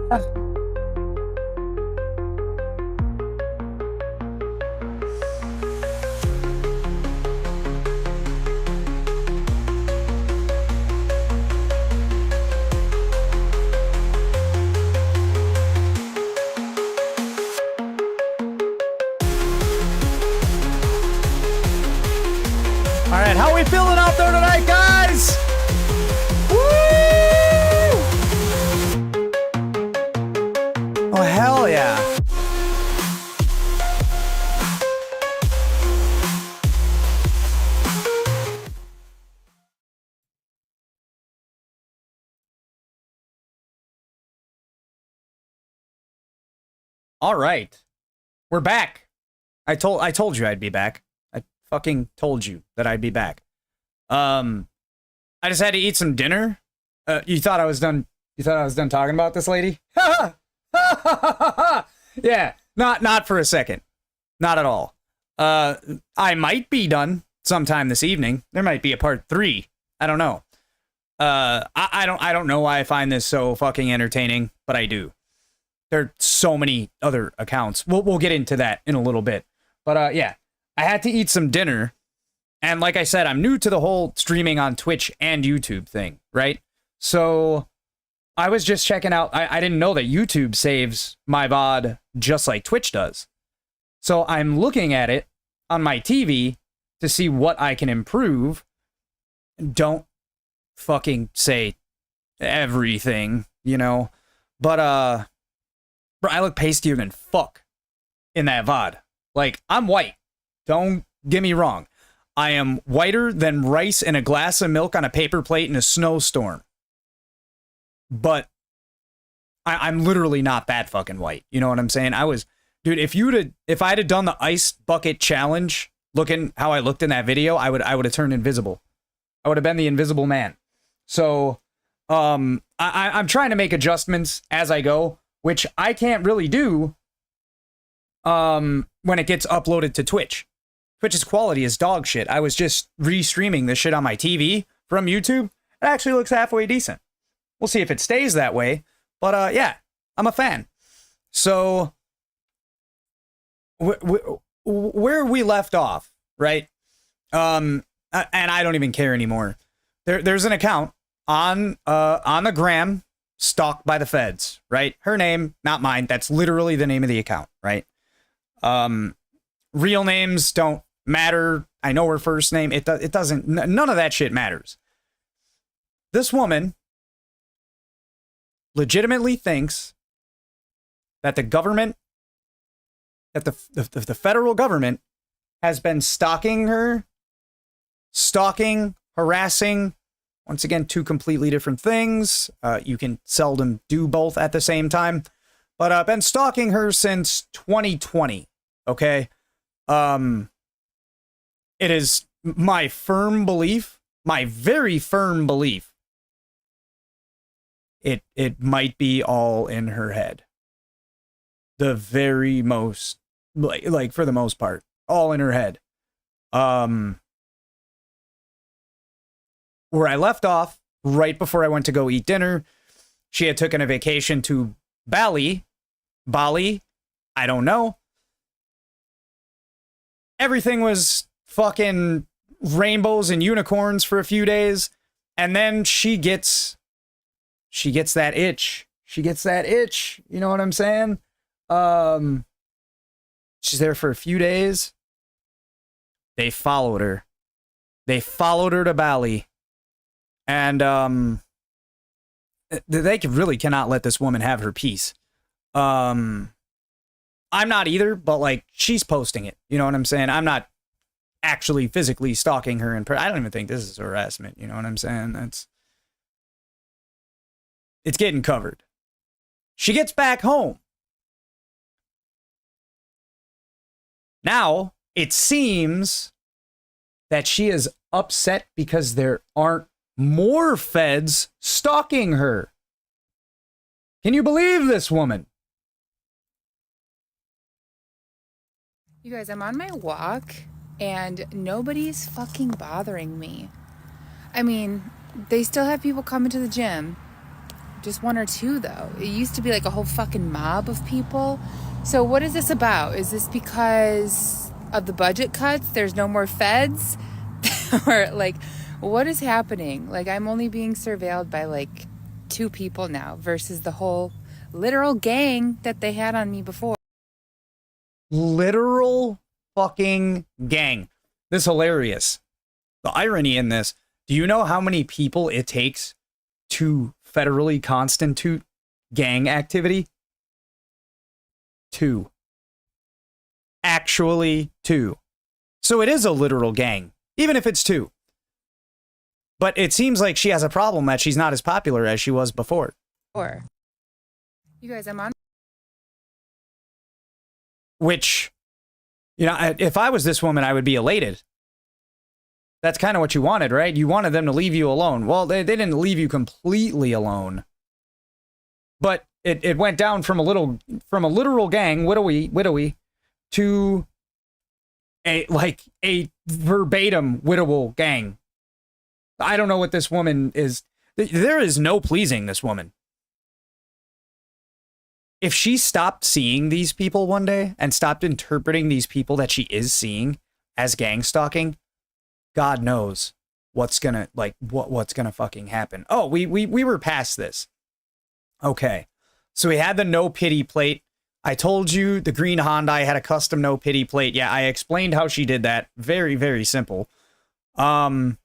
All right, how are we feeling out there tonight, guys? Woo! Oh, hell yeah. All right. We're back. I told you I'd be back. I fucking told you that I'd be back. I just had to eat some dinner. You thought I was done talking about this lady? Yeah, not for a second. Not at all. I might be done sometime this evening. There might be a part 3. I don't know. I don't know why I find this so fucking entertaining, but I do. There are so many other accounts. We'll get into that in a little bit. But yeah, I had to eat some dinner. And like I said, I'm new to the whole streaming on Twitch and YouTube thing, right? So I was just checking out. I didn't know that YouTube saves my VOD just like Twitch does. So I'm looking at it on my TV to see what I can improve. Don't fucking say everything, you know? But, bro, I look pastier than fuck in that VOD. Like, I'm white. Don't get me wrong. I am whiter than rice in a glass of milk on a paper plate in a snowstorm. But I'm literally not that fucking white. You know what I'm saying? Dude, if I'd have done the ice bucket challenge, looking how I looked in that video, I would have turned invisible. I would have been the invisible man. So, I'm trying to make adjustments as I go, which I can't really do when it gets uploaded to Twitch. Twitch's quality is dog shit. I was just restreaming this shit on my TV from YouTube. It actually looks halfway decent. We'll see if it stays that way. But yeah, I'm a fan. So where we left off, right? And I don't even care anymore. There's an account on the gram stalked by the feds, right? Her name, not mine. That's literally the name of the account, right? Real names don't matter. I know her first name. It doesn't. None of that shit matters. This woman legitimately thinks that the government, that the federal government has been stalking her, harassing. Once again, two completely different things. You can seldom do both at the same time. But I've been stalking her since 2020. Okay. It is my firm belief, my very firm belief, it might be all in her head. The very most, like for the most part, all in her head. Where I left off, right before I went to go eat dinner, she had taken a vacation to Bali, I don't know. Everything was fucking rainbows and unicorns for a few days, and then she gets that itch. She gets that itch, you know what I'm saying? She's there for a few days. They followed her. They followed her to Bali. And they really cannot let this woman have her peace. I'm not either, but like she's posting it. You know what I'm saying? I'm not actually physically stalking her, and I don't even think this is harassment. You know what I'm saying? It's getting covered. She gets back home. Now it seems that she is upset because there aren't more feds stalking her. Can you believe this woman? You guys, I'm on my walk and nobody's fucking bothering me. I mean, they still have people coming to the gym Just one or two, though. It used to be like a whole fucking mob of people. So what is this about? Is this because of the budget cuts? There's no more feds? Or like, what is happening? Like, I'm only being surveilled by like 2 people now versus the whole literal gang that they had on me before. Literal fucking gang. This is hilarious. The irony in this, do you know how many people it takes to federally constitute gang activity? 2. Actually 2. So it is a literal gang, even if it's 2. But it seems like she has a problem that she's not as popular as she was before. You guys, I'm on. Which, you know, if I was this woman, I would be elated. That's kind of what you wanted, right? You wanted them to leave you alone. Well, they didn't leave you completely alone. But it went down from a literal gang, widowy, to a verbatim widowal gang. I don't know what this woman is. There is no pleasing this woman. If she stopped seeing these people one day and stopped interpreting these people that she is seeing as gang stalking, God knows what's gonna what's gonna fucking happen. Oh, we were past this. Okay. So we had the no pity plate. I told you the green Hyundai had a custom no pity plate. Yeah, I explained how she did that. Very, very simple. Do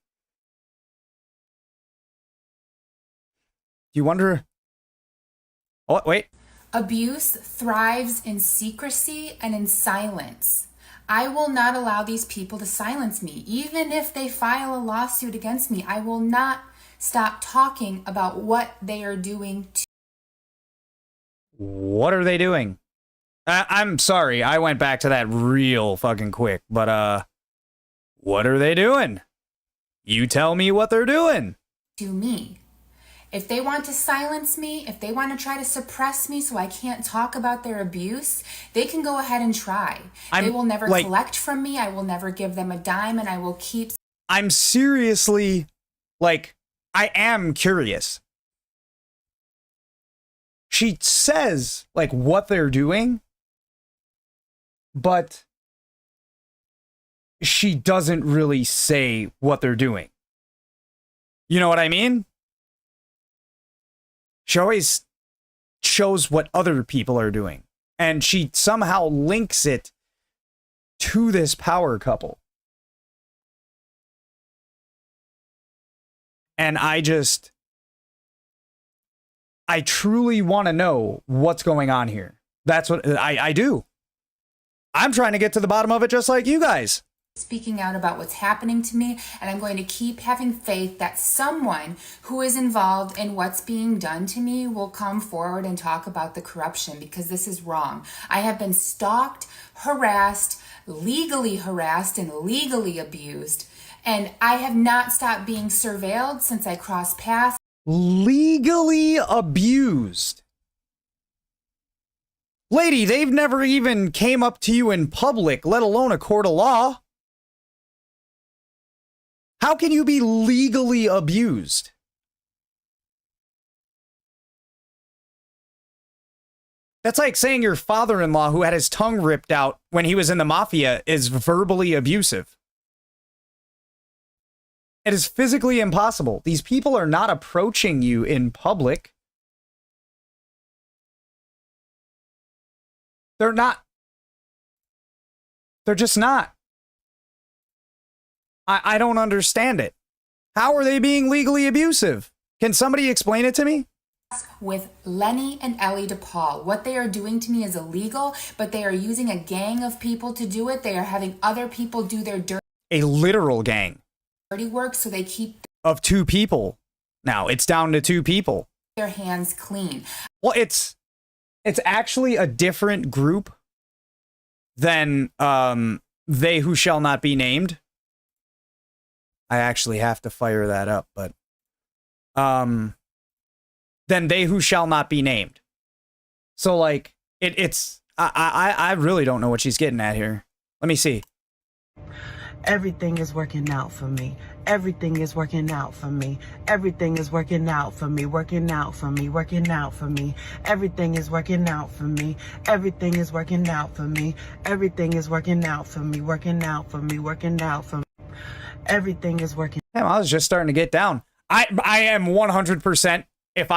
you wonder? Oh, wait. Abuse thrives in secrecy and in silence. I will not allow these people to silence me. Even if they file a lawsuit against me, I will not stop talking about what they are doing to. What are they doing? I'm sorry, I went back to that real fucking quick, but what are they doing? You tell me what they're doing. To me. If they want to silence me, if they want to try to suppress me so I can't talk about their abuse, they can go ahead and try. They will never collect from me. I will never give them a dime, and I will keep. I'm seriously, I am curious. She says, what they're doing, but she doesn't really say what they're doing. You know what I mean? She always shows what other people are doing. And she somehow links it to this power couple. And I truly want to know what's going on here. That's what I do. I'm trying to get to the bottom of it just like you guys. Speaking out about what's happening to me, and I'm going to keep having faith that someone who is involved in what's being done to me will come forward and talk about the corruption, because this is wrong. I have been stalked, harassed, legally and legally abused, and I have not stopped being surveilled since I crossed paths. Legally abused. Lady, they've never even came up to you in public, let alone a court of law. How can you be legally abused? That's like saying your father-in-law who had his tongue ripped out when he was in the mafia is verbally abusive. It is physically impossible. These people are not approaching you in public. They're not. They're just not. I don't understand it. How are they being legally abusive? Can somebody explain it to me? With Lenny and Ellie DePaul. What they are doing to me is illegal, but they are using a gang of people to do it. They are having other people do their dirty. A literal gang. Dirty work, so they keep. Of 2 people. Now, it's down to 2 people. Their hands clean. Well, it's actually a different group than They Who Shall Not Be Named. I actually have to fire that up, but then They Who Shall Not Be Named. So it's I really don't know what she's getting at here. Let me see. Everything is working out for me. Everything is working out for me. Everything is working out for me. Working out for me. Working out for me. Everything is working out for me. Everything is working out for me. Everything is working out for me. Working out for me. Working out for me. Everything is working. Damn, I was just starting to get down. I am 100%. If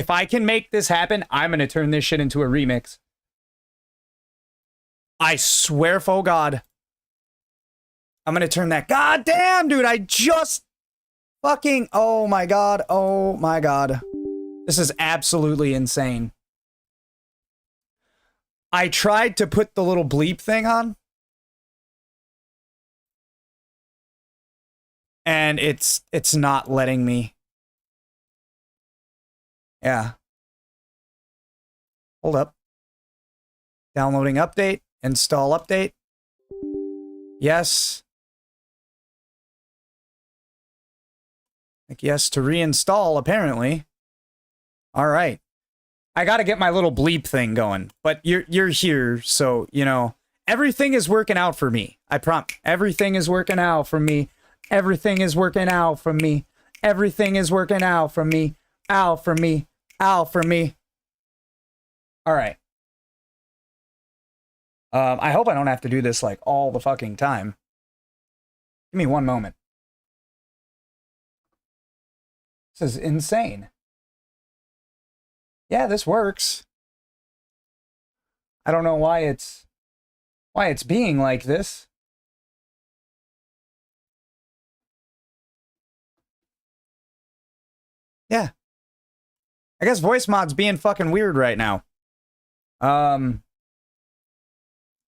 I can make this happen, I'm gonna turn this shit into a remix. I swear, for God. I'm gonna turn that. God damn, dude, I just fucking. Oh my God. Oh my God. This is absolutely insane. I tried to put the little bleep thing on. And it's not letting me. Yeah. Hold up. Downloading update. Install update. Yes. Like yes to reinstall, apparently. All right. I got to get my little bleep thing going. But you're here, so, you know, everything is working out for me. I promise. Everything is working out for me. Everything is working out for me. Everything is working out for me. Out for me. Out for me. All right. I hope I don't have to do this like all the fucking time. Give me one moment. This is insane. Yeah, this works. I don't know why it's being like this. Yeah. I guess voice mod's being fucking weird right now.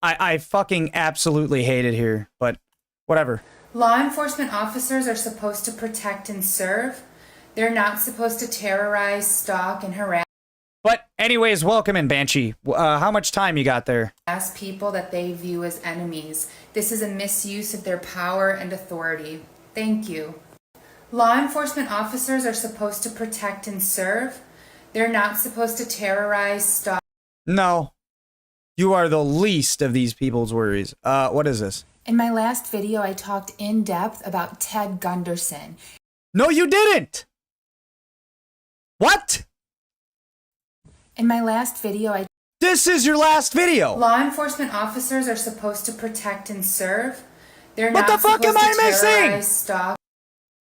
I fucking absolutely hate it here, but whatever. Law enforcement officers are supposed to protect and serve. They're not supposed to terrorize, stalk, and harass But anyways, welcome in, Banshee. How much time you got there? people that they view as enemies. This is a misuse of their power and authority. Thank you. Law enforcement officers are supposed to protect and serve. They're not supposed to terrorize, stalk. No. You are the least of these people's worries. What is this? In my last video, I talked in depth about Ted Gunderson. No, you didn't! What? In my last video, This is your last video! Law enforcement officers are supposed to protect and serve. They're What not the fuck supposed am I to missing? terrorize, stalk.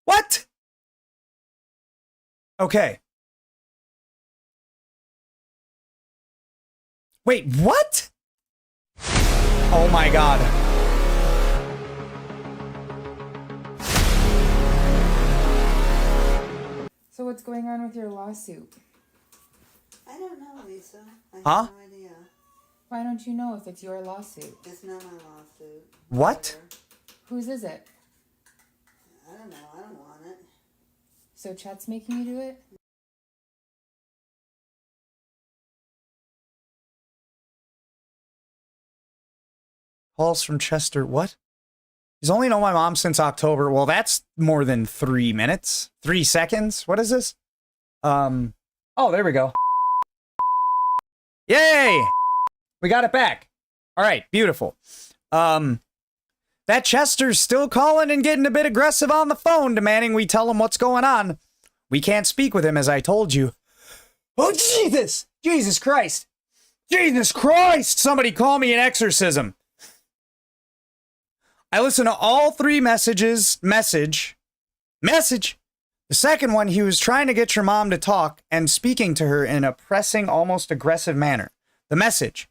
What? Okay. Wait, what? Oh my God. So what's going on with your lawsuit? I don't know, Lisa. I Huh? have no idea. Why don't you know if it's your lawsuit? It's not my lawsuit. What? Whose is it? I don't know. I don't want it. So Chet's making you do it? Calls from Chester. What? He's only known my mom since October. Well, that's more than 3 minutes. 3 seconds? What is this? Oh, there we go. Yay! We got it back. All right, beautiful. That Chester's still calling and getting a bit aggressive on the phone, demanding we tell him what's going on. We can't speak with him, as I told you. Oh, Jesus! Jesus Christ! Jesus Christ! Somebody call me an exorcism. I listened to all 3 messages. Message. The second one, he was trying to get your mom to talk and speaking to her in a pressing, almost aggressive manner. The message.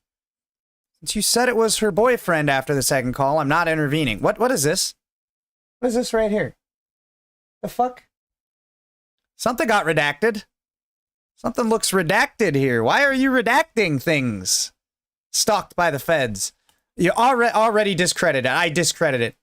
Since you said it was her boyfriend after the second call, I'm not intervening. What is this? What is this right here? The fuck? Something got redacted. Something looks redacted here. Why are you redacting things? Stalked by the feds. You already discredited. I discredit it.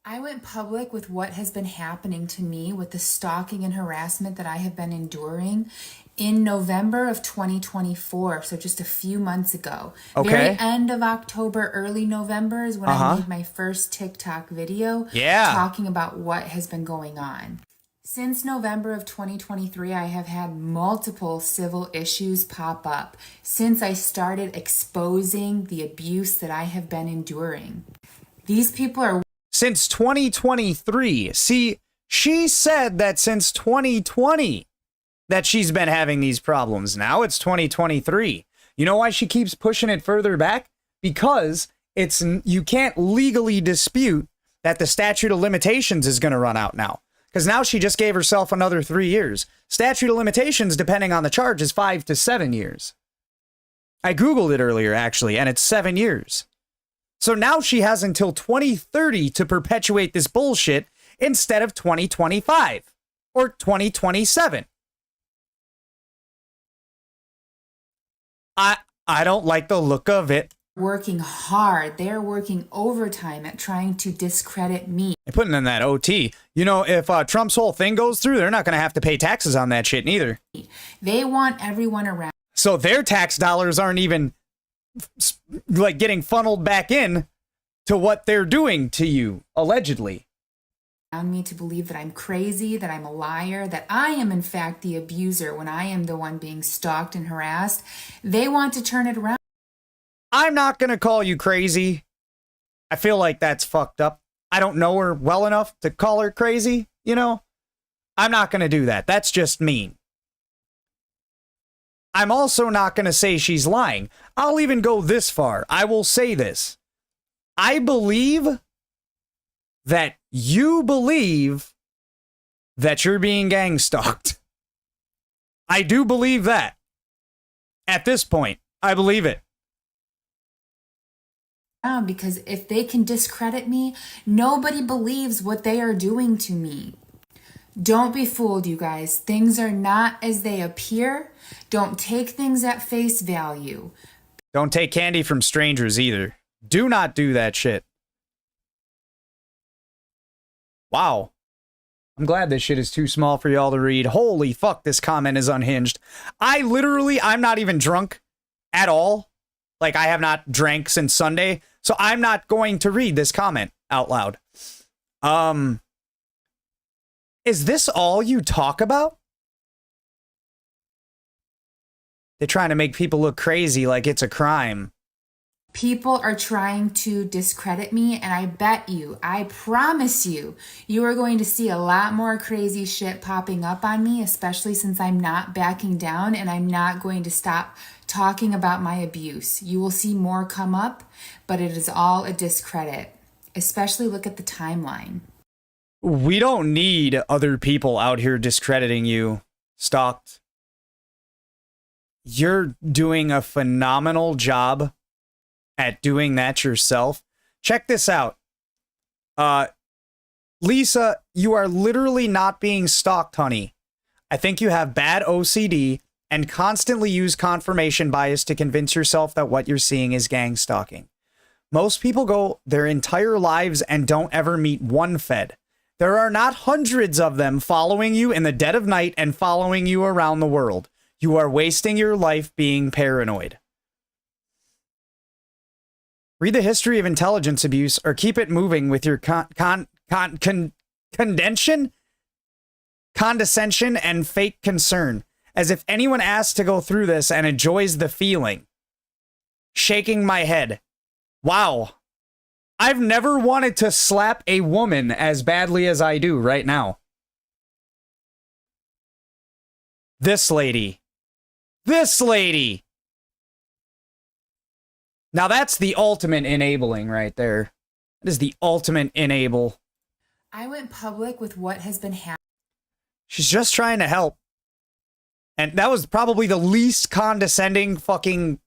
I went public with what has been happening to me with the stalking and harassment that I have been enduring in November of 2024, so just a few months ago. Okay. Very end of October, early November is when I made my first TikTok video talking about what has been going on. Since November of 2023, I have had multiple civil issues pop up since I started exposing the abuse that I have been enduring. These people are Since 2023. See, she said that since 2020 that she's been having these problems. Now it's 2023. You know why she keeps pushing it further back? Because you can't legally dispute that the statute of limitations is going to run out now. Because now she just gave herself another 3 years. Statute of limitations, depending on the charge, is 5 to 7 years. I Googled it earlier, actually, and it's 7 years. So now she has until 2030 to perpetuate this bullshit instead of 2025 or 2027. I don't like the look of it. working hard. They're working overtime at trying to discredit me. They're putting in that OT. You know, if Trump's whole thing goes through, they're not going to have to pay taxes on that shit neither. They want everyone around. So their tax dollars aren't even like getting funneled back in to what they're doing to you, allegedly. Around me to believe that I'm crazy, that I'm a liar, that I am in fact the abuser when I am the one being stalked and harassed. They want to turn it around. I'm not going to call you crazy. I feel like that's fucked up. I don't know her well enough to call her crazy, you know? I'm not going to do that. That's just mean. I'm also not going to say she's lying. I'll even go this far. I will say this. I believe that you believe that you're being gang stalked. I do believe that. At this point, I believe it. Because if they can discredit me, nobody believes what they are doing to me. Don't be fooled, you guys. Things are not as they appear. Don't take things at face value. Don't take candy from strangers either. Do not do that shit. Wow. I'm glad this shit is too small for y'all to read. Holy fuck, this comment is unhinged. I'm not even drunk at all. Like, I have not drank since Sunday, so I'm not going to read this comment out loud. Is this all you talk about? They're trying to make people look crazy like it's a crime. People are trying to discredit me, and I bet you, I promise you, you are going to see a lot more crazy shit popping up on me, especially since I'm not backing down and I'm not going to stop talking about my abuse. You will see more come up, but it is all a discredit. Especially look at the timeline. We don't need other people out here discrediting you, Stalked. You're doing a phenomenal job at doing that yourself. Check this out. Lisa, you are literally not being stalked, honey. I think you have bad OCD and constantly use confirmation bias to convince yourself that what you're seeing is gang stalking. Most people go their entire lives and don't ever meet one Fed. There are not hundreds of them following you in the dead of night and following you around the world. You are wasting your life being paranoid. Read the history of intelligence abuse or keep it moving with your condescension and fake concern, as if anyone asked to go through this and enjoys the feeling. Shaking my head. Wow. I've never wanted to slap a woman as badly as I do right now. This lady. This lady. Now that's the ultimate enabling right there. That is the ultimate enable. I went public with what has been happening. She's just trying to help. And that was probably the least condescending fucking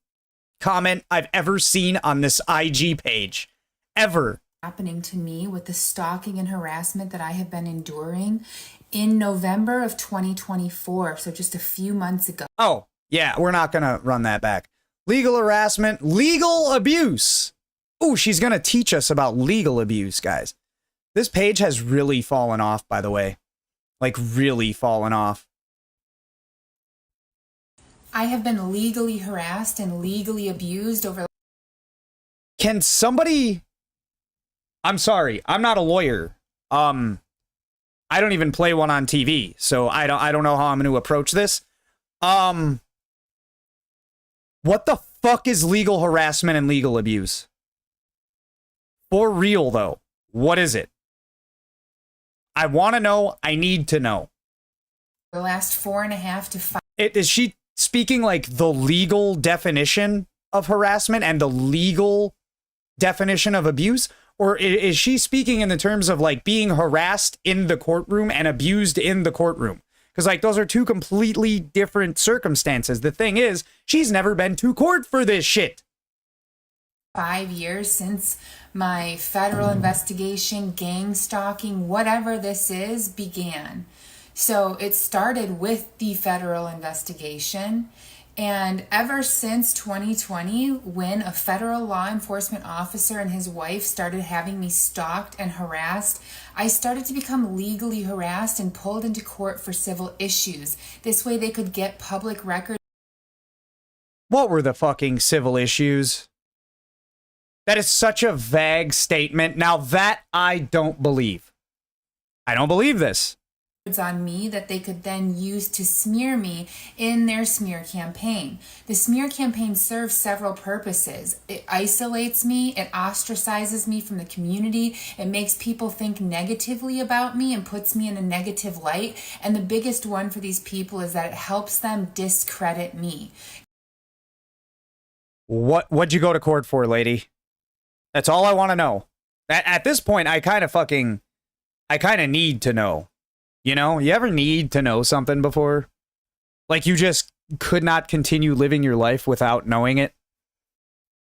comment I've ever seen on this IG page. Ever. Happening to me with the stalking and harassment that I have been enduring in November of 2024. So just a few months ago. Oh, yeah, we're not going to run that back. Legal harassment, legal abuse. Ooh, she's going to teach us about legal abuse, guys. This page has really fallen off, by the way. Like, really fallen off. I have been legally harassed and legally abused over. Can somebody... I'm sorry, I'm not a lawyer. I don't even play one on TV, so I don't know how I'm going to approach this. What the fuck is legal harassment and legal abuse? For real, though, what is it? I want to know. I need to know. The last 4.5 to 5 Is she speaking like the legal definition of harassment and the legal definition of abuse? Or is she speaking in the terms of like being harassed in the courtroom and abused in the courtroom? Because like those are two completely different circumstances. The thing is, she's never been to court for this shit. 5 years since my federal investigation, gang stalking, whatever this is, began. So it started with the federal investigation. And ever since 2020, when a federal law enforcement officer and his wife started having me stalked and harassed, I started to become legally harassed and pulled into court for civil issues. This way they could get public records. What were the fucking civil issues? That is such a vague statement. Now that I don't believe. I don't believe this. On me that they could then use to smear me in their smear campaign. The smear campaign serves several purposes. It isolates me, it ostracizes me from the community, it makes people think negatively about me and puts me in a negative light. And the biggest one for these people is that it helps them discredit me. What'd you go to court for, lady? That's all I want to know. At this point, I kind of need to know. You know, you ever need to know something before? Like you just could not continue living your life without knowing it?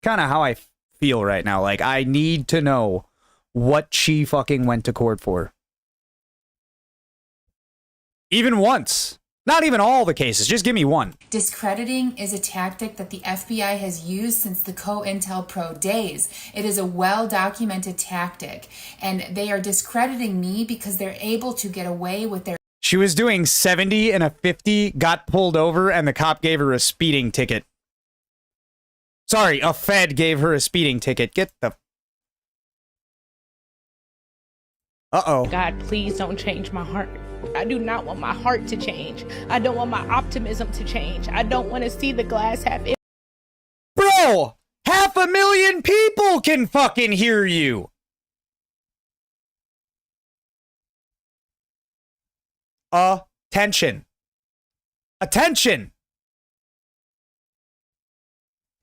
Kind of how I feel right now. Like I need to know what she fucking went to court for. Even once. Not even all the cases. Just give me one. Discrediting is a tactic that the FBI has used since the COINTELPRO days. It is a well-documented tactic, and they are discrediting me because they're able to get away with their... She was doing 70 and a 50, got pulled over, and the cop gave her a speeding ticket. Sorry, a Fed gave her a speeding ticket. Get the... Uh-oh. God, please don't change my heart. I do not want my heart to change. I don't want my optimism to change. I don't want to see the glass half empty. Bro, 500,000 people can fucking hear you. Attention. Attention.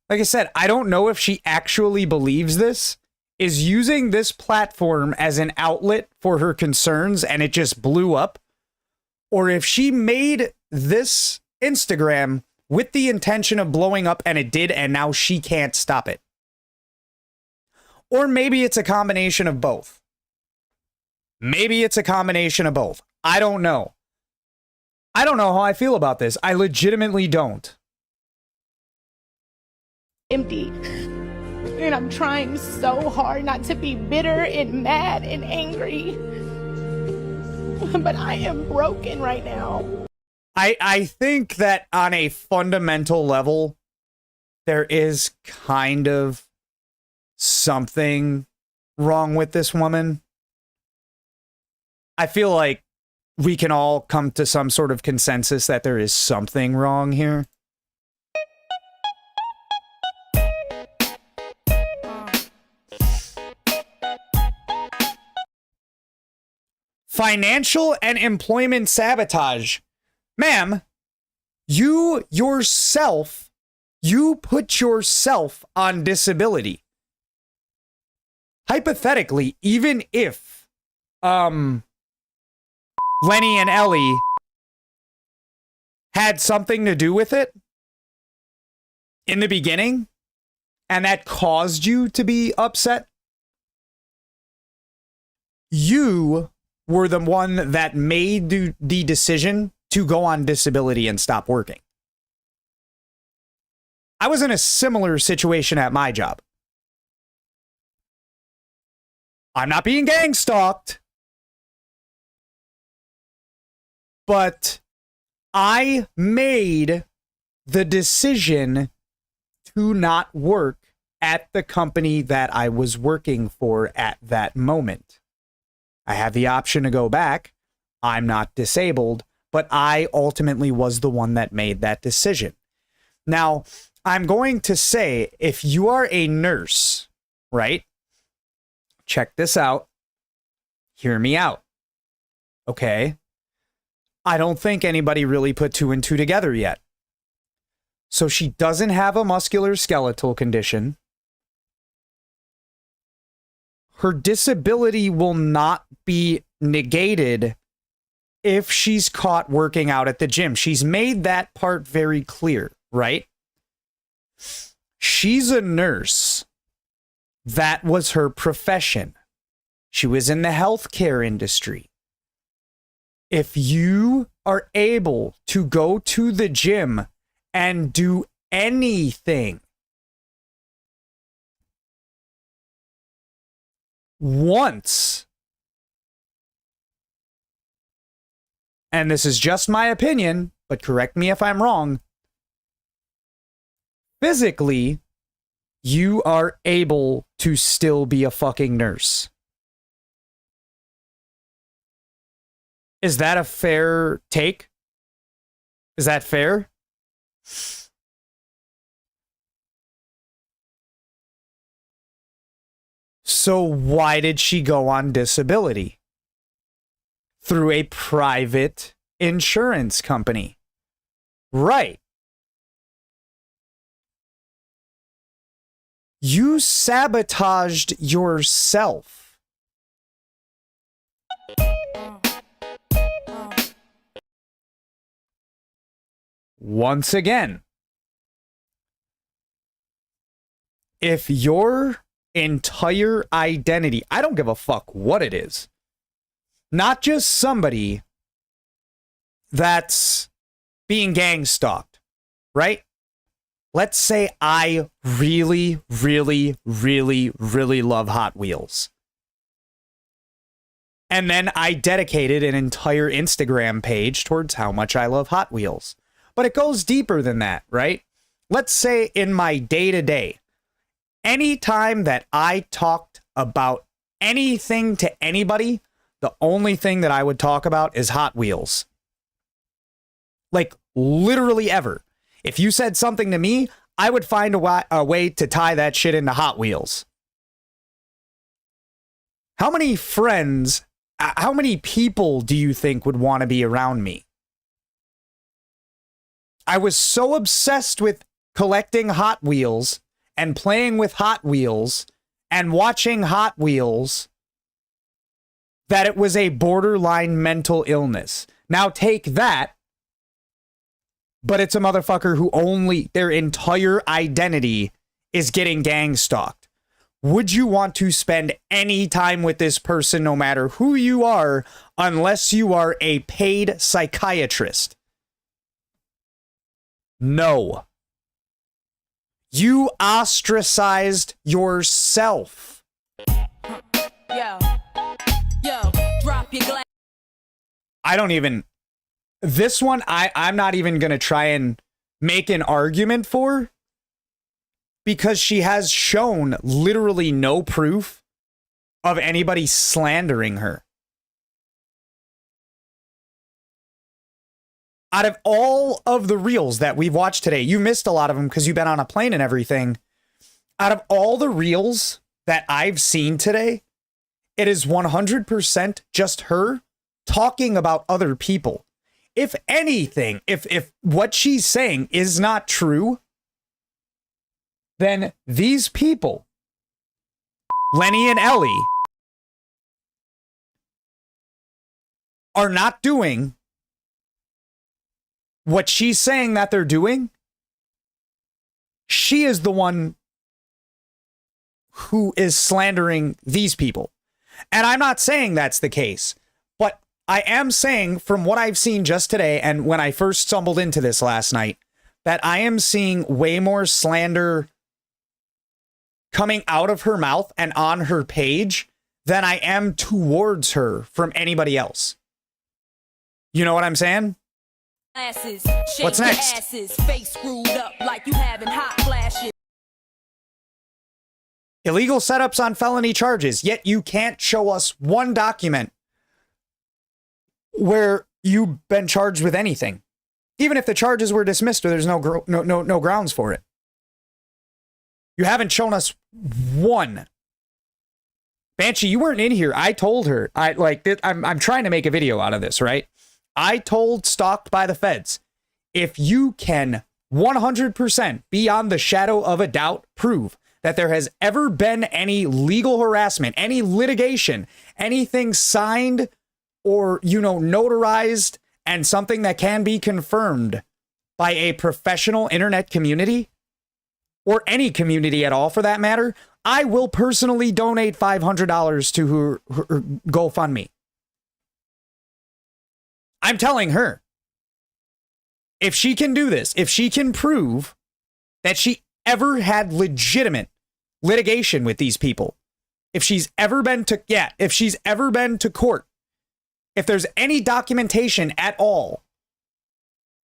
Like I said, I don't know if she actually believes this, is using this platform as an outlet for her concerns and it just blew up, or if she made this Instagram with the intention of blowing up and it did, and now she can't stop it. Or maybe it's a combination of both. Maybe it's a combination of both. I don't know. I don't know how I feel about this. I legitimately don't. Empty. And I'm trying so hard not to be bitter and mad and angry. But I am broken right now. I think that on a fundamental level, there is kind of something wrong with this woman. I feel like we can all come to some sort of consensus that there is something wrong here. Financial and employment sabotage. Ma'am, you yourself, you put yourself on disability. Hypothetically, even if Lenny and Ellie had something to do with it in the beginning, and that caused you to be upset, you were the one that made the decision to go on disability and stop working. I was in a similar situation at my job. I'm not being gang stalked, but I made the decision to not work at the company that I was working for at that moment. I have the option to go back. I'm not disabled, but I ultimately was the one that made that decision. Now, I'm going to say, if you are a nurse, right? check this out. Hear me out. Okay. I don't think anybody really put two and two together yet. So she doesn't have a musculoskeletal condition. Her disability will not be negated if she's caught working out at the gym. She's made that part very clear, right? She's a nurse. That was her profession. She was in the healthcare industry. If you are able to go to the gym and do anything once, and this is just my opinion, but correct me if I'm wrong, physically, you are able to still be a fucking nurse. Is that a fair take? Is that fair? So why did she go on disability? Through a private insurance company. Right. You sabotaged yourself. Once again, if your entire identity, I don't give a fuck what it is, not just somebody that's being gang stalked, right? Let's say I really, really, really, really love Hot Wheels. And then I dedicated an entire Instagram page towards how much I love Hot Wheels. But it goes deeper than that, right? Let's say in my day-to-day, anytime that I talked about anything to anybody, the only thing that I would talk about is Hot Wheels. Like, literally ever. If you said something to me, I would find a way to tie that shit into Hot Wheels. How many friends, how many people do you think would want to be around me? I was so obsessed with collecting Hot Wheels and playing with Hot Wheels and watching Hot Wheels that it was a borderline mental illness. Now take that, but it's a motherfucker who only their entire identity is getting gang stalked. Would you want to spend any time with this person, no matter who you are, unless you are a paid psychiatrist? No. You ostracized yourself. Yo, drop your glass. I don't even... This one, I'm not even going to try and make an argument for, because she has shown literally no proof of anybody slandering her. Out of all of the reels that we've watched today, you missed a lot of them because you've been on a plane and everything. Out of all the reels that I've seen today, it is 100% just her talking about other people. If anything, if what she's saying is not true, then these people, Lenny and Ellie, are not doing what she's saying that they're doing. She is the one who is slandering these people. And I'm not saying that's the case, but I am saying from what I've seen just today and when I first stumbled into this last night, that I am seeing way more slander coming out of her mouth and on her page than I am towards her from anybody else. You know what I'm saying? Asses, What's next? Asses, face screwed up like you having hot flashes. Illegal setups on felony charges, yet you can't show us one document where you've been charged with anything. Even if the charges were dismissed or there's no grounds for it. You haven't shown us one. Banshee, you weren't in here. I told her. I'm trying to make a video out of this, right? I told Stalked by the Feds, if you can 100% beyond the shadow of a doubt prove that there has ever been any legal harassment, any litigation, anything signed or, notarized and something that can be confirmed by a professional internet community or any community at all for that matter, I will personally donate $500 to her GoFundMe. I'm telling her, if she can do this, if she can prove that she ever had legitimate litigation with these people, if she's ever been to court, if there's any documentation at all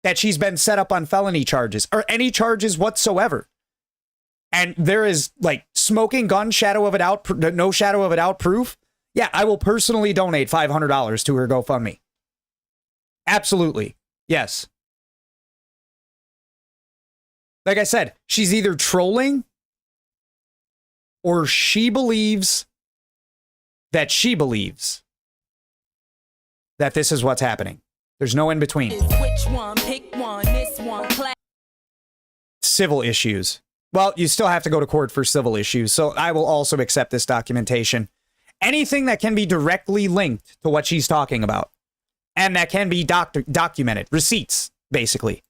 that she's been set up on felony charges or any charges whatsoever, and there is like smoking gun, no shadow of a doubt proof, yeah, I will personally donate $500 to her GoFundMe. Absolutely. Yes. Like I said, she's either trolling or she believes that this is what's happening. There's no in between. Which one? Pick one. This one. Civil issues. Well, you still have to go to court for civil issues, so I will also accept this documentation. Anything that can be directly linked to what she's talking about, and that can be documented. Receipts, basically.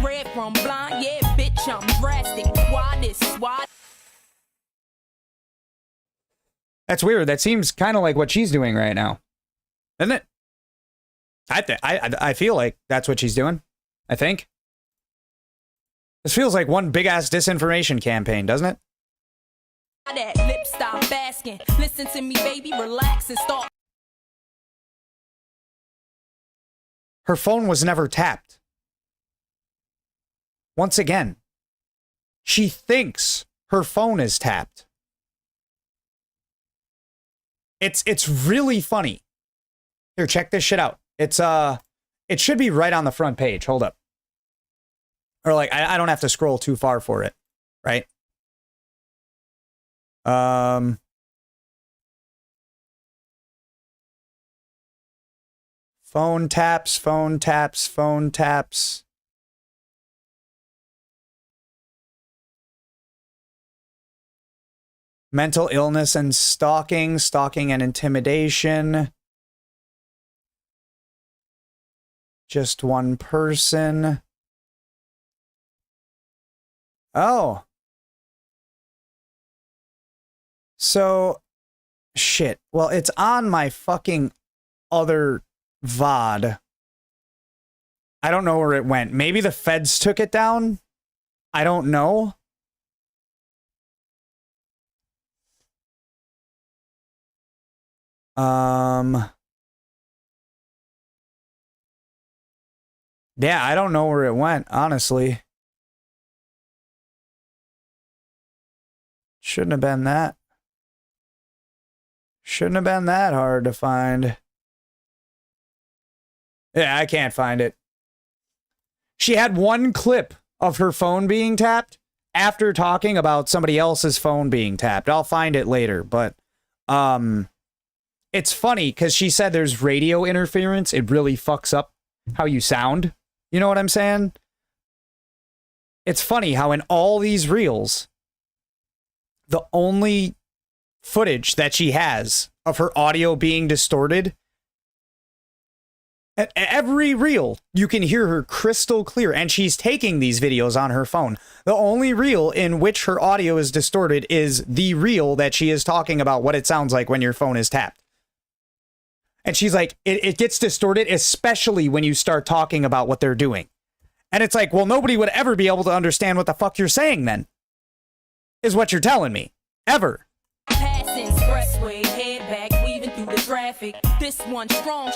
Red from blind, yeah, bitch, I'm drastic. Why this? Why? That's weird. That seems kind of like what she's doing right now, isn't it? I feel like that's what she's doing. I think. This feels like one big ass disinformation campaign, doesn't it? That lip stop basking. Listen to me, baby, relax and start. Her phone was never tapped. Once again, she thinks her phone is tapped. It's really funny. Here, check this shit out. It should be right on the front page. Hold up. Or like I don't have to scroll too far for it, right? Phone taps, phone taps, phone taps. Mental illness and stalking, stalking and intimidation. Just one person. Oh. So, shit. Well, it's on my fucking other VOD. I don't know where it went. Maybe the feds took it down? I don't know. Yeah, I don't know where it went, honestly. Shouldn't have been that. Shouldn't have been that hard to find. Yeah, I can't find it. She had one clip of her phone being tapped after talking about somebody else's phone being tapped. I'll find it later, but it's funny because she said there's radio interference. It really fucks up how you sound. You know what I'm saying? It's funny how in all these reels, the only footage that she has of her audio being distorted, at every reel, you can hear her crystal clear, and she's taking these videos on her phone. The only reel in which her audio is distorted is the reel that she is talking about what it sounds like when your phone is tapped. And she's like, it gets distorted, especially when you start talking about what they're doing. And it's like, well, nobody would ever be able to understand what the fuck you're saying then, is what you're telling me. Ever. Passing expressway, head back, weaving through the traffic. This one strong.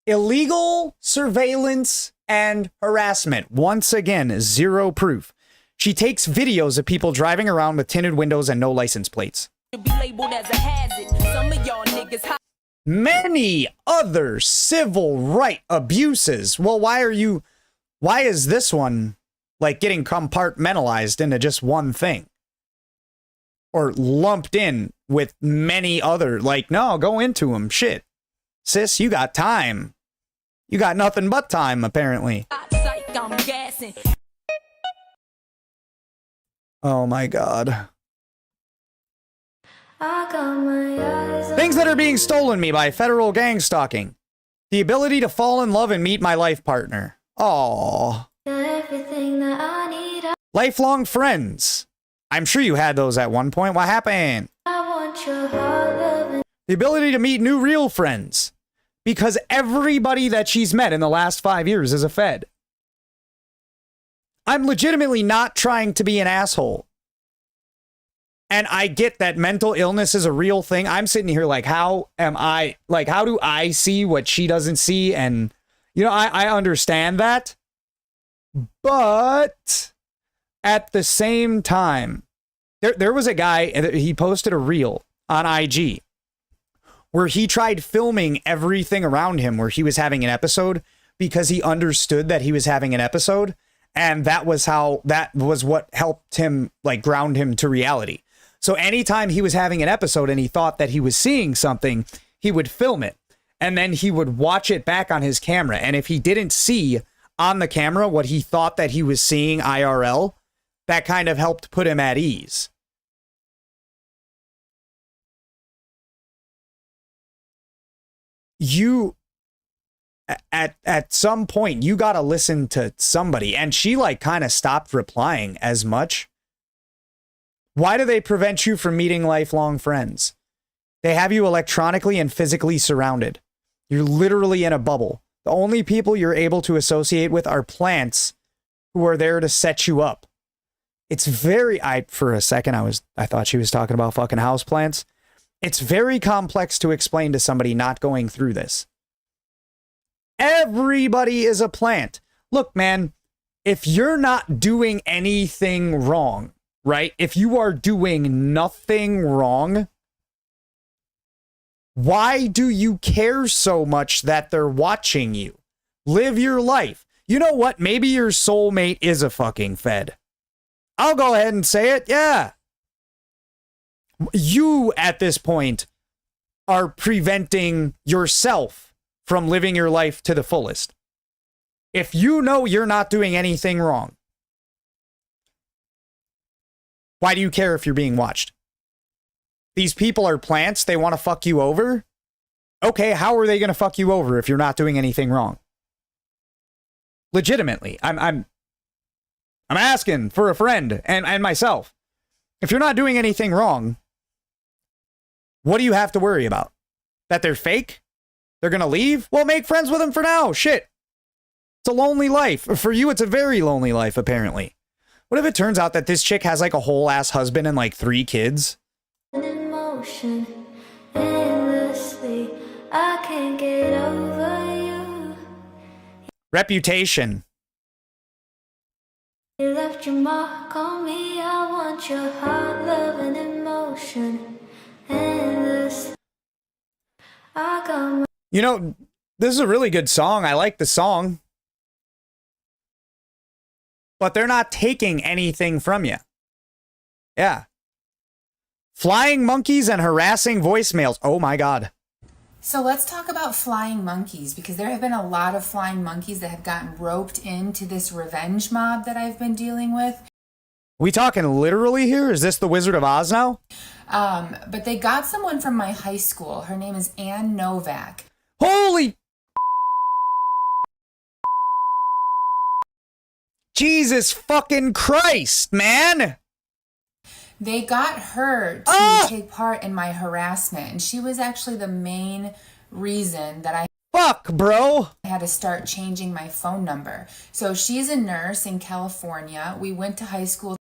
Illegal surveillance and harassment. Once again, zero proof. She takes videos of people driving around with tinted windows and no license plates. Be labeled as a hazard. Some of y'all niggas. Many other civil right abuses. Well, why is this one like getting compartmentalized into just one thing? Or lumped in with many other, like, no, go into him. Shit. Sis, you got time. You got nothing but time, apparently. I'm gassing. Oh my God. Things that are being stolen me by federal gang stalking. The ability to fall in love and meet my life partner. Aww. Lifelong friends. I'm sure you had those at one point. What happened? The ability to meet new real friends. Because everybody that she's met in the last 5 years is a Fed. I'm legitimately not trying to be an asshole. And I get that mental illness is a real thing. I'm sitting here like, how do I see what she doesn't see? And, you know, I understand that. But at the same time, there was a guy, he posted a reel on IG where he tried filming everything around him where he was having an episode because he understood that he was having an episode. And that was what helped him, like, ground him to reality. So anytime he was having an episode and he thought that he was seeing something, he would film it. And then he would watch it back on his camera. And if he didn't see on the camera what he thought that he was seeing IRL, that kind of helped put him at ease. You, at some point, you got to listen to somebody. And she, like, kind of stopped replying as much. Why do they prevent you from meeting lifelong friends? They have you electronically and physically surrounded. You're literally in a bubble. The only people you're able to associate with are plants who are there to set you up. It's very, for a second, I thought she was talking about fucking houseplants. It's very complex to explain to somebody not going through this. Everybody is a plant. Look, man, if you're not doing anything wrong, right? If you are doing nothing wrong, why do you care so much that they're watching you? Live your life. You know what? Maybe your soulmate is a fucking Fed. I'll go ahead and say it. Yeah. You, at this point, are preventing yourself from living your life to the fullest. If you know you're not doing anything wrong, why do you care if you're being watched? These people are plants. They want to fuck you over. Okay, how are they going to fuck you over if you're not doing anything wrong? Legitimately, I'm asking for a friend and myself. If you're not doing anything wrong, what do you have to worry about? That they're fake? They're going to leave? Well, make friends with them for now. Shit. It's a lonely life. For you, it's a very lonely life, apparently. What if it turns out that this chick has like a whole ass husband and like 3 kids? Emotion, endlessly, I can't get over you. Reputation. You left your mark on me. I want your heart, love, and emotion. Endless. I got my. You know, this is a really good song. I like the song. But they're not taking anything from you. Yeah. Flying monkeys and harassing voicemails. Oh my God. So let's talk about flying monkeys, because there have been a lot of flying monkeys that have gotten roped into this revenge mob that I've been dealing with. We talking literally here? Is this the Wizard of Oz now? But they got someone from my high school. Her name is Ann Novak. Holy Jesus fucking Christ, man. They got her to take part in my harassment, and she was actually the main reason that I Fuck, bro. had to start changing my phone number. So she's a nurse in California. We went to high school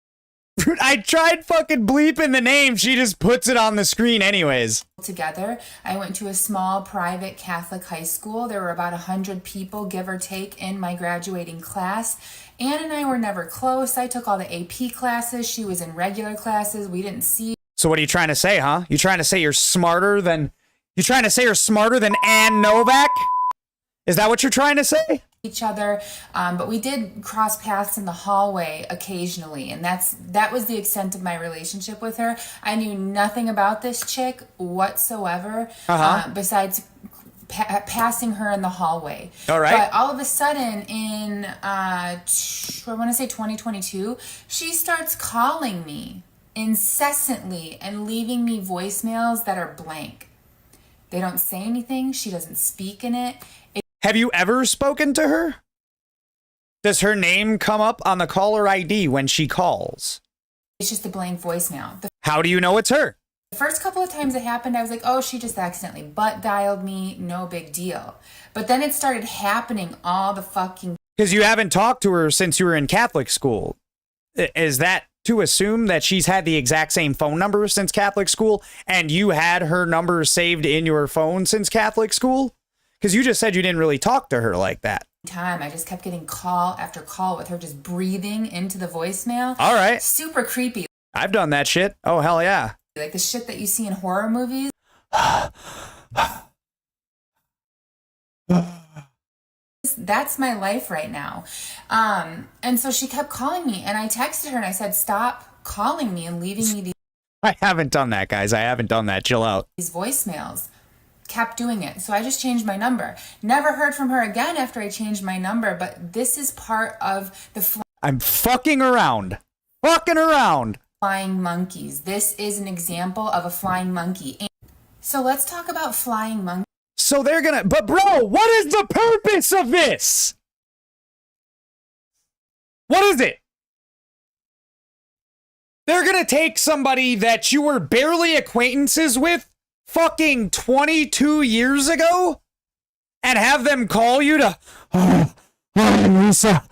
I tried fucking bleeping the name. She just puts it on the screen anyways. together. I went to a small private Catholic high school. There were about 100 people, give or take, in my graduating class. Ann and I were never close. I took all the AP classes. She was in regular classes. We didn't see. So what are you trying to say, huh? You trying to say you're smarter than Ann Novak? Is that what you're trying to say? each other, but we did cross paths in the hallway occasionally, and that was the extent of my relationship with her. I knew nothing about this chick whatsoever, besides passing her in the hallway. All right. But all of a sudden in I want to say 2022, she starts calling me incessantly and leaving me voicemails that are blank. They don't say anything. She doesn't speak in it. Have you ever spoken to her? Does her name come up on the caller ID when she calls? It's just a blank voicemail. How do you know it's her? The first couple of times it happened, I was like, oh, she just accidentally butt dialed me. No big deal. But then it started happening all the fucking... Because you haven't talked to her since you were in Catholic school. Is that to assume that she's had the exact same phone number since Catholic school and you had her number saved in your phone since Catholic school? Because you just said you didn't really talk to her like that. Time. I just kept getting call after call with her just breathing into the voicemail. All right. Super creepy. I've done that shit. Oh, hell yeah. Like the shit that you see in horror movies. That's my life right now. And so she kept calling me, and I texted her and I said, stop calling me and leaving me I haven't done that, guys. I haven't done that. Chill out. these voicemails. Kept doing it. So I just changed my number. Never heard from her again after I changed my number, but this is part of the I'm fucking around. Fucking around. flying monkeys. This is an example of a flying monkey. So let's talk about flying monkeys. So they're gonna... But bro, what is the purpose of this? What is it? They're gonna take somebody that you were barely acquaintances with fucking 22 years ago and have them call you to... Oh, Lisa.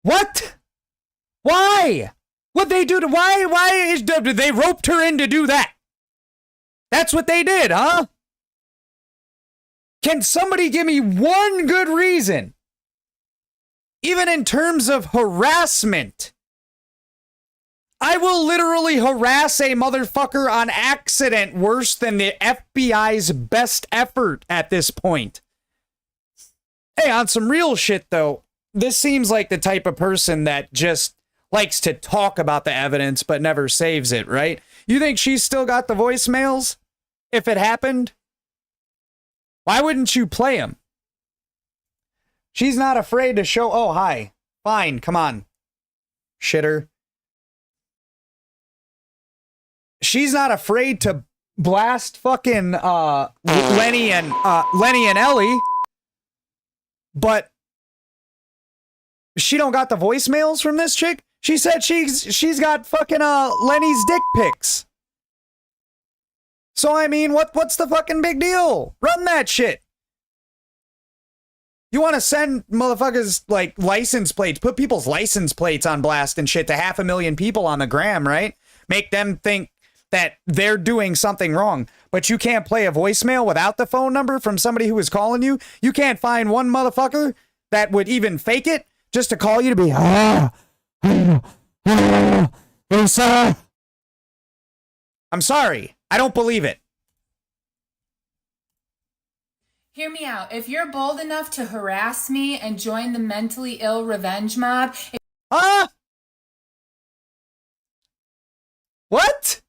What? Why? What they do to... Did they roped her in to do that? That's what they did, huh? Can somebody give me one good reason? Even in terms of harassment. I will literally harass a motherfucker on accident worse than the FBI's best effort at this point. Hey, on some real shit though, this seems like the type of person that just likes to talk about the evidence but never saves it, right? You think she's still got the voicemails if it happened? Why wouldn't you play them? She's not afraid to show... Oh, hi. Fine, come on. Shitter. She's not afraid to blast fucking Lenny and Ellie. But she don't got the voicemails from this chick? She said she's got fucking Lenny's dick pics. So I mean, what's the fucking big deal? Run that shit. You want to send motherfuckers like license plates, put people's license plates on blast and shit to 500,000 people on the gram, right? Make them think that they're doing something wrong. But you can't play a voicemail without the phone number from somebody who is calling you. You can't find one motherfucker that would even fake it just to call you to be, Lisa. I'm sorry. I don't believe it. Hear me out. If you're bold enough to harass me and join the mentally ill revenge mob... What?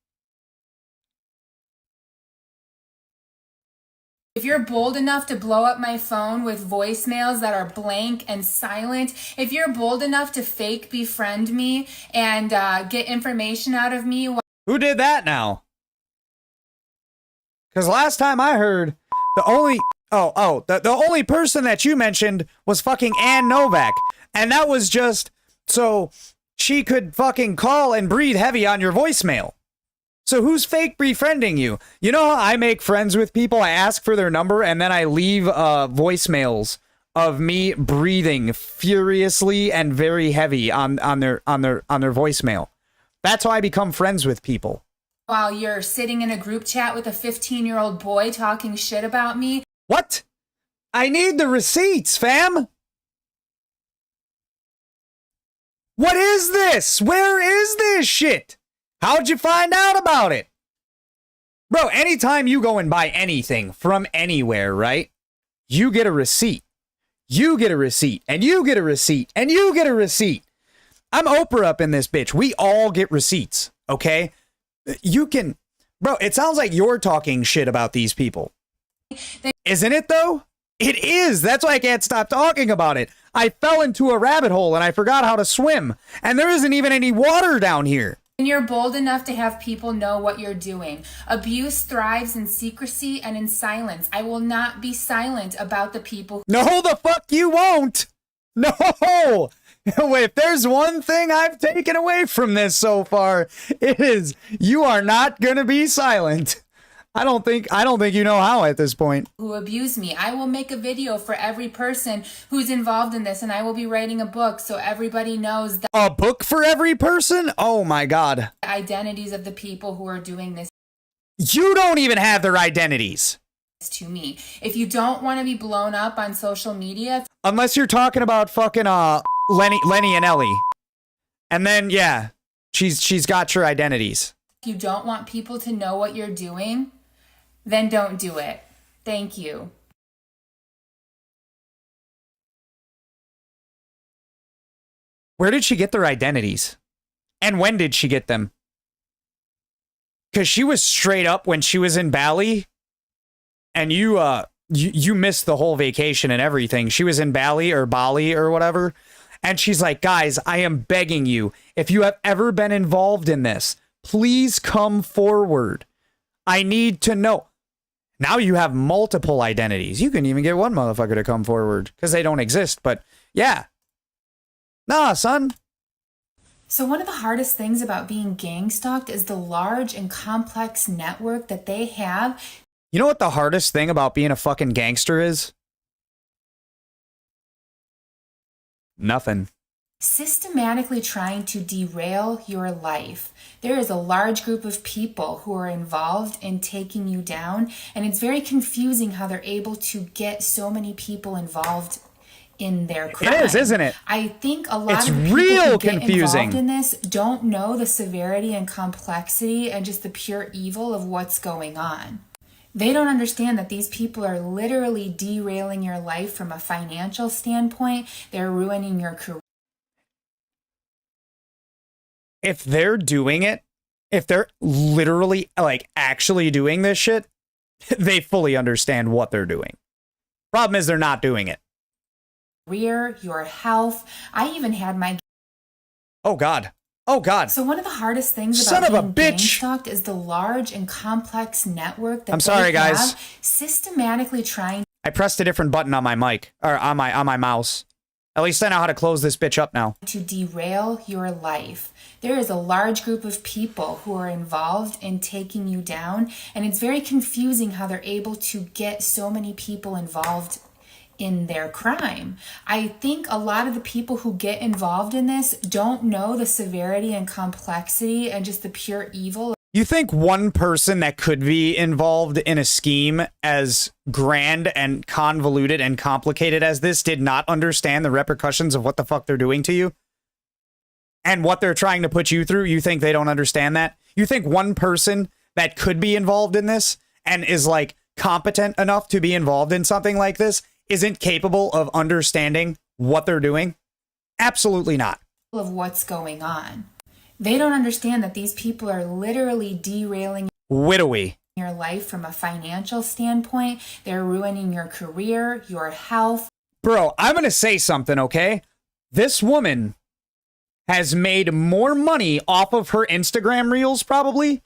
If you're bold enough to blow up my phone with voicemails that are blank and silent, if you're bold enough to fake befriend me and get information out of me... Who did that now? Because last time I heard, the only... the only person that you mentioned was fucking Ann Novak. And that was just so she could fucking call and breathe heavy on your voicemail. So who's fake befriending you? You know how I make friends with people? I ask for their number and then I leave voicemails of me breathing furiously and very heavy on their voicemail. That's how I become friends with people. While you're sitting in a group chat with a 15-year-old boy talking shit about me. What? I need the receipts, fam. What is this? Where is this shit? How'd you find out about it? Bro, anytime you go and buy anything from anywhere, right? You get a receipt. You get a receipt. And you get a receipt. And you get a receipt. I'm Oprah up in this bitch. We all get receipts, okay? You can... Bro, it sounds like you're talking shit about these people. Isn't it, though? It is. That's why I can't stop talking about it. I fell into a rabbit hole and I forgot how to swim. And there isn't even any water down here. And you're bold enough to have people know what you're doing. Abuse thrives in secrecy and in silence. I will not be silent about the people. No, the fuck you won't. No. If there's one thing I've taken away from this so far, it is you are not going to be silent. I don't think you know how at this point. Who abuse me. I will make a video for every person who's involved in this, and I will be writing a book so everybody knows the A book for every person? Oh my God. identities of the people who are doing this You don't even have their identities. to me. If you don't want to be blown up on social media, Unless you're talking about fucking Lenny and Ellie. And then yeah, she's got your identities. if you don't want people to know what you're doing, then don't do it. Thank you. Where did she get their identities? And when did she get them? Because she was straight up when she was in Bali. And you missed the whole vacation and everything. She was in Bali or whatever. And she's like, guys, I am begging you. If you have ever been involved in this, please come forward. I need to know. Now you have multiple identities. You can even get one motherfucker to come forward because they don't exist. But yeah. Nah, son. So one of the hardest things about being gang stalked is the large and complex network that they have. You know what the hardest thing about being a fucking gangster is? Nothing. Systematically trying to derail your life. There is a large group of people who are involved in taking you down, and it's very confusing how they're able to get so many people involved in their crime. It is, isn't it? I think a lot It's of the people real who get confusing. involved in this don't know the severity and complexity and just the pure evil of what's going on. They don't understand that these people are literally derailing your life from a financial standpoint. They're ruining your career. If they're doing it, if they're literally like actually doing this shit, they fully understand what they're doing. Problem is they're not doing it. Your health. I even had my... Oh God. Oh God. So one of the hardest things Son about of a being gang bitch. stalked is the large and complex network that I'm sorry, they guys. have systematically trying I pressed a different button on my mic or on my mouse. At least I know how to close this bitch up now. to derail your life. There is a large group of people who are involved in taking you down, and it's very confusing how they're able to get so many people involved in their crime. I think a lot of the people who get involved in this don't know the severity and complexity and just the pure evil. You think one person that could be involved in a scheme as grand and convoluted and complicated as this did not understand the repercussions of what the fuck they're doing to you? And what they're trying to put you through? You think they don't understand that? You think one person that could be involved in this and is like competent enough to be involved in something like this isn't capable of understanding what they're doing? Absolutely not. Of what's going on. They don't understand that these people are literally derailing Widowy. your life from a financial standpoint. They're ruining your career, your health. Bro, I'm going to say something, okay? This woman has made more money off of her Instagram reels probably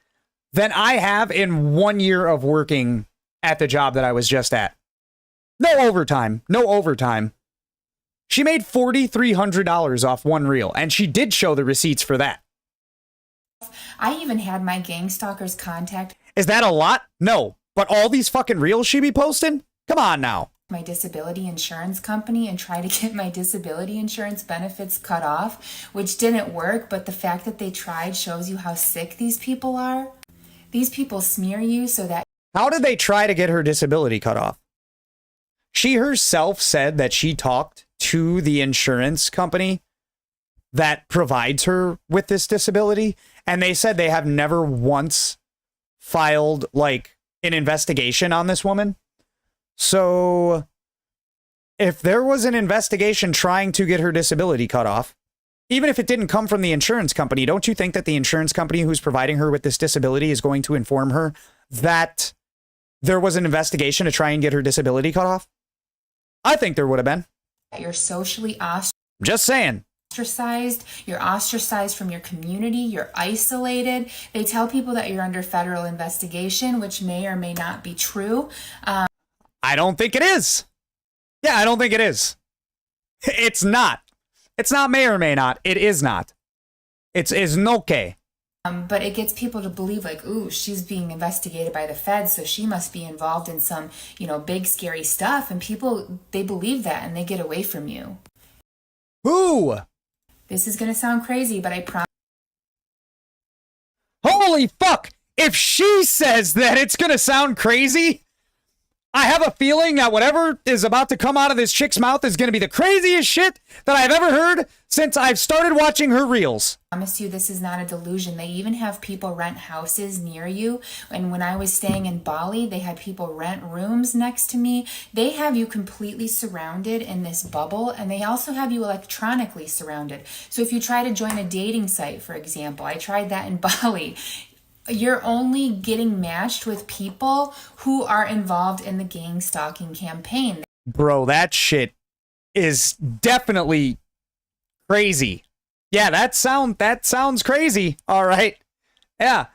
than I have in 1 year of working at the job that I was just at. No overtime. No overtime. She made $4,300 off one reel, and she did show the receipts for that. I even had my gang stalkers contact Is that a lot? No. But all these fucking reels she be posting? Come on now. my disability insurance company and try to get my disability insurance benefits cut off, which didn't work, but the fact that they tried shows you how sick these people are. These people smear you so that How did they try to get her disability cut off? She herself said that she talked to the insurance company that provides her with this disability, and they said they have never once filed like an investigation on this woman. So if there was an investigation trying to get her disability cut off, even if it didn't come from the insurance company, don't you think that the insurance company who's providing her with this disability is going to inform her that there was an investigation to try and get her disability cut off? I think there would have been. You're socially Just saying. ostracized. You're ostracized from your community. You're isolated. They tell people that you're under federal investigation, which may or may not be true. I don't think it is. Yeah, I don't think it is. It's not. It's not may or may not. It is not. It's no que. But it gets people to believe like, ooh, she's being investigated by the feds, so she must be involved in some, big scary stuff. And people, they believe that and they get away from you. Who? This is going to sound crazy, but I promise. Holy fuck! If she says that it's gonna sound crazy, I have a feeling that whatever is about to come out of this chick's mouth is gonna be the craziest shit that I've ever heard since I've started watching her reels. I promise you this is not a delusion. They even have people rent houses near you. And when I was staying in Bali, they had people rent rooms next to me. They have you completely surrounded in this bubble, and they also have you electronically surrounded. So if you try to join a dating site, for example, I tried that in Bali, you're only getting matched with people who are involved in the gang stalking campaign. Bro, that shit is definitely crazy. Yeah, that sounds crazy. All right. Yeah.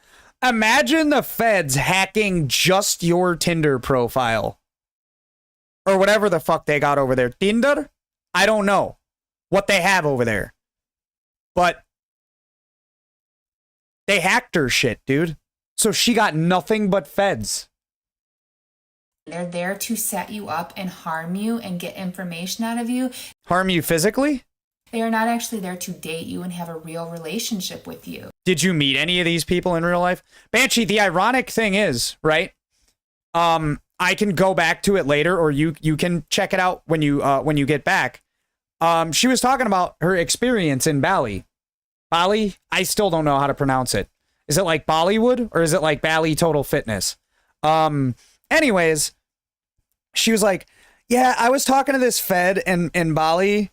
Imagine the feds hacking just your Tinder profile. Or whatever the fuck they got over there. Tinder? I don't know what they have over there. But they hacked her shit, dude. So she got nothing but feds. They're there to set you up and harm you and get information out of you. Harm you physically? They are not actually there to date you and have a real relationship with you. Did you meet any of these people in real life? Banshee, the ironic thing is, right? I can go back to it later, or you can check it out when you get back. She was talking about her experience in Bali. Bali? I still don't know how to pronounce it. Is it like Bollywood or is it like Bali Total Fitness? Anyways, she was like, yeah, I was talking to this Fed in Bali.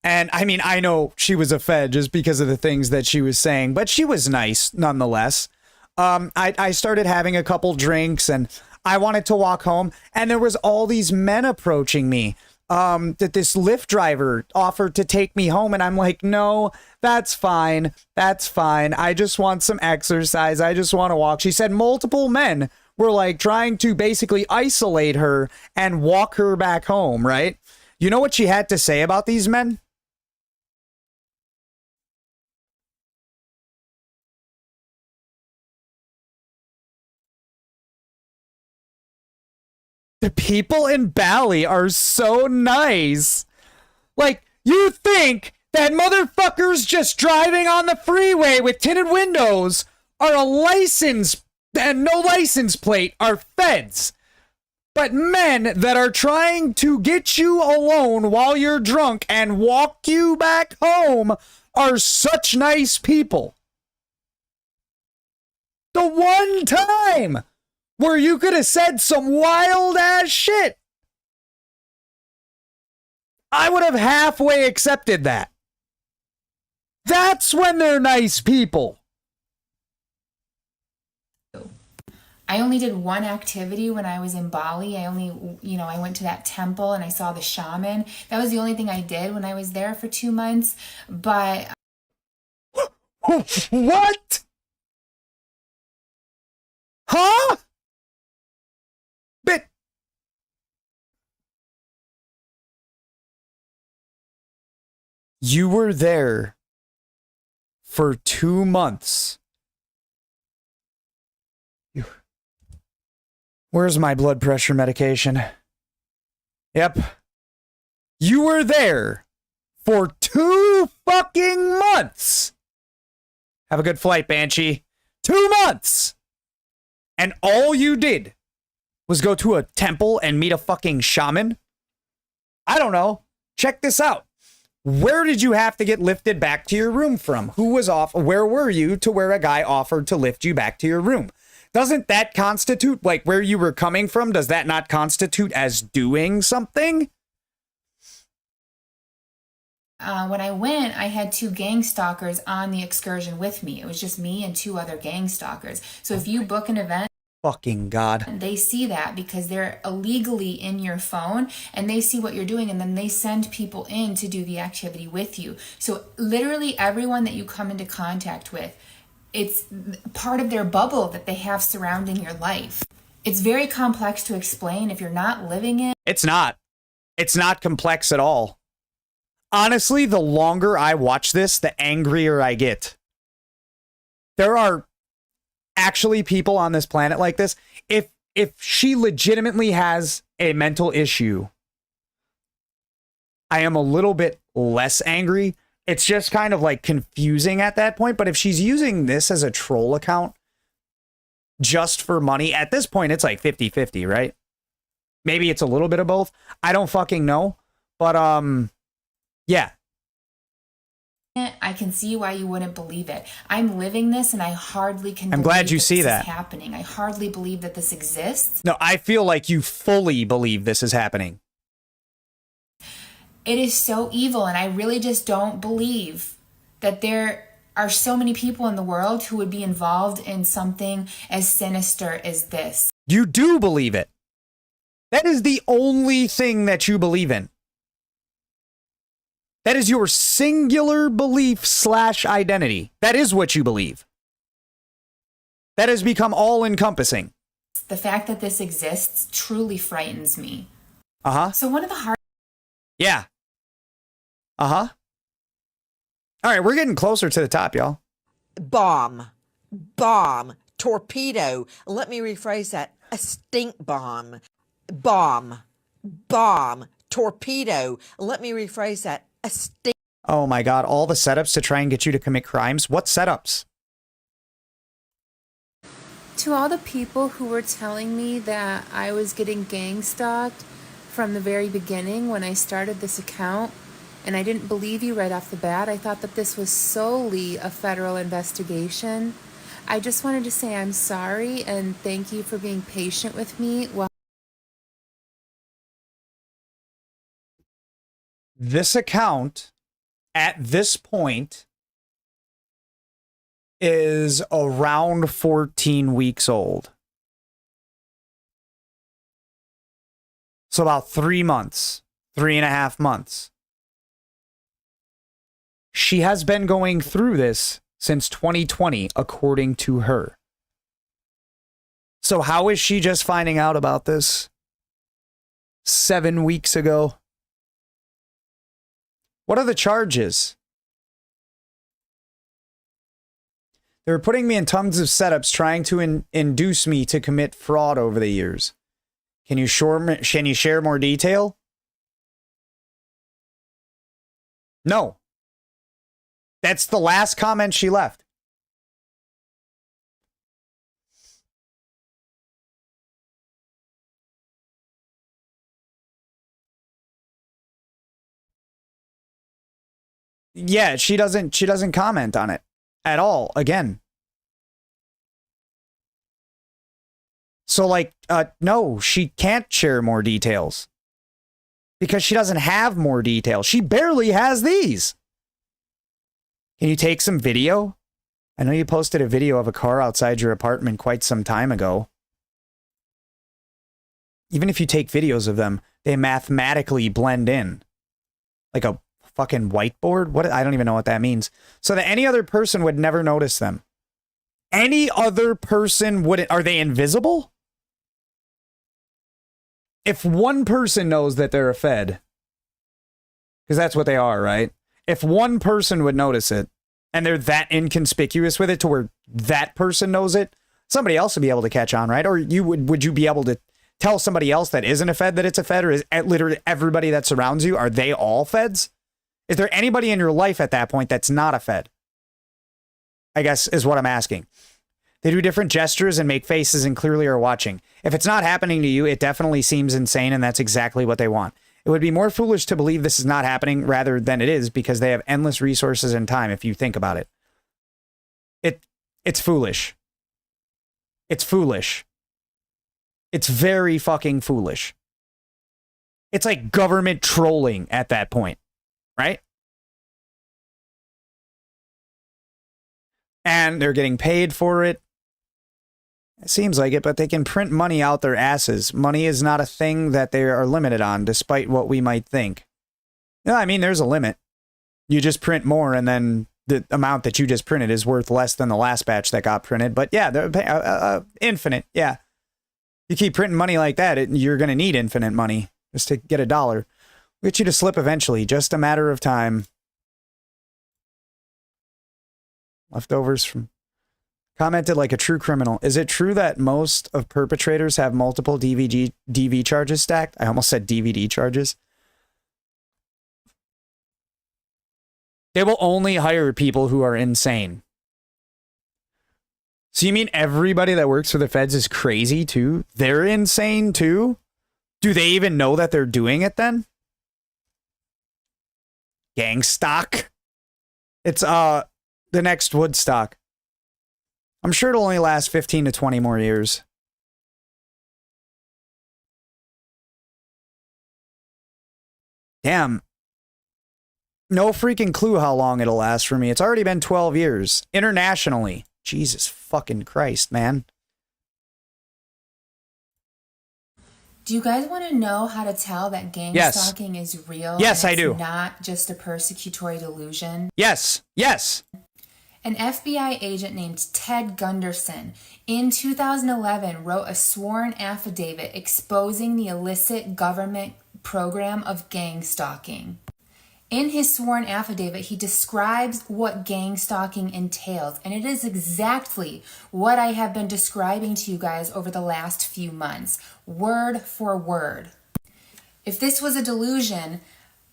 And I mean, I know she was a Fed just because of the things that she was saying, but she was nice nonetheless. I started having a couple drinks and I wanted to walk home, and there was all these men approaching me. That this Lyft driver offered to take me home, and I'm like, no, that's fine. That's fine. I just want some exercise. I just want to walk. She said multiple men were like trying to basically isolate her and walk her back home, right? You know what she had to say about these men? The people in Bali are so nice. Like, you think that motherfuckers just driving on the freeway with tinted windows are a license and no license plate are feds. But men that are trying to get you alone while you're drunk and walk you back home are such nice people. The one time where you could have said some wild ass shit, I would have halfway accepted that. That's when they're nice people. I only did one activity when I was in Bali. I went to that temple and I saw the shaman. That was the only thing I did when I was there for 2 months. But what? Huh? But you were there for 2 months. Where's my blood pressure medication? Yep. You were there for 2 fucking months. Have a good flight, Banshee. 2 months. And all you did was go to a temple and meet a fucking shaman? I don't know. Check this out. Where did you have to get lifted back to your room from? Who was off? Where were you to where a guy offered to lift you back to your room? Doesn't that constitute, like, where you were coming from? Does that not constitute as doing something? When I went, I had 2 gang stalkers on the excursion with me. It was just me and 2 other gang stalkers. So if you book an event, Fucking God. they see that because they're illegally in your phone and they see what you're doing, and then they send people in to do the activity with you. So literally everyone that you come into contact with, it's part of their bubble that they have surrounding your life. It's very complex to explain if you're not living it. It's not. It's not complex at all. Honestly, the longer I watch this, the angrier I get. There are actually people on this planet like this. If she legitimately has a mental issue, I am a little bit less angry. It's just kind of like confusing at that point. But if she's using this as a troll account just for money, at this point, it's like 50-50, right? Maybe it's a little bit of both. I don't fucking know. But, yeah. I can see why you wouldn't believe it. I'm living this, and I hardly can. I'm glad you see this that is happening. I hardly believe that this exists. No, I feel like you fully believe this is happening. It is so evil, and I really just don't believe that there are so many people in the world who would be involved in something as sinister as this. You do believe it. That is the only thing that you believe in. That is your singular belief / identity. That is what you believe. That has become all encompassing. The fact that this exists truly frightens me. Uh-huh. So one of the hard... Yeah. Uh-huh. All right, we're getting closer to the top, y'all. Bomb, torpedo. Let me rephrase that. A stink bomb. Bomb, torpedo. Let me rephrase that. A stink. Oh my God, all the setups to try and get you to commit crimes? What setups? To all the people who were telling me that I was getting gang stalked from the very beginning when I started this account, and I didn't believe you right off the bat, I thought that this was solely a federal investigation. I just wanted to say I'm sorry and thank you for being patient with me while This account, at this point, is around 14 weeks old. So about 3 months, 3.5 months. She has been going through this since 2020, according to her. So how is she just finding out about this 7 weeks ago? What are the charges? They were putting me in tons of setups trying to induce me to commit fraud over the years. Can you share more detail? No. That's the last comment she left. Yeah, she doesn't comment on it at all again. So like no, she can't share more details because she doesn't have more details. She barely has these. Can you take some video? I know you posted a video of a car outside your apartment quite some time ago. Even if you take videos of them, they mathematically blend in. Like a fucking whiteboard? What? I don't even know what that means. So that any other person would never notice them. Any other person wouldn't. Are they invisible? If one person knows that they're a Fed, because that's what they are, right? If one person would notice it, and they're that inconspicuous with it to where that person knows it, somebody else would be able to catch on, right? Or would you be able to tell somebody else that isn't a Fed that it's a Fed? Or is literally everybody that surrounds you, are they all Feds? Is there anybody in your life at that point that's not a Fed? I guess is what I'm asking. They do different gestures and make faces and clearly are watching. If it's not happening to you, it definitely seems insane, and that's exactly what they want. It would be more foolish to believe this is not happening rather than it is, because they have endless resources and time if you think about it. It's foolish. It's foolish. It's very fucking foolish. It's like government trolling at that point, right? And they're getting paid for it. It seems like it, but they can print money out their asses. Money is not a thing that they are limited on, despite what we might think. No, I mean, there's a limit. You just print more, and then the amount that you just printed is worth less than the last batch that got printed. But yeah, they're infinite. Yeah. You keep printing money like that, you're going to need infinite money just to get $1. We'll get you to slip eventually. Just a matter of time. Leftovers from... Commented like a true criminal. Is it true that most of perpetrators have multiple DV charges stacked? I almost said DVD charges. They will only hire people who are insane. So you mean everybody that works for the feds is crazy too? They're insane too? Do they even know that they're doing it then? Gang stock? It's the next Woodstock. I'm sure it'll only last 15 to 20 more years. Damn. No freaking clue how long it'll last for me. It's already been 12 years. Internationally. Jesus fucking Christ, man. Do you guys want to know how to tell that gang stalking is real? Yes, and I do. It's not just a persecutory delusion. Yes. Yes. An FBI agent named Ted Gunderson in 2011 wrote a sworn affidavit exposing the illicit government program of gang stalking. In his sworn affidavit, he describes what gang stalking entails, and it is exactly what I have been describing to you guys over the last few months, word for word. If this was a delusion,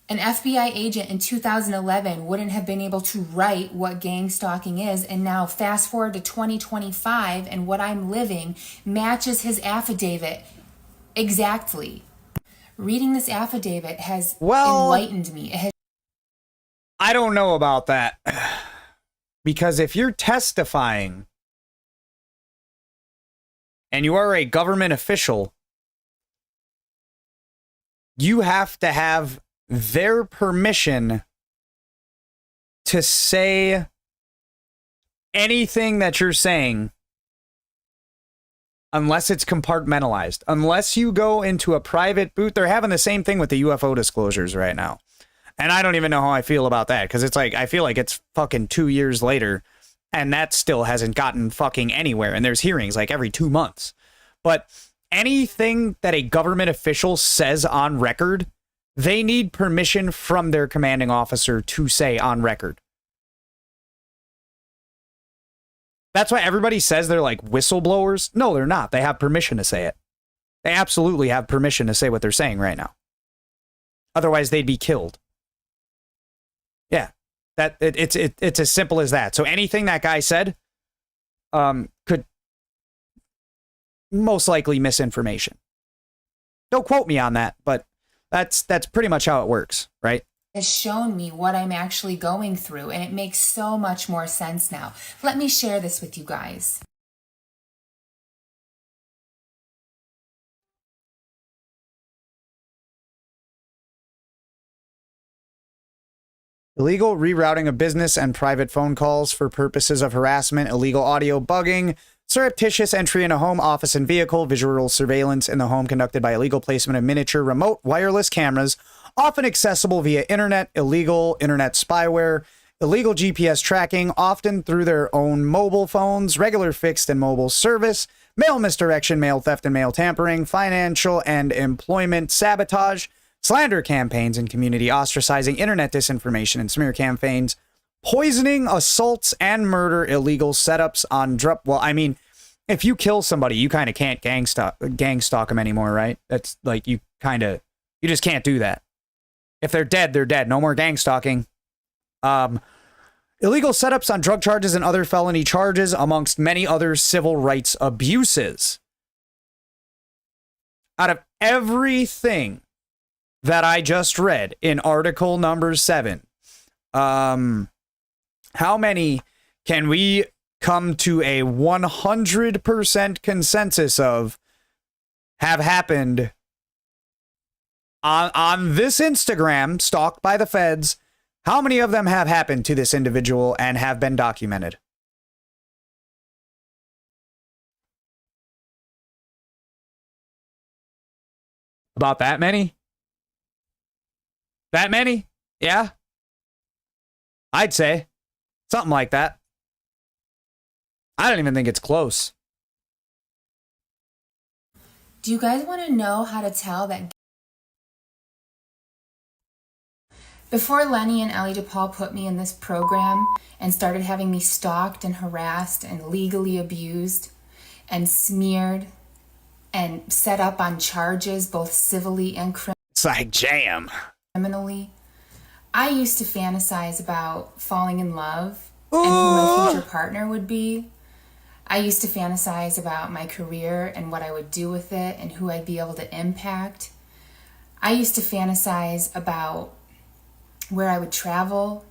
an FBI agent in 2011 wouldn't have been able to write what gang stalking is, and now fast forward to 2025 and what I'm living matches his affidavit exactly. Reading this affidavit has enlightened me. It has... I don't know about that. Because if you're testifying and you are a government official, you have to have their permission to say anything that you're saying unless it's compartmentalized. Unless you go into a private booth. They're having the same thing with the UFO disclosures right now. And I don't even know how I feel about that, because it's like, I feel like it's fucking 2 years later and that still hasn't gotten fucking anywhere. And there's hearings like every 2 months. But anything that a government official says on record, they need permission from their commanding officer to say on record. That's why everybody says they're like whistleblowers. No, they're not. They have permission to say it. They absolutely have permission to say what they're saying right now. Otherwise, they'd be killed. Yeah, it's as simple as that. So anything that guy said could most likely misinformation. Don't quote me on that, but that's pretty much how it works, right? Has shown me what I'm actually going through, and it makes so much more sense now. Let me share this with you guys. Illegal rerouting of business and private phone calls for purposes of harassment, illegal audio bugging, surreptitious entry in a home, office, and vehicle, visual surveillance in the home conducted by illegal placement of miniature remote wireless cameras, often accessible via internet, illegal internet spyware, illegal GPS tracking, often through their own mobile phones, regular fixed and mobile service, mail misdirection, mail theft and mail tampering, financial and employment sabotage, slander campaigns and community ostracizing, internet disinformation and smear campaigns, poisoning, assaults, and murder, illegal setups on well, I mean, if you kill somebody, you kind of can't gang stalk them anymore, right? That's like, you just can't do that. If they're dead, they're dead. No more gang stalking. Illegal setups on drug charges and other felony charges, amongst many other civil rights abuses. Out of everything that I just read in article number 7, how many can we come to a 100% consensus of have happened on this Instagram stalked by the feds. How many of them have happened to this individual and have been documented? About that many? That many? Yeah. I'd say something like that. I don't even think it's close. Do you guys want to know how to tell that? Before Lenny and Ellie DePaul put me in this program and started having me stalked and harassed and legally abused and smeared and set up on charges, both civilly and It's like jam. criminally, I used to fantasize about falling in love and who my future partner would be. I used to fantasize about my career and what I would do with it and who I'd be able to impact. I used to fantasize about where I would travel,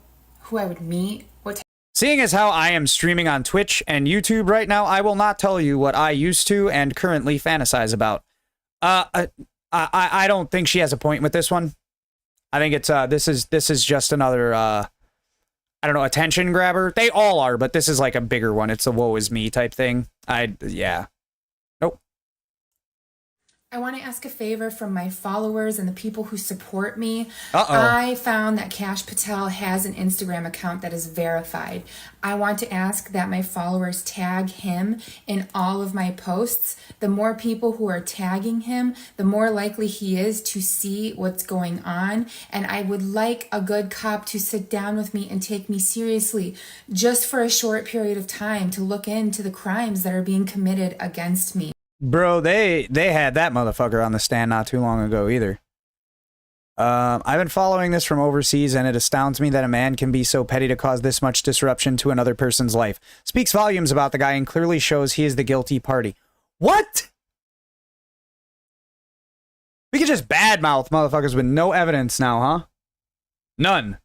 who I would meet, what. Seeing as how I am streaming on Twitch and YouTube right now, I will not tell you what I used to and currently fantasize about. I don't think she has a point with this one. I think it's this is just another I don't know, attention grabber. They all are, but this is like a bigger one. It's a woe is me type thing. Yeah. Nope. I want to ask a favor from my followers and the people who support me. Uh-oh. I found that Cash Patel has an Instagram account that is verified. I want to ask that my followers tag him in all of my posts. The more people who are tagging him, the more likely he is to see what's going on. And I would like a good cop to sit down with me and take me seriously just for a short period of time to look into the crimes that are being committed against me. Bro, they had that motherfucker on the stand not too long ago either. I've been following this from overseas, and it astounds me that a man can be so petty to cause this much disruption to another person's life. Speaks volumes about the guy and clearly shows he is the guilty party. What? We can just badmouth motherfuckers with no evidence now, huh? None.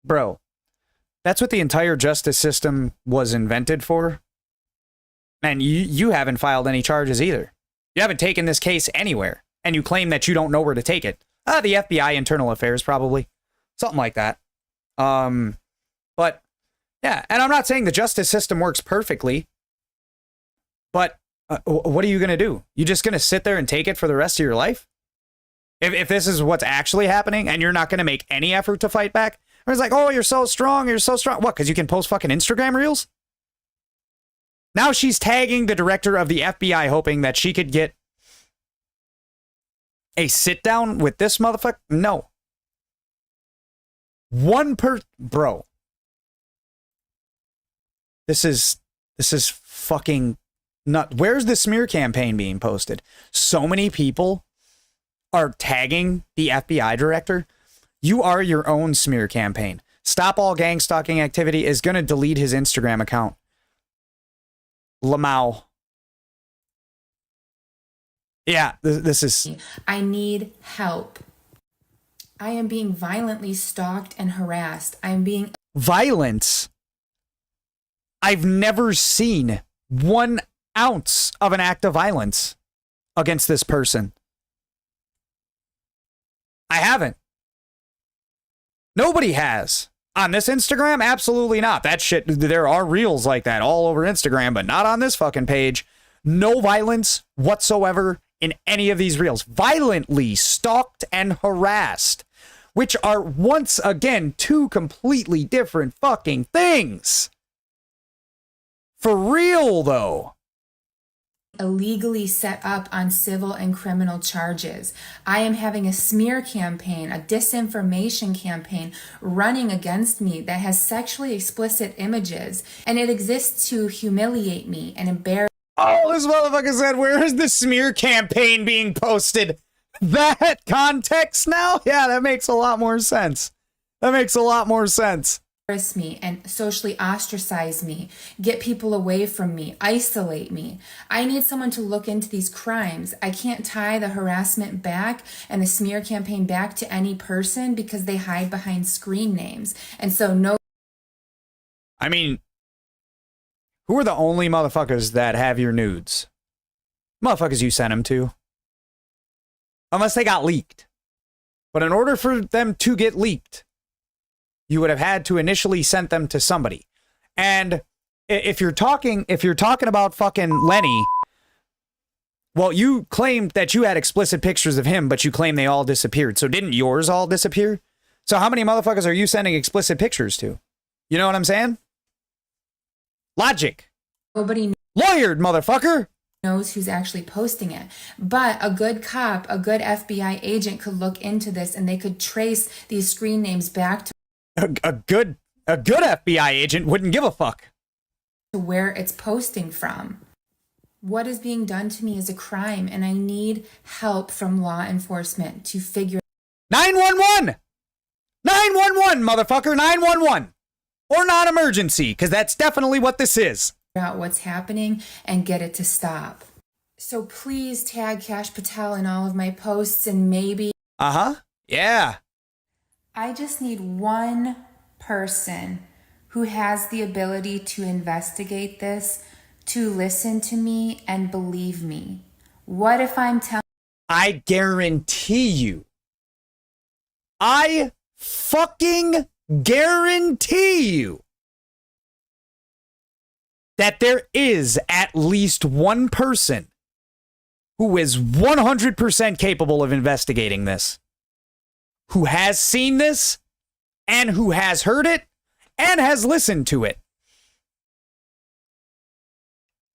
Bro. That's what the entire justice system was invented for. And you haven't filed any charges either. You haven't taken this case anywhere. And you claim that you don't know where to take it. The FBI Internal Affairs, probably. Something like that. But, yeah. And I'm not saying the justice system works perfectly. But what are you going to do? You just going to sit there and take it for the rest of your life? If this is what's actually happening and you're not going to make any effort to fight back? It's like, oh, you're so strong, you're so strong. What, because you can post fucking Instagram reels? Now she's tagging the director of the FBI hoping that she could get a sit down with this motherfucker? No. Bro. This is fucking nut. Where's the smear campaign being posted? So many people are tagging the FBI director. You are your own smear campaign. Stop All Gang Stalking Activity is going to delete his Instagram account. Lamau. Yeah, this is... I need help. I am being violently stalked and harassed. I am being... Violence? I've never seen 1 ounce of an act of violence against this person. I haven't. Nobody has. On this Instagram? Absolutely not. That shit, there are reels like that all over Instagram, but not on this fucking page. No violence whatsoever in any of these reels. Violently stalked and harassed, which are, once again, 2 completely different fucking things. For real, though. Illegally set up on civil and criminal charges. I am having a smear campaign, a disinformation campaign running against me that has sexually explicit images, and it exists to humiliate me and embarrass. Oh, this motherfucker said, where is the smear campaign being posted? That context now? Yeah, that makes a lot more sense. That makes a lot more sense. embarrass me and socially ostracize me, get people away from me, isolate me. I need someone to look into these crimes. I can't tie the harassment back and the smear campaign back to any person because they hide behind screen names. And so no. I mean, who are the only motherfuckers that have your nudes? Motherfuckers you sent them to. Unless they got leaked. But in order for them to get leaked, you would have had to initially send them to somebody. And if you're talking about fucking Lenny, well, you claimed that you had explicit pictures of him, but you claim they all disappeared. So didn't yours all disappear? So how many motherfuckers are you sending explicit pictures to? You know what I'm saying? Logic. Nobody Lawyered, motherfucker. knows who's actually posting it. But a good cop, a good FBI agent could look into this and they could trace these screen names back to A good FBI agent wouldn't give a fuck. where it's posting from. What is being done to me is a crime, and I need help from law enforcement to figure 911! 911, motherfucker, 911! Or non-emergency, because that's definitely what this is. out what's happening and get it to stop. So please tag Cash Patel in all of my posts, and maybe Uh-huh. Yeah. I just need one person who has the ability to investigate this, to listen to me and believe me. What if I'm telling I guarantee you. I fucking guarantee you that there is at least one person who is 100% capable of investigating this, who has seen this, and who has heard it, and has listened to it.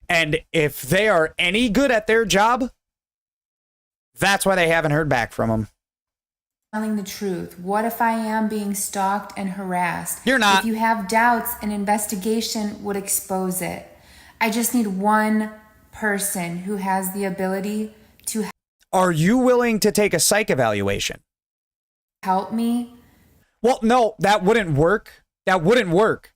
And if they are any good at their job, that's why they haven't heard back from them. the truth? What if I am being stalked and harassed? You're not. If you have doubts, an investigation would expose it. I just need one person who has the ability to Are you willing to take a psych evaluation? help me. Well, no, that wouldn't work. That wouldn't work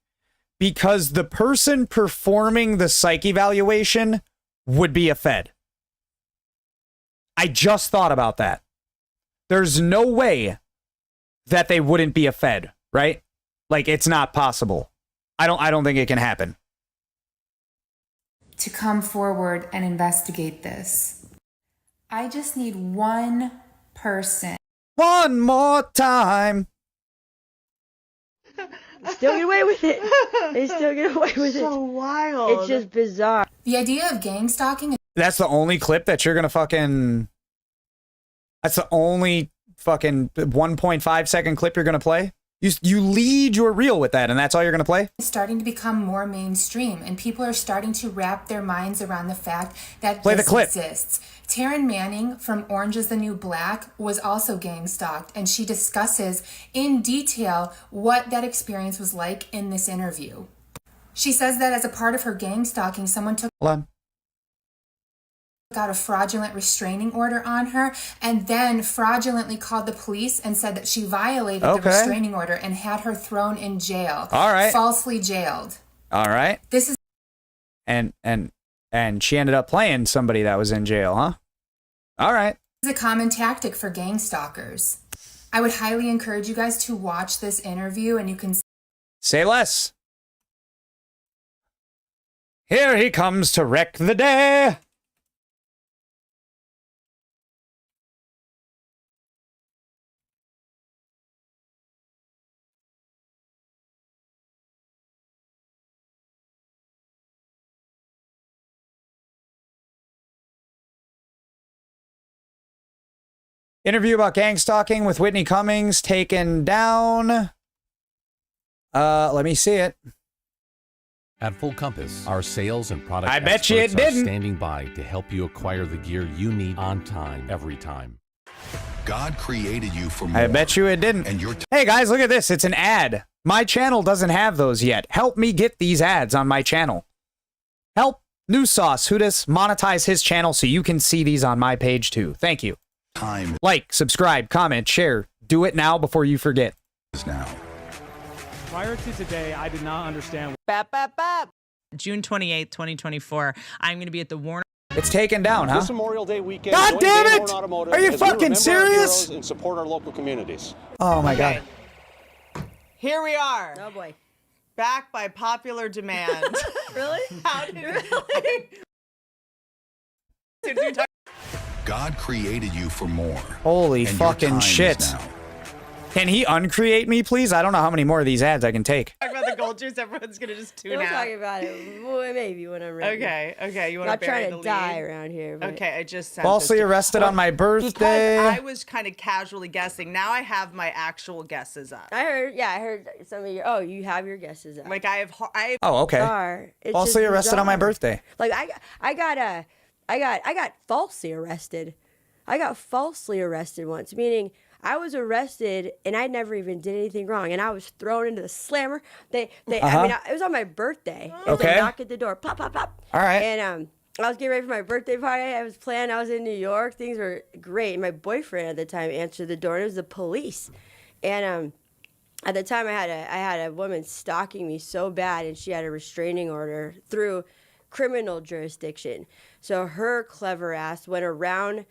because the person performing the psych evaluation would be a Fed. I just thought about that. There's no way that they wouldn't be a Fed, right? Like, it's not possible. I don't think it can happen. To come forward and investigate this. I just need one person. One more time. Still get away with it. They still get away with it. So wild. It's just bizarre. The idea of gang stalking That's the only clip that you're going to fucking... That's the only fucking 1.5 second clip you're going to play? You lead your reel with that, and that's all you're going to play? is starting to become more mainstream, and people are starting to wrap their minds around the fact that Play the this clip. exists. Taryn Manning from Orange is the New Black was also gang stalked, and she discusses in detail what that experience was like in this interview. She says that as a part of her gang stalking, someone took Hold on. out a fraudulent restraining order on her and then fraudulently called the police and said that she violated the Okay. restraining order and had her thrown in jail. All right. Falsely jailed. All right. This is And she ended up playing somebody that was in jail, huh? All right. a common tactic for gang stalkers. I would highly encourage you guys to watch this interview, and you can Say less. Here he comes to wreck the day. Interview about gang stalking with Whitney Cummings taken down. Let me see it. At Full Compass, our sales and product I bet you it experts are didn't. standing by to help you acquire the gear you need on time, every time. God created you for more. I bet you it didn't. And your Hey guys, look at this. It's an ad. My channel doesn't have those yet. Help me get these ads on my channel. Help New Sauce Hootis monetize his channel so you can see these on my page too. Thank you. time Like, subscribe, comment, share. Do it now before you forget. is now. Prior to today, I did not understand. Bap, bap, bap. June 28th, 2024, I'm going to be at the Warner. It's taken down, huh? This Memorial Day weekend. God damn it! Are you fucking serious? And support our local communities. Oh my God. Here we are. Oh boy. Back by popular demand. Really? How did really? God created you for more. Holy and your fucking time shit. is now. Can he uncreate me, please? I don't know how many more of these ads I can take. Talk about the gold juice. Everyone's gonna just tune We'll out. talk about it. Well, maybe when I'm ready. Okay. You want Not to bury trying the to die lead? around here. But... Okay, I just sent Falsely this to- arrested on my birthday. Because I was kind of casually guessing. Now I have my actual guesses up. I heard some of your. Oh, you have your guesses up. Like I have. Oh, okay. Bizarre. It's Falsely just arrested on my bizarre. birthday. Like I got falsely arrested. I got falsely arrested once, meaning I was arrested and I never even did anything wrong, and I was thrown into the slammer. I mean, it was on my birthday. Okay. They knock at the door, pop, pop, pop. All right. And I was getting ready for my birthday party. I was planning. I was in New York. Things were great. And my boyfriend at the time answered the door, and it was the police. And at the time, I had a woman stalking me so bad, and she had a restraining order through criminal jurisdiction. So her clever ass went around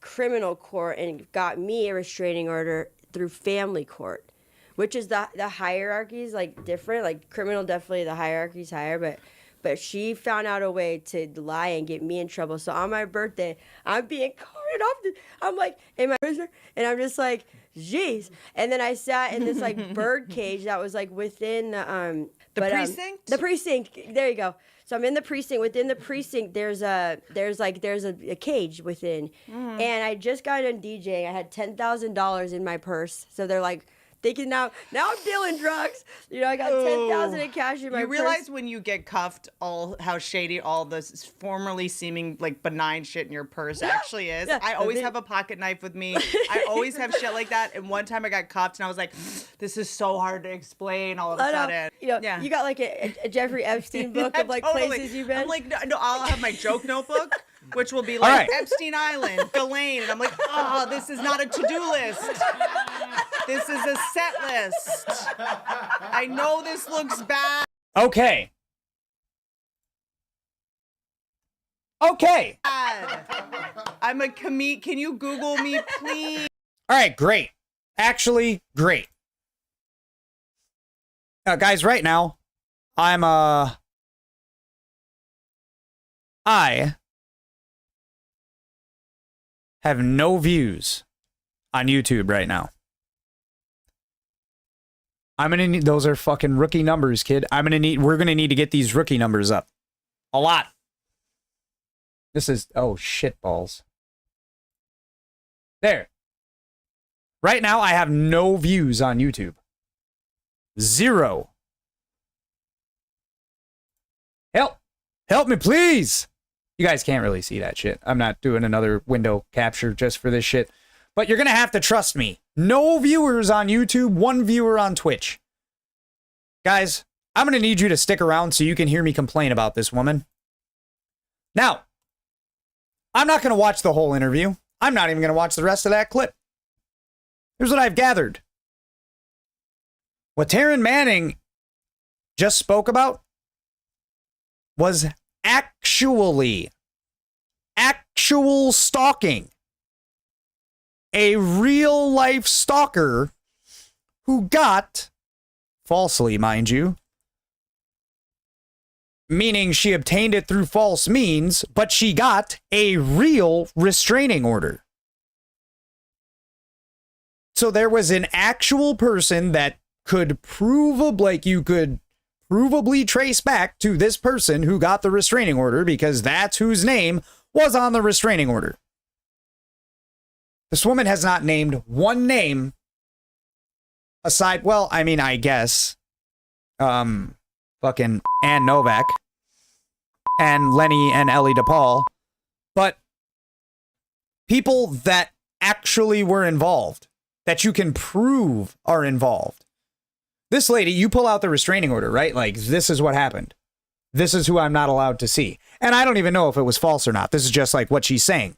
criminal court and got me a restraining order through family court, which is the hierarchy's like different. Like criminal, definitely the hierarchy's higher, but she found out a way to lie and get me in trouble. So on my birthday, I'm being carted off. I'm like in my prisoner, and I'm just like, jeez. And then I sat in this like bird cage that was like within the precinct. The precinct. There you go. So I'm in the precinct. Within the precinct, there's a cage within, and I just got done DJing. I had $10,000 in my purse. So they're like thinking now I'm dealing drugs. You know, I got $10,000 in cash in my purse. You realize when you get cuffed, how shady all this formerly seeming like benign shit in your purse actually is. Yeah. I always have a pocket knife with me. I always have shit like that. And one time I got cuffed, and I was like, "This is so hard to explain." All of a sudden, you know, you got like a Jeffrey Epstein book of like totally. places you've been. I'm like, no, I'll have my joke notebook, which will be like right. Epstein Island, Ghislaine, and I'm like, oh, this is not a to-do list. This is a set list. I know this looks bad. Okay. I'm a comedian. Can you Google me, please? All right, great. Actually, great. Guys, right now, I have no views on YouTube right now. I'm gonna need, those are fucking rookie numbers, kid. We're gonna need to get these rookie numbers up. A lot. This is, oh shit balls. There. Right now, I have no views on YouTube. 0. Help me, please. You guys can't really see that shit. I'm not doing another window capture just for this shit. But you're going to have to trust me. No viewers on YouTube, 1 viewer on Twitch. Guys, I'm going to need you to stick around so you can hear me complain about this woman. Now, I'm not going to watch the whole interview. I'm not even going to watch the rest of that clip. Here's what I've gathered. What Taryn Manning just spoke about was actual stalking. A real life stalker who got, falsely mind you, meaning she obtained it through false means, but she got a real restraining order. So there was an actual person that could you could provably trace back to this person who got the restraining order, because that's whose name was on the restraining order. This woman has not named one name aside, well, I mean, I guess, fucking Ann Novak and Lenny and Ellie DePaul, but people that actually were involved, that you can prove are involved. This lady, you pull out the restraining order, right? Like, this is what happened. This is who I'm not allowed to see. And I don't even know if it was false or not. This is just like what she's saying.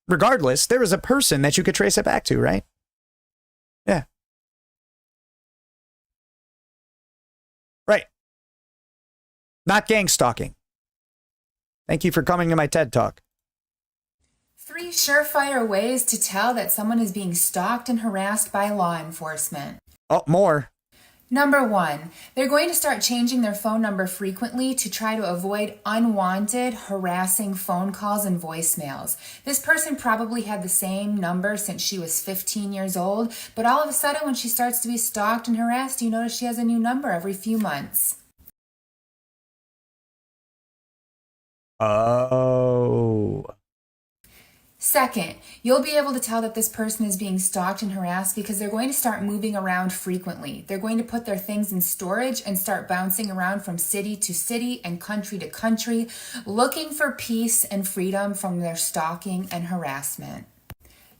Regardless, there is a person that you could trace it back to, right? Yeah. Not gang stalking. Thank you for coming to my TED Talk. 3 surefire ways to tell that someone is being stalked and harassed by law enforcement. Oh, more. Number 1, they're going to start changing their phone number frequently to try to avoid unwanted, harassing phone calls and voicemails. This person probably had the same number since she was 15 years old, but all of a sudden when she starts to be stalked and harassed, you notice she has a new number every few months. Oh. Second, you'll be able to tell that this person is being stalked and harassed because they're going to start moving around frequently. They're going to put their things in storage and start bouncing around from city to city and country to country, looking for peace and freedom from their stalking and harassment.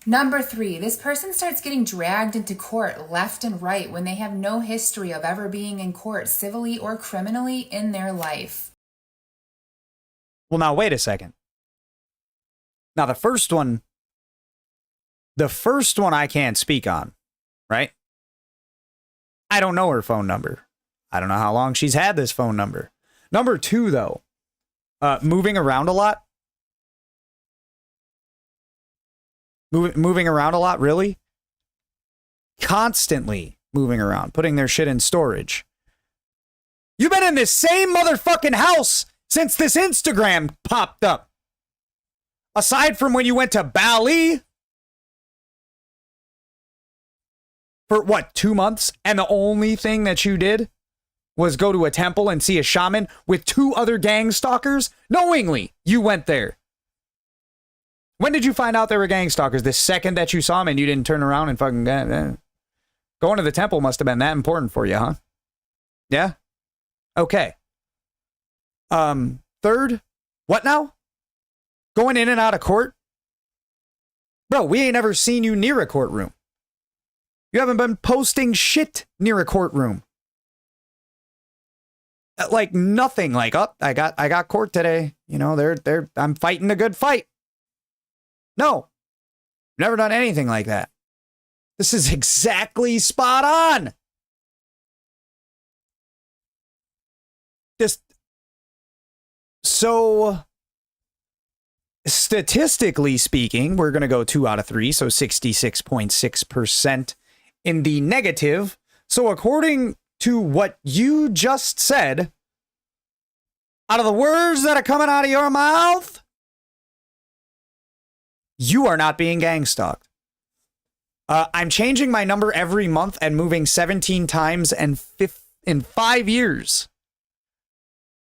Number 3, this person starts getting dragged into court left and right when they have no history of ever being in court civilly or criminally in their life. Well, now, wait a second. Now, the first one I can't speak on, right? I don't know her phone number. I don't know how long she's had this phone number. Number 2, though, moving around a lot. Moving around a lot, really? Constantly moving around, putting their shit in storage. You've been in this same motherfucking house since this Instagram popped up. Aside from when you went to Bali for what, 2 months? And the only thing that you did was go to a temple and see a shaman with 2 other gang stalkers? Knowingly, you went there. When did you find out they were gang stalkers? The second that you saw them and you didn't turn around and fucking... Going to the temple must have been that important for you, huh? Yeah? Okay. Third, what now? Going in and out of court? Bro, we ain't ever seen you near a courtroom. You haven't been posting shit near a courtroom. Like nothing. Like, oh, I got court today. You know, I'm fighting a good fight. No. Never done anything like that. This is exactly spot on. Just so statistically speaking, we're going to go 2 out of 3, so 66.6% in the negative. So according to what you just said, out of the words that are coming out of your mouth, you are not being gang stalked. I'm changing my number every month and moving 17 times in 5 years.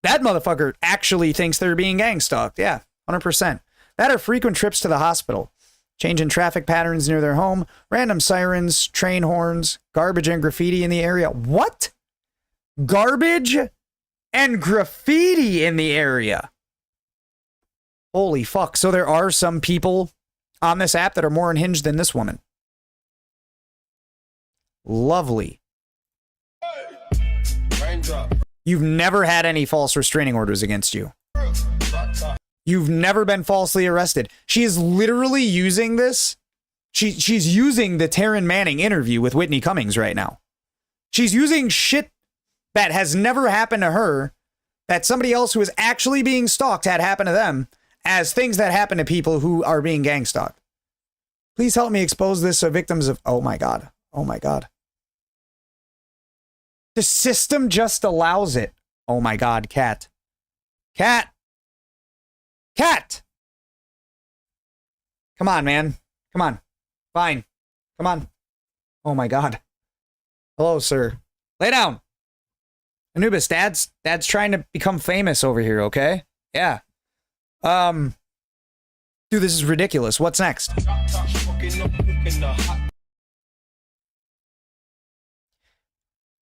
That motherfucker actually thinks they're being gang stalked. Yeah, 100%. That are frequent trips to the hospital, changing traffic patterns near their home, random sirens, train horns, garbage and graffiti in the area. What? Garbage and graffiti in the area. Holy fuck. So there are some people on this app that are more unhinged than this woman. Lovely. You've never had any false restraining orders against you. You've never been falsely arrested. She is literally using this. She's using the Taryn Manning interview with Whitney Cummings right now. She's using shit that has never happened to her, that somebody else who is actually being stalked had happen to them, as things that happen to people who are being gang stalked. Please help me expose this so victims of... Oh my God. Oh my God. The system just allows it. Oh my God, Cat. Cat! Cat! Come on, man. Come on. Fine. Come on. Oh my God. Hello, sir. Lay down. Anubis, Dad's trying to become famous over here, okay? Yeah. Dude, this is ridiculous. What's next?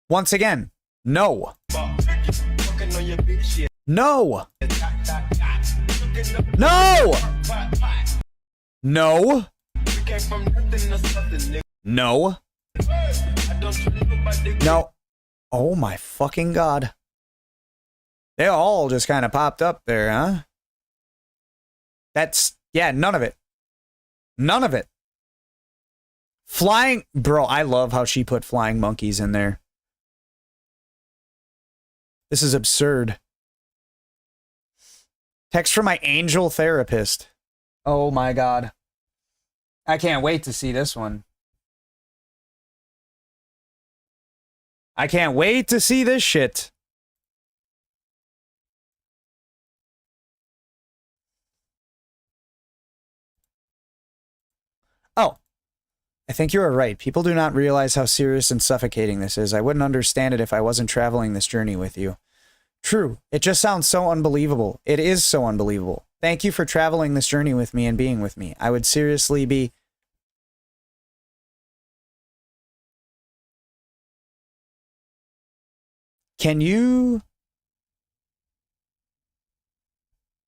Once again, no. No. No. No. No. No. Oh my fucking God. They all just kind of popped up there, huh? That's, yeah, none of it. None of it. Flying, bro, I love how she put flying monkeys in there. This is absurd. Text from my angel therapist. Oh my God. I can't wait to see this one. I can't wait to see this shit. Oh, I think you are right. People do not realize how serious and suffocating this is. I wouldn't understand it if I wasn't traveling this journey with you. True. It just sounds so unbelievable. It is so unbelievable. Thank you for traveling this journey with me and being with me. I would seriously be... Can you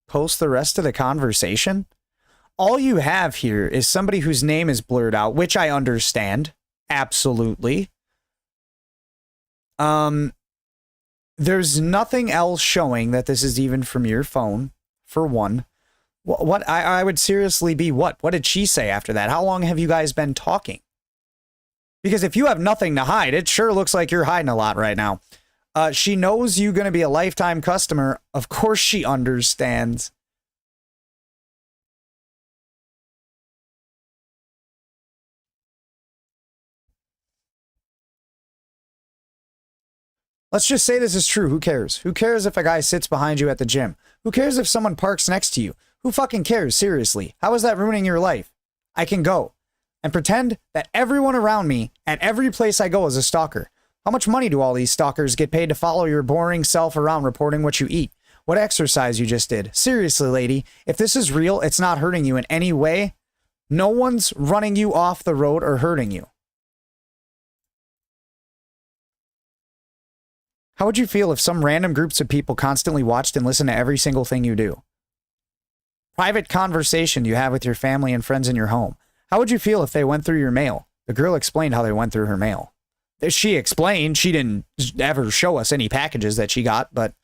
post the rest of the conversation? All you have here is somebody whose name is blurred out, which I understand. Absolutely. There's nothing else showing that this is even from your phone, for one. What I would seriously be, what? What did she say after that? How long have you guys been talking? Because if you have nothing to hide, it sure looks like you're hiding a lot right now. She knows you're going to be a lifetime customer. Of course she understands. Let's just say this is true. Who cares? Who cares if a guy sits behind you at the gym? Who cares if someone parks next to you? Who fucking cares? Seriously. How is that ruining your life? I can go and pretend that everyone around me at every place I go is a stalker. How much money do all these stalkers get paid to follow your boring self around reporting what you eat? What exercise you just did? Seriously, lady, if this is real, it's not hurting you in any way. No one's running you off the road or hurting you. How would you feel if some random groups of people constantly watched and listened to every single thing you do? Private conversation you have with your family and friends in your home. How would you feel if they went through your mail? The girl explained how they went through her mail. She explained, she didn't ever show us any packages that she got, but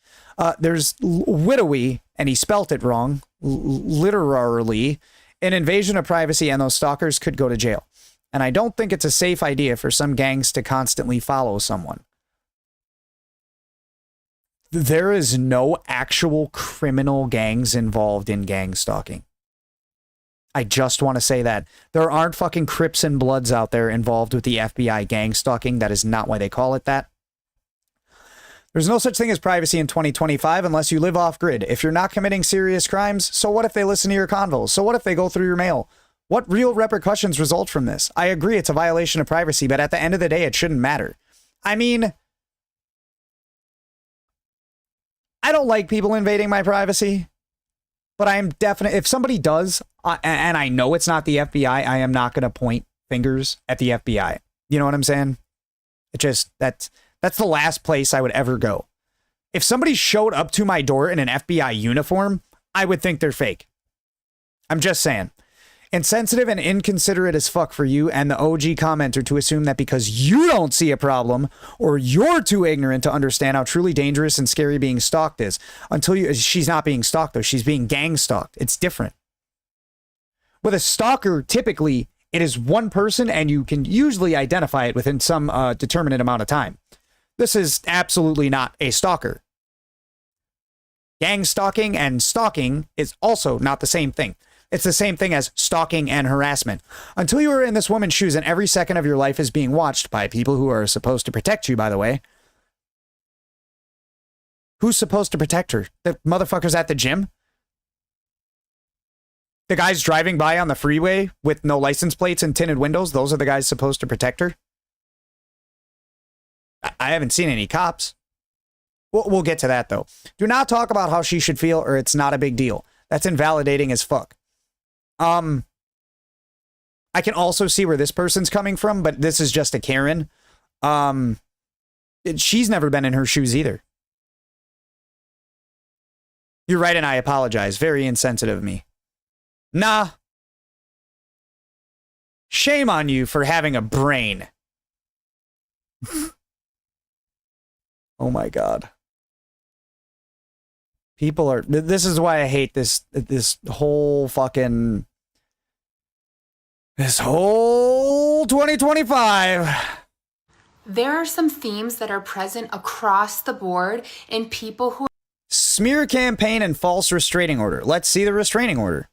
there's widowy, and he spelt it wrong, literally, an invasion of privacy, and those stalkers could go to jail. And I don't think it's a safe idea for some gangs to constantly follow someone. There is no actual criminal gangs involved in gang stalking. I just want to say that. There aren't fucking Crips and Bloods out there involved with the FBI gang stalking. That is not why they call it that. There's no such thing as privacy in 2025 unless you live off grid. If you're not committing serious crimes, so what if they listen to your convos? So what if they go through your mail? What real repercussions result from this? I agree it's a violation of privacy, but at the end of the day, it shouldn't matter. I mean, I don't like people invading my privacy, but I am definitely, if somebody does, and I know it's not the FBI, I am not going to point fingers at the FBI. You know what I'm saying? It just, that's the last place I would ever go. If somebody showed up to my door in an FBI uniform, I would think they're fake. I'm just saying. Insensitive and inconsiderate as fuck for you and the OG commenter to assume that because you don't see a problem or you're too ignorant to understand how truly dangerous and scary being stalked is. Until you, she's not being stalked though, she's being gang stalked. It's different. With a stalker, typically it is one person and you can usually identify it within some determinate amount of time. This is absolutely not a stalker. Gang stalking and stalking is also not the same thing. It's the same thing as stalking and harassment. Until you are in this woman's shoes and every second of your life is being watched by people who are supposed to protect you, by the way. Who's supposed to protect her? The motherfuckers at the gym? The guys driving by on the freeway with no license plates and tinted windows? Those are the guys supposed to protect her? I haven't seen any cops. We'll get to that, though. Do not talk about how she should feel or it's not a big deal. That's invalidating as fuck. I can also see where this person's coming from, but this is just a Karen. She's never been in her shoes either. You're right, and I apologize. Very insensitive of me. Nah. Shame on you for having a brain. Oh my God. People are, this is why I hate this whole fucking, this whole 2025. There are some themes that are present across the board in people who Smear campaign and false restraining order. Let's see the restraining order.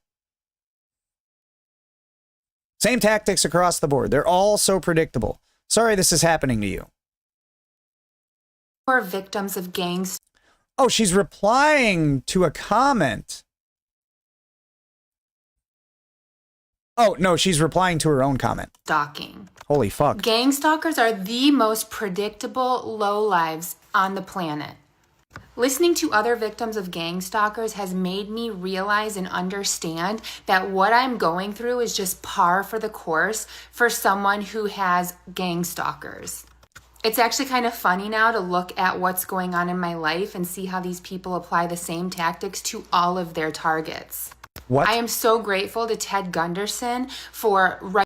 Same tactics across the board. They're all so predictable. Sorry this is happening to you. Or victims of gangs. Oh, she's replying to a comment. Oh, no, she's replying to her own comment. Stalking. Holy fuck. Gang stalkers are the most predictable lowlives on the planet. Listening to other victims of gang stalkers has made me realize and understand that what I'm going through is just par for the course for someone who has gang stalkers. It's actually kind of funny now to look at what's going on in my life and see how these people apply the same tactics to all of their targets. What? I am so grateful to Ted Gunderson for...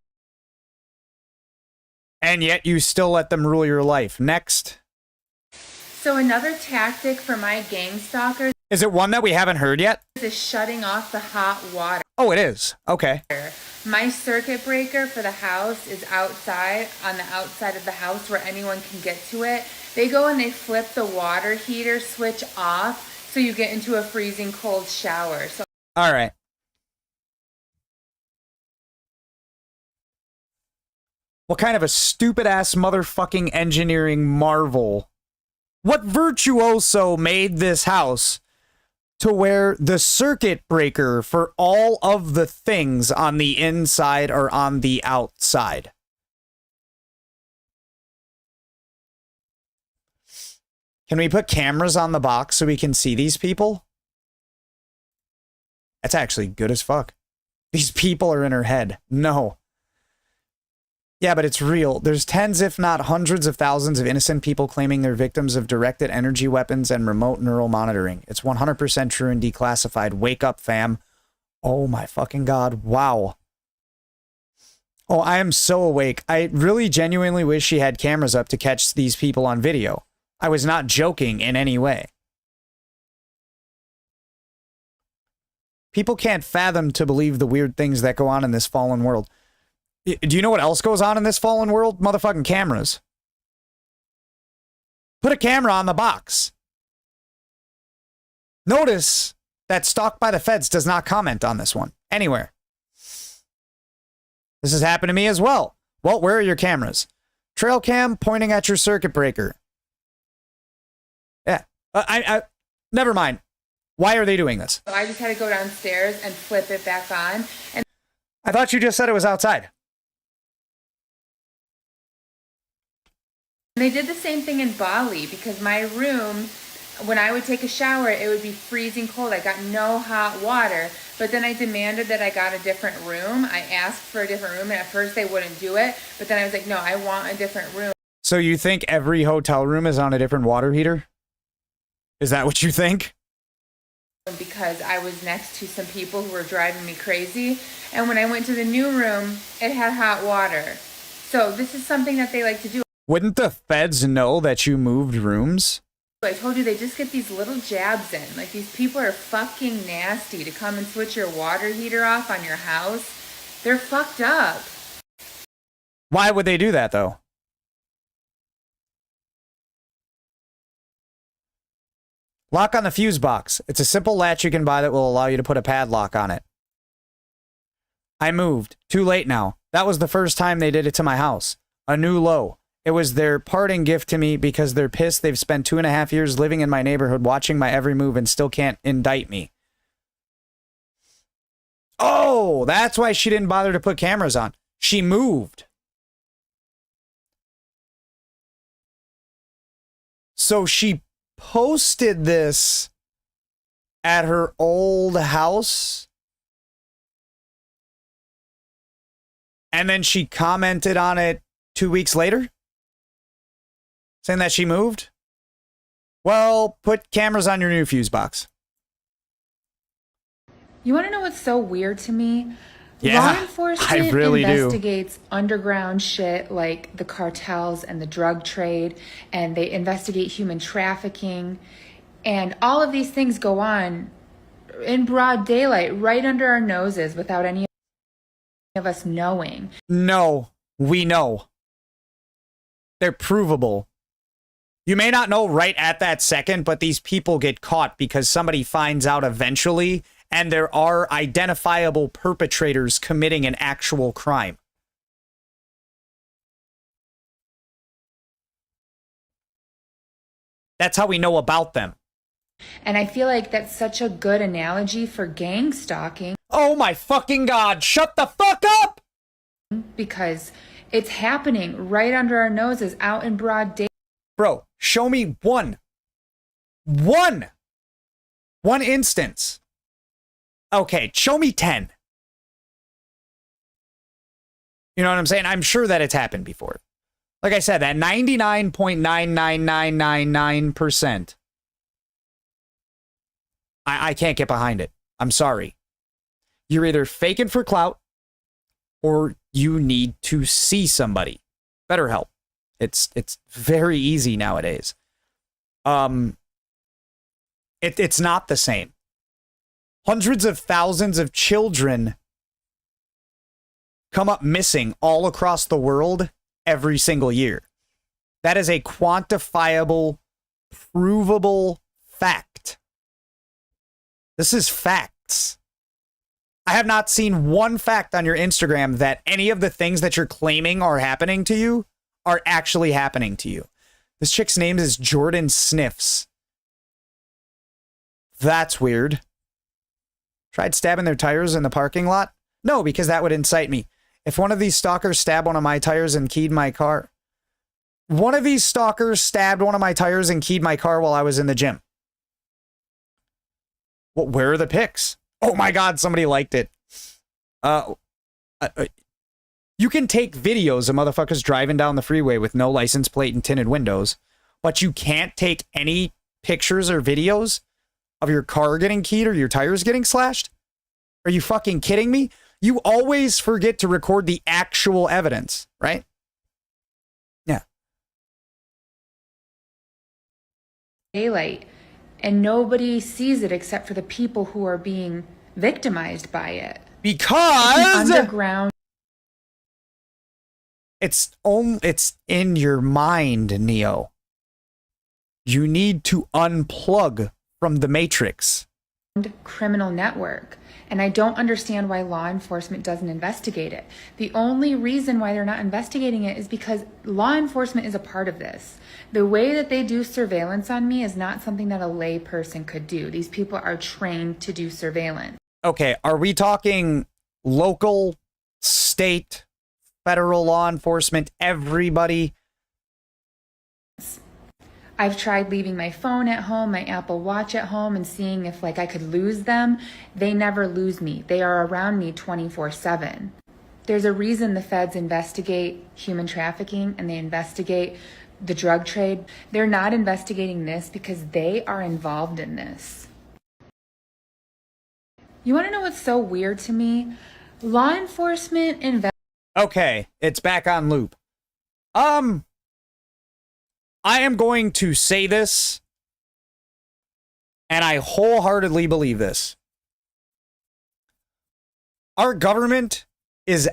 And yet you still let them rule your life. Next. So another tactic for my gang stalkers Is it one that we haven't heard yet? is shutting off the hot water. Oh, it is. Okay. My circuit breaker for the house is outside, on the outside of the house where anyone can get to it. They go and they flip the water heater switch off so you get into a freezing cold shower. So All right. What kind of a stupid ass motherfucking engineering marvel? What virtuoso made this house to where the circuit breaker for all of the things on the inside or on the outside? Can we put cameras on the box so we can see these people? That's actually good as fuck. These people are in her head. No. Yeah, but it's real. There's tens, if not hundreds of thousands of innocent people claiming they're victims of directed energy weapons and remote neural monitoring. It's 100% true and declassified. Wake up, fam. Oh my fucking God. Wow. Oh, I am so awake. I really genuinely wish she had cameras up to catch these people on video. I was not joking in any way. People can't fathom to believe the weird things that go on in this fallen world. Do you know what else goes on in this fallen world? Motherfucking cameras. Put a camera on the box. Notice that Stalked by the Feds does not comment on this one anywhere. This has happened to me as well. Well, where are your cameras? Trail cam pointing at your circuit breaker. Yeah. Never mind. Why are they doing this? I just had to go downstairs and flip it back on. And I thought you just said it was outside. they did the same thing in Bali because my room, when I would take a shower, it would be freezing cold. I got no hot water, but then I demanded that I got a different room. I asked for a different room, and at first they wouldn't do it, but then I was like, no, I want a different room. So you think every hotel room is on a different water heater? Is that what you think? Because I was next to some people who were driving me crazy, and when I went to the new room, it had hot water. So this is something that they like to do. Wouldn't the feds know that you moved rooms? I told you, they just get these little jabs in. Like, these people are fucking nasty to come and switch your water heater off on your house. They're fucked up. Why would they do that, though? Lock on the fuse box. It's a simple latch you can buy that will allow you to put a padlock on it. I moved. Too late now. That was the first time they did it to my house. A new low. It was their parting gift to me because they're pissed they've spent 2.5 years living in my neighborhood, watching my every move, and still can't indict me. Oh, that's why she didn't bother to put cameras on. She moved. So she posted this at her old house, and then she commented on it 2 weeks later, saying that she moved. Well, put cameras on your new fuse box. You want to know what's so weird to me? Yeah, Law enforcement I really investigates underground shit like the cartels and the drug trade, and they investigate human trafficking, and all of these things go on in broad daylight, right under our noses, without any of us knowing. No, we know. They're provable. You may not know right at that second, but these people get caught because somebody finds out eventually, and there are identifiable perpetrators committing an actual crime. That's how we know about them. And I feel like that's such a good analogy for gang stalking. Oh my fucking God, shut the fuck up! Because it's happening right under our noses, out in broad day. Bro, show me one instance. Okay, show me 10. You know what I'm saying? I'm sure that it's happened before. Like I said, that 99.99999%. I can't get behind it. I'm sorry. You're either faking for clout or you need to see somebody. BetterHelp. It's very easy nowadays. It's not the same. Hundreds of thousands of children come up missing all across the world every single year. That is a quantifiable, provable fact. This is facts. I have not seen one fact on your Instagram that any of the things that you're claiming are happening to you are actually happening to you. This chick's name is Jordan Sniffs. That's weird. Tried stabbing their tires in the parking lot? No, because that would incite me. If one of these stalkers stabbed one of my tires and keyed my car. One of these stalkers stabbed one of my tires and keyed my car while I was in the gym. Well, where are the pics? Oh my God, somebody liked it. You can take videos of motherfuckers driving down the freeway with no license plate and tinted windows, but you can't take any pictures or videos of your car getting keyed or your tires getting slashed? Are you fucking kidding me? You always forget to record the actual evidence, right? Yeah. Daylight, and nobody sees it except for the people who are being victimized by it. Because underground. It's in your mind, Neo. You need to unplug from the matrix. Criminal network. And I don't understand why law enforcement doesn't investigate it. The only reason why they're not investigating it is because law enforcement is a part of this. The way that they do surveillance on me is not something that a lay person could do. These people are trained to do surveillance. Okay, are we talking local, state, federal law enforcement, everybody? I've tried leaving my phone at home, my Apple Watch at home, and seeing if I could lose them. They never lose me. They are around me 24/7. There's a reason the feds investigate human trafficking and they investigate the drug trade. They're not investigating this because they are involved in this. You want to know what's so weird to me? Law enforcement Okay, it's back on loop. I am going to say this, and I wholeheartedly believe this. Our government is,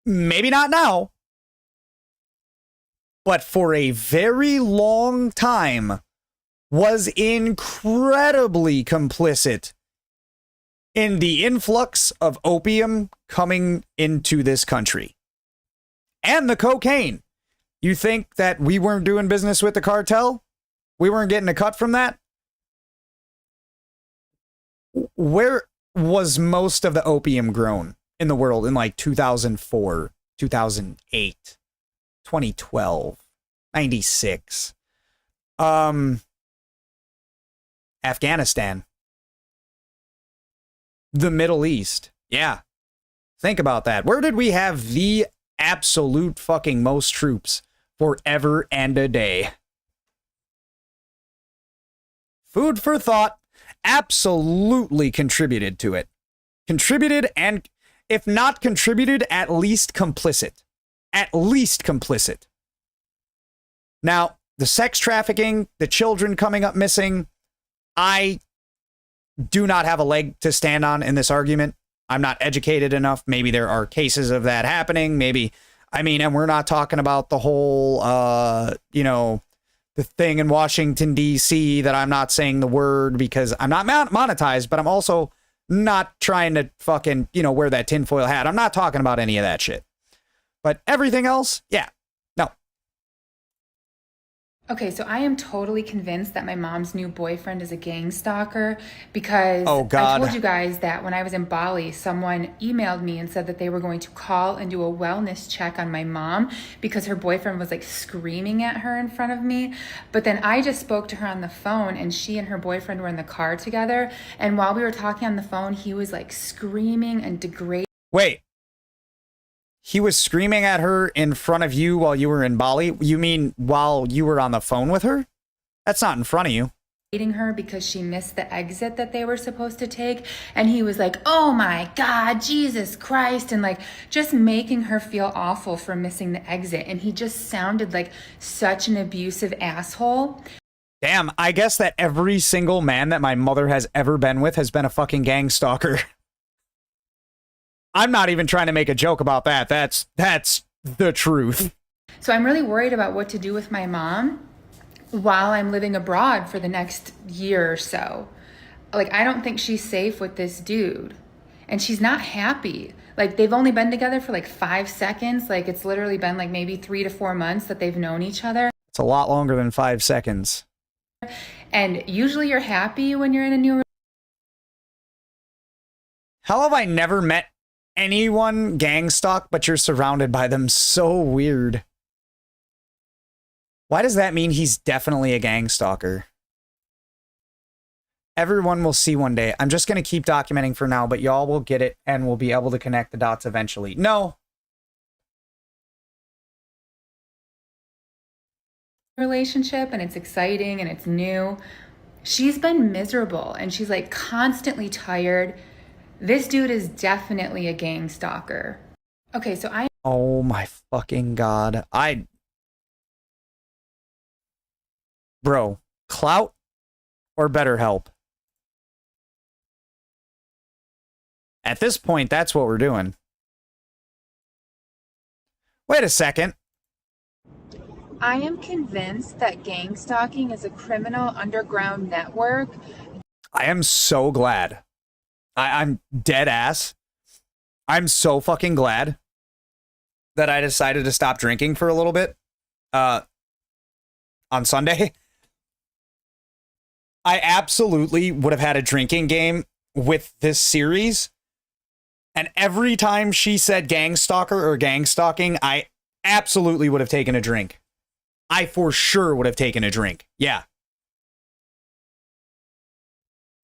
maybe not now, but for a very long time, was incredibly complicit in the influx of opium coming into this country. And the cocaine. You think that we weren't doing business with the cartel? We weren't getting a cut from that? Where was most of the opium grown in the world in like 2004, 2008, 2012, 96? Afghanistan. The Middle East. Yeah. Think about that. Where did we have the absolute fucking most troops forever and a day? Food for thought. Absolutely contributed to it. Contributed, and if not contributed, at least complicit. At least complicit. Now, the sex trafficking, the children coming up missing, I do not have a leg to stand on in this argument. I'm not educated enough. Maybe there are cases of that happening. Maybe, I mean, and we're not talking about the whole, the thing in Washington, D.C. that I'm not saying the word because I'm not monetized, but I'm also not trying to fucking, you know, wear that tinfoil hat. I'm not talking about any of that shit. But everything else, yeah, no. Okay, so I am totally convinced that my mom's new boyfriend is a gang stalker because Oh, God. I told you guys that when I was in Bali, someone emailed me and said that they were going to call and do a wellness check on my mom because her boyfriend was like screaming at her in front of me. But then I just spoke to her on the phone and she and her boyfriend were in the car together. And while we were talking on the phone, he was like screaming and degrading. Wait. He was screaming at her in front of you while you were in Bali? You mean while you were on the phone with her? That's not in front of you. Her because she missed the exit that they were supposed to take, and he was like, oh my God, Jesus Christ, and like just making her feel awful for missing the exit. And he just sounded like such an abusive asshole. Damn, I guess that every single man that my mother has ever been with has been a fucking gang stalker. I'm not even trying to make a joke about that. That's the truth. So I'm really worried about what to do with my mom while I'm living abroad for the next year or so. Like, I don't think she's safe with this dude. And she's not happy. Like, they've only been together for like 5 seconds. Like, it's literally been like maybe 3 to 4 months that they've known each other. It's a lot longer than 5 seconds. And usually you're happy when you're in a new. How have I never met anyone gang stalk, but you're surrounded by them? So weird. Why does that mean he's definitely a gang stalker? Everyone will see one day. I'm just going to keep documenting for now, but y'all will get it and will be able to connect the dots eventually. No. Relationship, and it's exciting and it's new. She's been miserable and she's like constantly tired. This dude is definitely a gang stalker. Okay, so Oh my fucking God. Bro, clout or BetterHelp? At this point, that's what we're doing. Wait a second. I am convinced that gang stalking is a criminal underground network. I am so glad. I'm dead ass. I'm so fucking glad that I decided to stop drinking for a little bit on Sunday. I absolutely would have had a drinking game with this series. And every time she said gang stalker or gang stalking, I absolutely would have taken a drink. I for sure would have taken a drink. Yeah.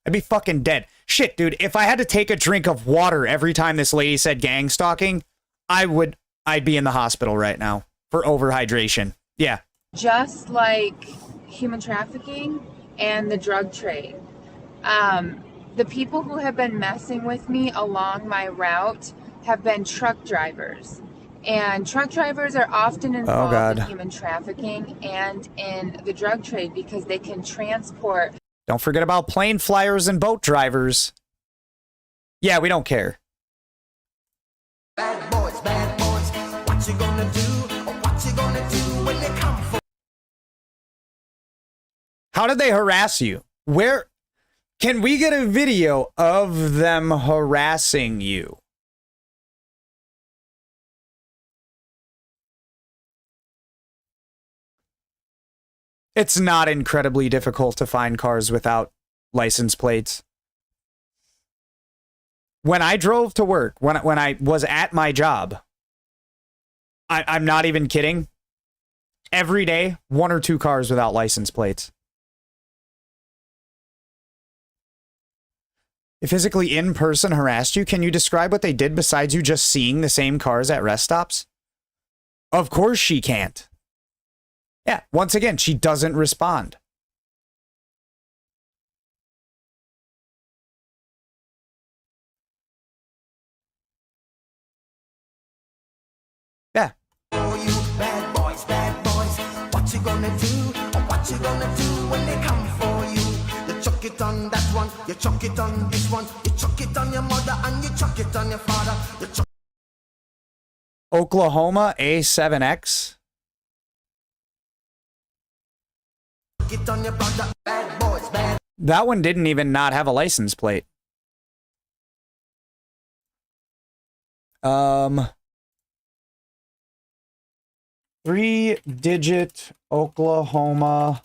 I'd be fucking dead. Shit, dude, if I had to take a drink of water every time this lady said gang stalking, I'd be in the hospital right now for overhydration. Yeah. Just like human trafficking and the drug trade. The people who have been messing with me along my route have been truck drivers. And truck drivers are often involved in human trafficking and in the drug trade because they can transport. Don't forget about plane flyers and boat drivers. Yeah, we don't care. Bad boys, what you gonna do? Or what you gonna do when they come for? How did they harass you? Where can we get a video of them harassing you? It's not incredibly difficult to find cars without license plates. When I drove to work, when I was at my job, I'm not even kidding. Every day, 1 or 2 cars without license plates. If physically in person harassed you, can you describe what they did besides you just seeing the same cars at rest stops? Of course she can't. Yeah, once again, she doesn't respond. Yeah. Oh, you bad boys, what you gonna do? Or what you gonna do when they come for you? You chuck it on that one, you chuck it on this one, you chuck it on your mother and you chuck it on your father. You chuck Oklahoma A7X. it on your brother. Bad boys, bad. That one didn't even not have a license plate. 3-digit Oklahoma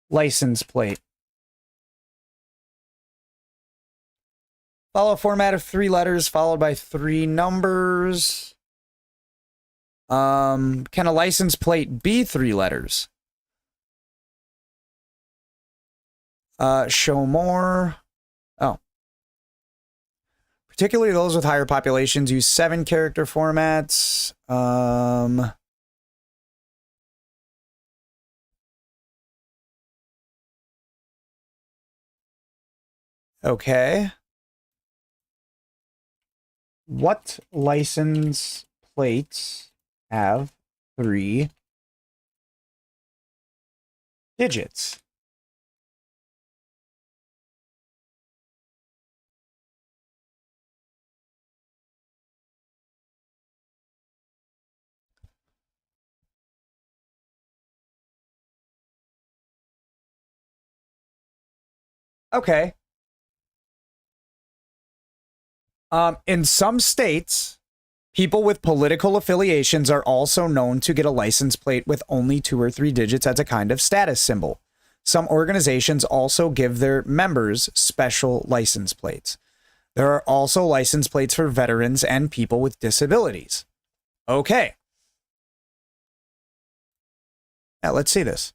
license plate. Follow a format of 3 letters followed by 3 numbers. Can a license plate be 3 letters? Show more. Oh. Particularly those with higher populations use 7-character formats. Okay. What license plates have 3 digits? Okay. In some states, people with political affiliations are also known to get a license plate with only 2 or 3 digits as a kind of status symbol. Some organizations also give their members special license plates. There are also license plates for veterans and people with disabilities. Okay. Now, let's see this.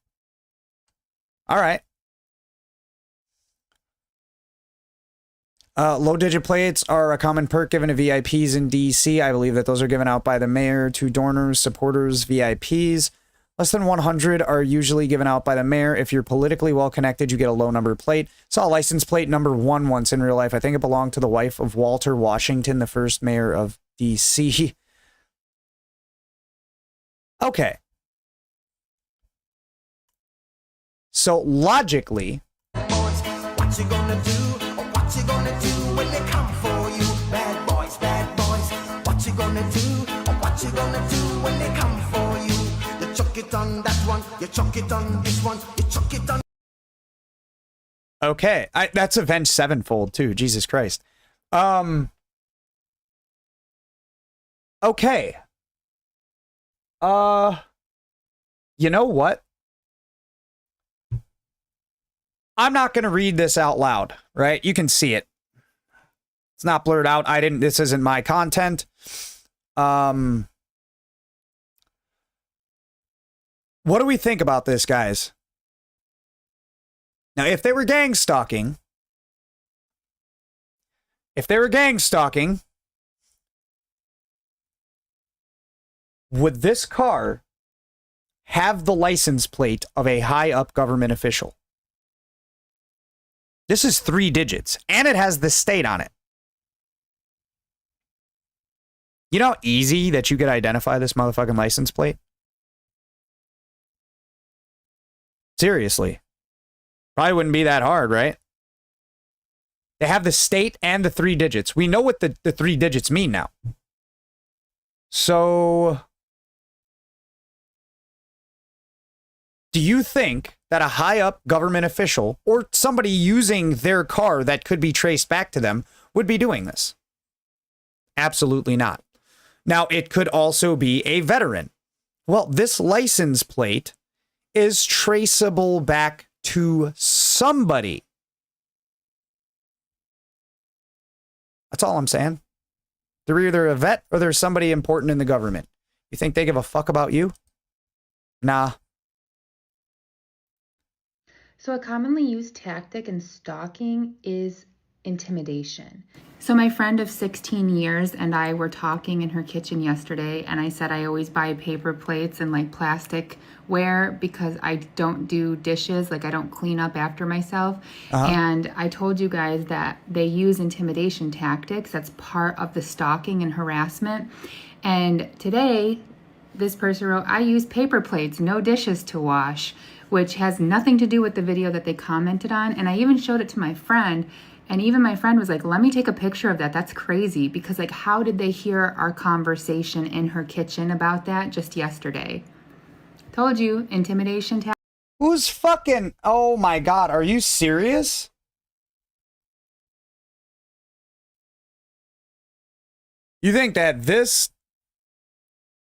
All right. Low-digit plates are a common perk given to VIPs in DC. I believe that those are given out by the mayor to donors, supporters, VIPs. Less than 100 are usually given out by the mayor. If you're politically well-connected, you get a low-number plate. Saw a license plate number 1 once in real life. I think it belonged to the wife of Walter Washington, the first mayor of DC. Okay. So, logically... What you gonna do? What you gonna do when they come for you? Bad boys, bad boys. What you gonna do? What you gonna do when they come for you? You chuck it on that one, you chuck it on this one, you chuck it on. Okay, that's Avenged Sevenfold too. Jesus Christ. Okay. You know what? I'm not going to read this out loud, right? You can see it. It's not blurred out. This isn't my content. What do we think about this, guys? Now, if they were gang stalking, would this car have the license plate of a high-up government official? This is 3 digits, and it has the state on it. You know how easy that you could identify this motherfucking license plate? Seriously. Probably wouldn't be that hard, right? They have the state and the 3 digits. We know what the 3 digits mean now. So... do you think that a high-up government official or somebody using their car that could be traced back to them would be doing this? Absolutely not. Now, it could also be a veteran. Well, this license plate is traceable back to somebody. That's all I'm saying. They're either a vet or they're somebody important in the government. You think they give a fuck about you? Nah. So a commonly used tactic in stalking is intimidation. So my friend of 16 years and I were talking in her kitchen yesterday, and I said I always buy paper plates and like plastic ware because I don't do dishes, like I don't clean up after myself. And I told you guys that they use intimidation tactics. That's part of the stalking and harassment. And today, this person wrote, I use paper plates, no dishes to wash, which has nothing to do with the video that they commented on. And I even showed it to my friend, and even my friend was like, let me take a picture of that. That's crazy, because like, how did they hear our conversation in her kitchen about that just yesterday? Told you, intimidation tactics. Who's fucking... Oh my God, are you serious? You think that this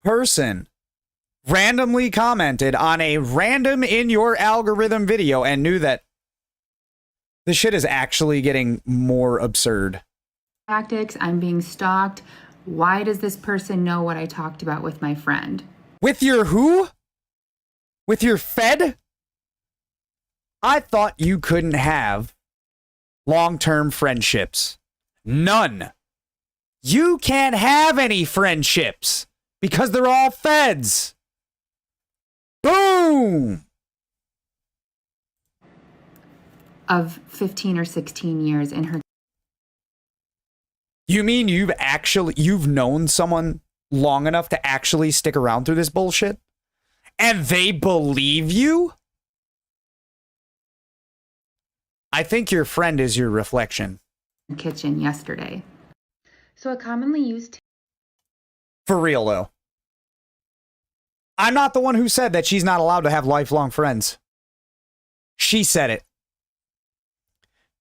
person randomly commented on a random in your algorithm video and knew that this shit is actually getting more absurd? Tactics, I'm being stalked. Why does this person know what I talked about with my friend? With your who? With your Fed? I thought you couldn't have long-term friendships. None. You can't have any friendships because they're all Feds. Boom! Of 15 or 16 years in her. You mean you've known someone long enough to actually stick around through this bullshit? And they believe you? I think your friend is your reflection. Kitchen yesterday. So a commonly used... For real, though. I'm not the one who said that she's not allowed to have lifelong friends. She said it.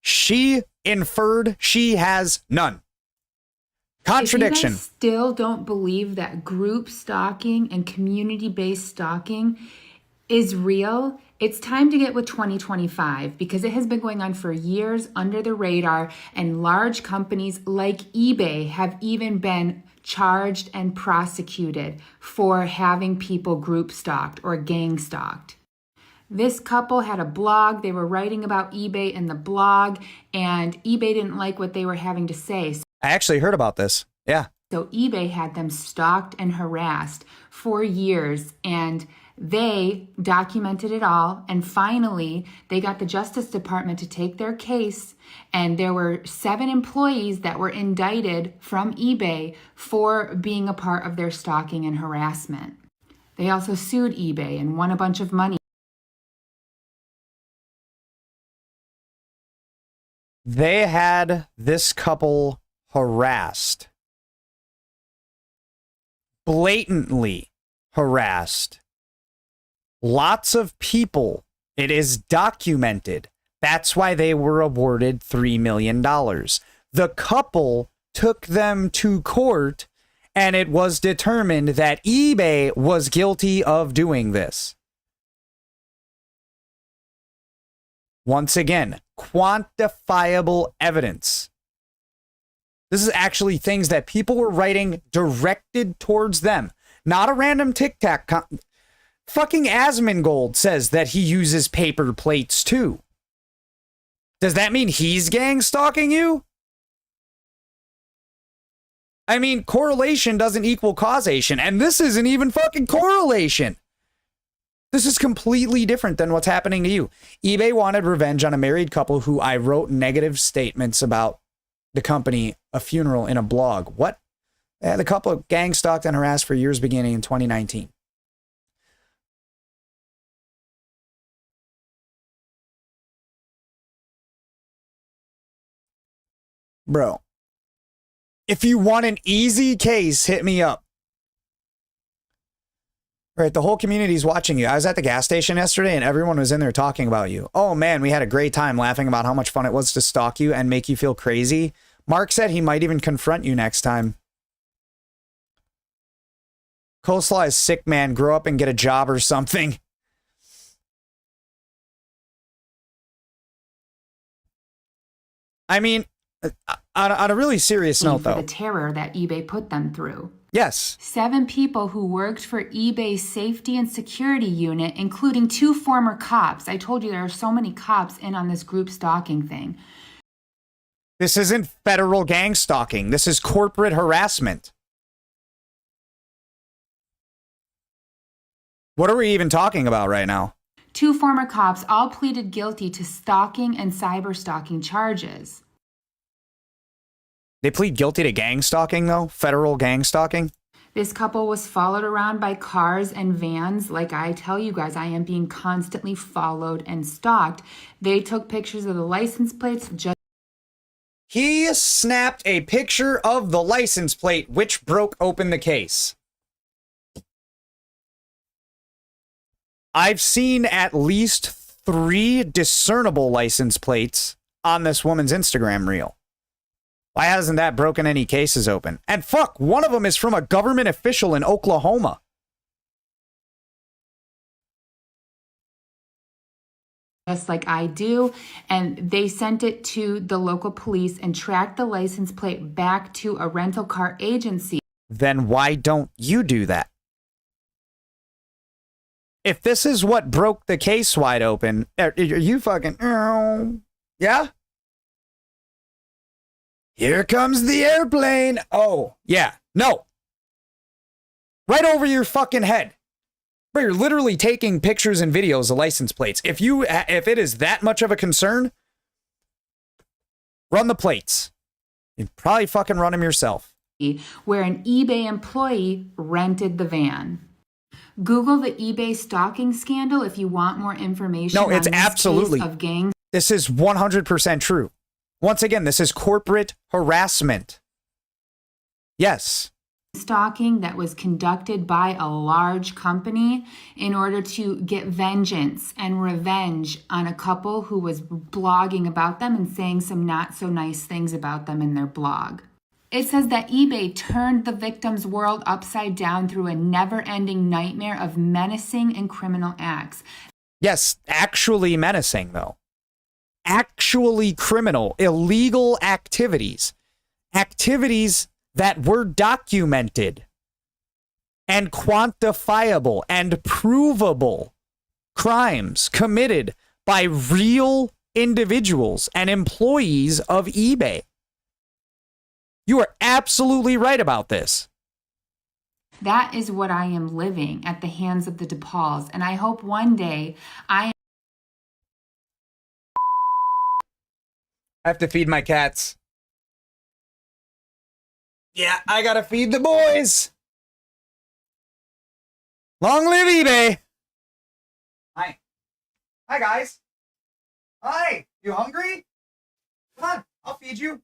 She inferred she has none. Contradiction. If you guys still don't believe that group stalking and community-based stalking is real, it's time to get with 2025 because it has been going on for years under the radar, and large companies like eBay have even been charged and prosecuted for having people group stalked or gang stalked. This couple had a blog. They were writing about eBay in the blog, and eBay didn't like what they were having to say. I actually heard about this. Yeah. So eBay had them stalked and harassed for years, and they documented it all. And finally, they got the Justice Department to take their case, and there were 7 employees that were indicted from eBay for being a part of their stalking and harassment. They also sued eBay and won a bunch of money. They had this couple harassed. Blatantly harassed. Lots of people. It is documented. That's why they were awarded $3 million. The couple took them to court, and it was determined that eBay was guilty of doing this. Once again, quantifiable evidence. This is actually things that people were writing directed towards them. Not a random tic-tac. Fucking Asmongold says that he uses paper plates too. Does that mean he's gang stalking you? I mean, correlation doesn't equal causation, and this isn't even fucking correlation. This is completely different than what's happening to you. eBay wanted revenge on a married couple who I wrote negative statements about the company, a funeral in a blog. What? The couple gang stalked and harassed for years beginning in 2019. Bro, if you want an easy case, hit me up. Right, the whole community's watching you. I was at the gas station yesterday and everyone was in there talking about you. Oh man, we had a great time laughing about how much fun it was to stalk you and make you feel crazy. Mark said he might even confront you next time. Coleslaw is sick, man. Grow up and get a job or something. I mean, on a really serious note, though. The terror that eBay put them through. Yes. 7 people who worked for eBay's safety and security unit, including 2 former cops. I told you there are so many cops in on this group stalking thing. This isn't federal gang stalking. This is corporate harassment. What are we even talking about right now? 2 former cops all pleaded guilty to stalking and cyber stalking charges. They plead guilty to gang stalking, though? Federal gang stalking? This couple was followed around by cars and vans. Like I tell you guys, I am being constantly followed and stalked. They took pictures of the license plates. He snapped a picture of the license plate, which broke open the case. I've seen at least 3 discernible license plates on this woman's Instagram reel. Why hasn't that broken any cases open? And fuck, one of them is from a government official in Oklahoma. Just like I do, and they sent it to the local police and tracked the license plate back to a rental car agency. Then why don't you do that? If this is what broke the case wide open, are you fucking... Yeah? Here comes the airplane. Oh, yeah. No. Right over your fucking head. Bro, you're literally taking pictures and videos of license plates. If it is that much of a concern, run the plates. You probably fucking run them yourself. Where an eBay employee rented the van. Google the eBay stalking scandal if you want more information. No, it's on this absolutely. case of gang. This is 100% true. Once again, this is corporate harassment. Yes. Stalking that was conducted by a large company in order to get vengeance and revenge on a couple who was blogging about them and saying some not so nice things about them in their blog. It says that eBay turned the victim's world upside down through a never-ending nightmare of menacing and criminal acts. Yes, actually menacing, though. Actually criminal, illegal activities. Activities that were documented and quantifiable and provable crimes committed by real individuals and employees of eBay. You are absolutely right about this. That is what I am living at the hands of the DePauls, and I hope one day I have to feed my cats. Yeah, I gotta feed the boys. Long live eBay. Hi. Hi, guys. Hi. You hungry? Come on, I'll feed you.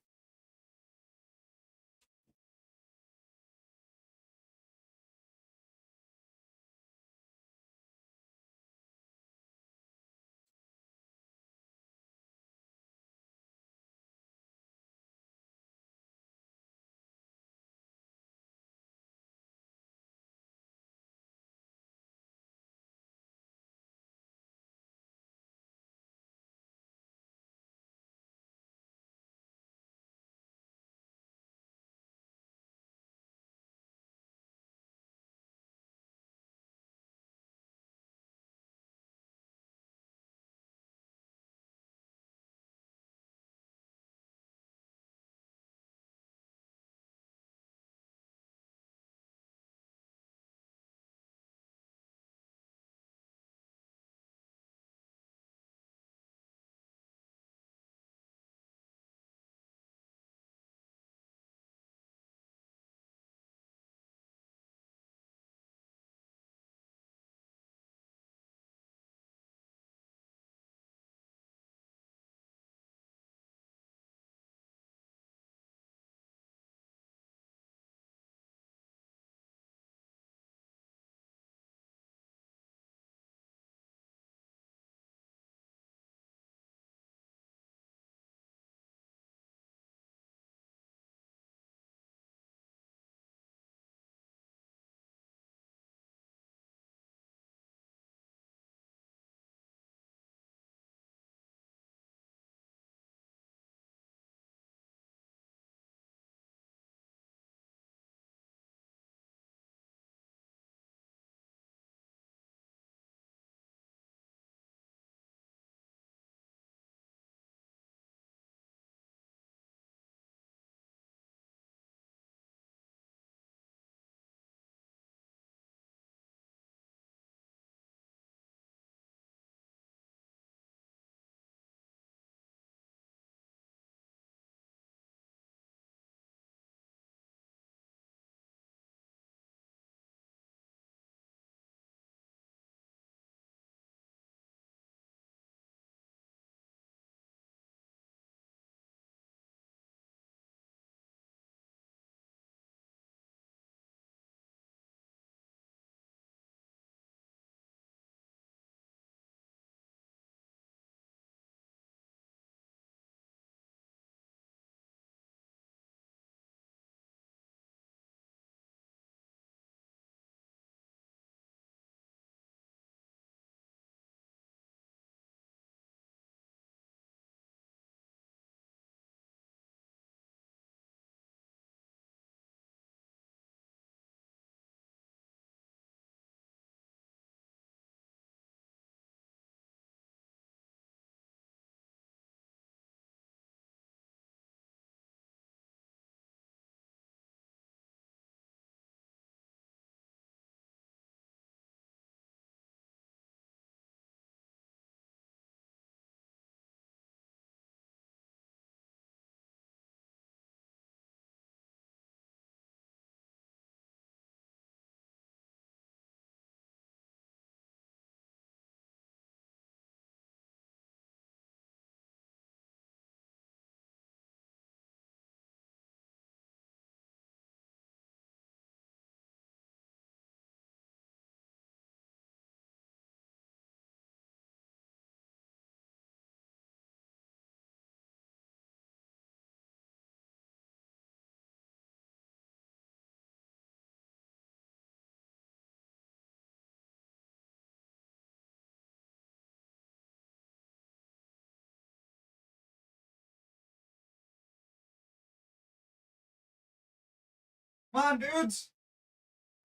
Come on, dudes.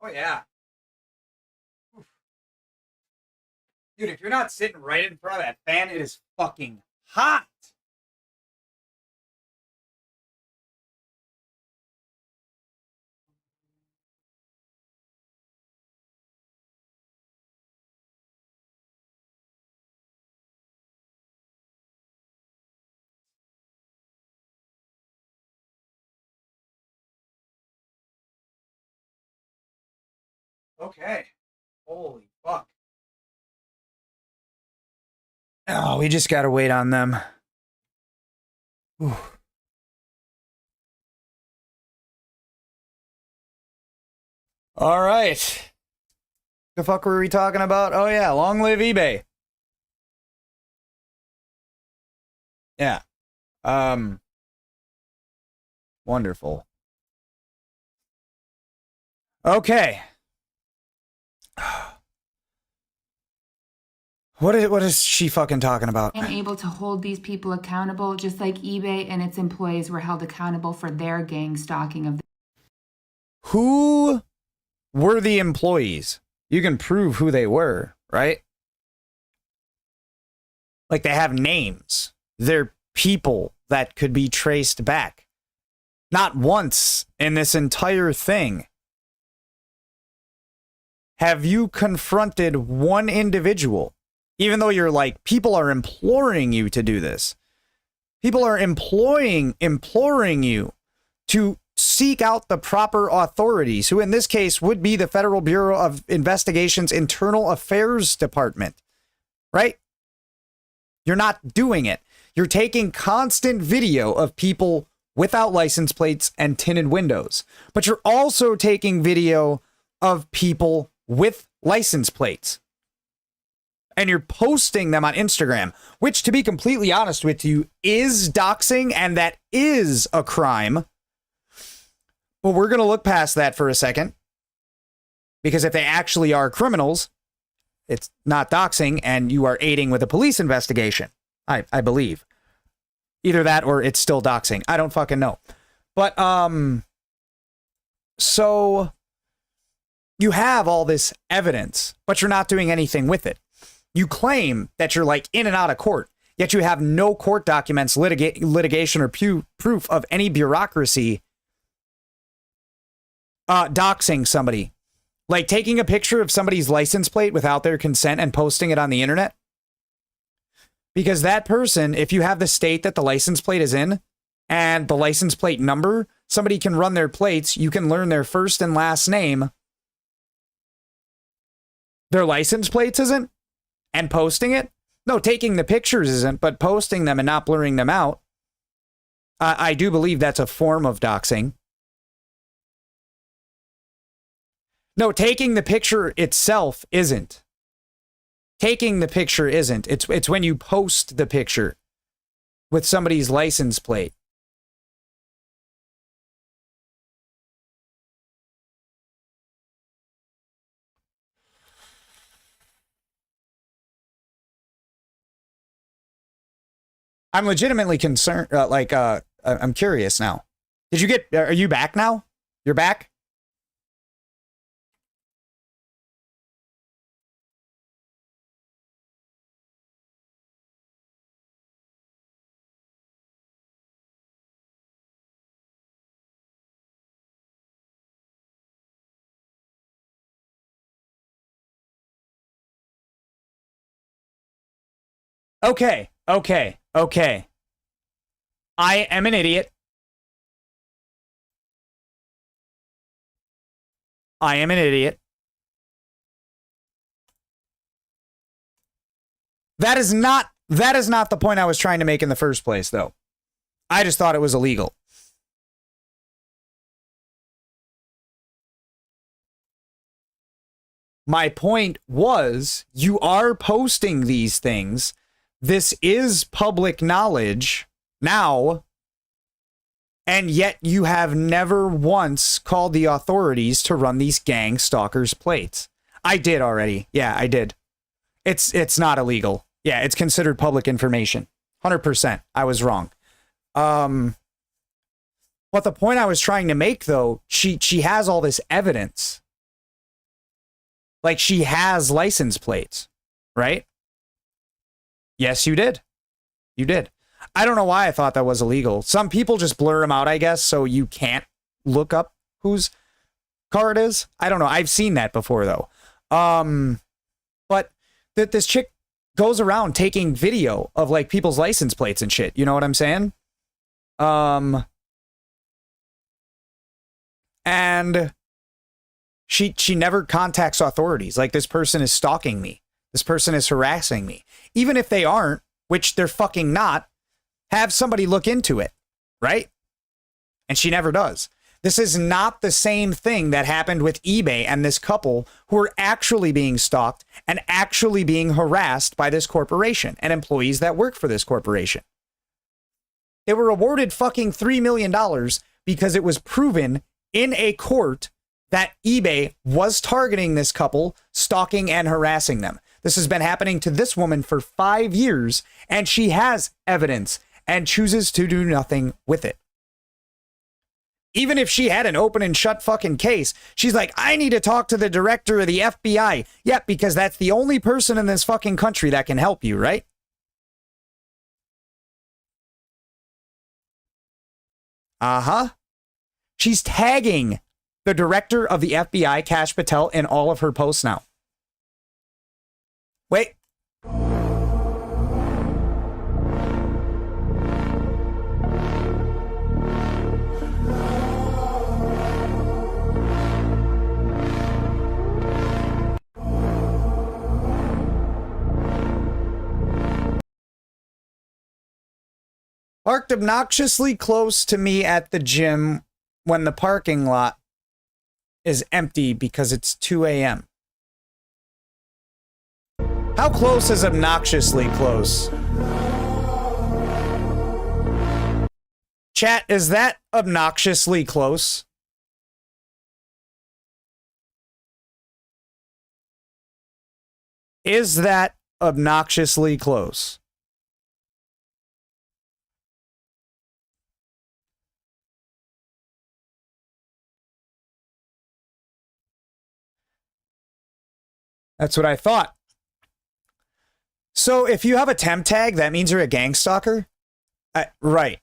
Oh, yeah. Oof. Dude, if you're not sitting right in front of that fan, it is fucking hot. Okay. Holy fuck. Oh, we just gotta wait on them. Whew. All right. The fuck were we talking about? Oh yeah, long live eBay. Yeah. Wonderful. Okay. What is she fucking talking about? And able to hold these people accountable, just like eBay and its employees were held accountable for their gang stalking of. Who were the employees? You can prove who they were, right? Like they have names. They're people that could be traced back. Not once in this entire thing have you confronted one individual, even though you're like, people are imploring you to do this. People are imploring you to seek out the proper authorities, who in this case would be the Federal Bureau of Investigation's Internal Affairs Department, right? You're not doing it. You're taking constant video of people without license plates and tinted windows, but you're also taking video of people with license plates. And you're posting them on Instagram, which, to be completely honest with you, is doxing, and that is a crime. But we're going to look past that for a second, because if they actually are criminals, it's not doxing, and you are aiding with a police investigation, I believe. Either that or it's still doxing. I don't fucking know. But, so you have all this evidence, but you're not doing anything with it. You claim that you're like in and out of court, yet you have no court documents, litigation, or proof of any bureaucracy doxing somebody. Like taking a picture of somebody's license plate without their consent and posting it on the internet. Because that person, if you have the state that the license plate is in and the license plate number, somebody can run their plates. You can learn their first and last name. Their license plates isn't? And posting it? No, taking the pictures isn't, but posting them and not blurring them out. I do believe that's a form of doxing. No, taking the picture itself isn't. Taking the picture isn't. It's when you post the picture with somebody's license plate. I'm legitimately concerned. I'm curious now. Are you back now? You're back? Okay. I am an idiot. That is not the point I was trying to make in the first place, though. I just thought it was illegal. My point was, you are posting these things. This is public knowledge now, and yet you have never once called the authorities to run these gang stalkers' plates. I did already. Yeah, I did. It's not illegal. Yeah, it's considered public information. 100%. I was wrong. But the point I was trying to make, though, she has all this evidence. Like, she has license plates, right? Yes, you did. You did. I don't know why I thought that was illegal. Some people just blur them out, I guess, so you can't look up whose car it is. I don't know. I've seen that before, though. But that this chick goes around taking video of, like, people's license plates and shit. You know what I'm saying? And she never contacts authorities. Like, this person is stalking me. This person is harassing me. Even if they aren't, which they're fucking not, have somebody look into it, right? And she never does. This is not the same thing that happened with eBay and this couple who are actually being stalked and actually being harassed by this corporation and employees that work for this corporation. They were awarded fucking $3 million because it was proven in a court that eBay was targeting this couple, stalking and harassing them. This has been happening to this woman for 5 years, and she has evidence and chooses to do nothing with it. Even if she had an open and shut fucking case, she's like, I need to talk to the director of the FBI. Yep, because that's the only person in this fucking country that can help you, right? Uh-huh. She's tagging the director of the FBI, Kash Patel, in all of her posts now. Wait. Parked obnoxiously close to me at the gym when the parking lot is empty because it's 2 a.m. How close is obnoxiously close? Chat, is that obnoxiously close? Is that obnoxiously close? That's what I thought. So if you have a temp tag, that means you're a gang stalker? Right.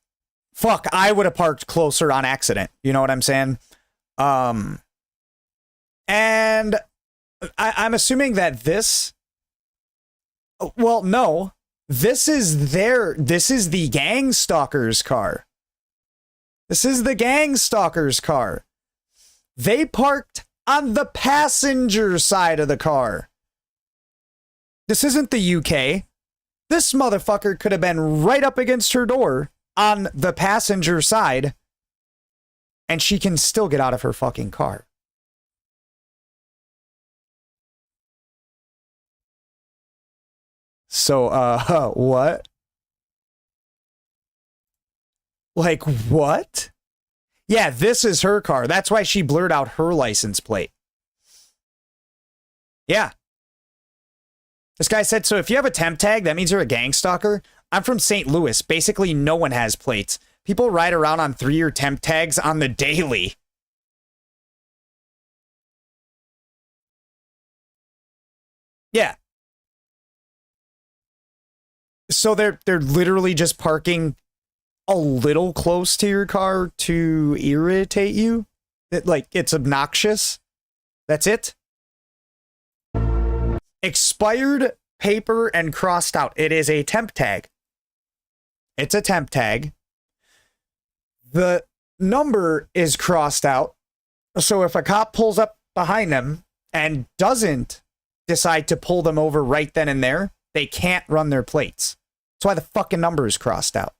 Fuck, I would have parked closer on accident. You know what I'm saying? And I'm assuming that this... Well, no. This is the gang stalker's car. This is the gang stalker's car. They parked on the passenger side of the car. This isn't the UK. This motherfucker could have been right up against her door on the passenger side, and she can still get out of her fucking car. So, what? Like, what? Yeah, this is her car. That's why she blurred out her license plate. Yeah. This guy said, so if you have a temp tag, that means you're a gang stalker? I'm from St. Louis. Basically, no one has plates. People ride around on 3-year temp tags on the daily. Yeah. So they're literally just parking a little close to your car to irritate you? Like, it's obnoxious? That's it? Expired paper and crossed out. It is a temp tag. It's a temp tag. The number is crossed out. So if a cop pulls up behind them and doesn't decide to pull them over right then and there, they can't run their plates. That's why the fucking number is crossed out.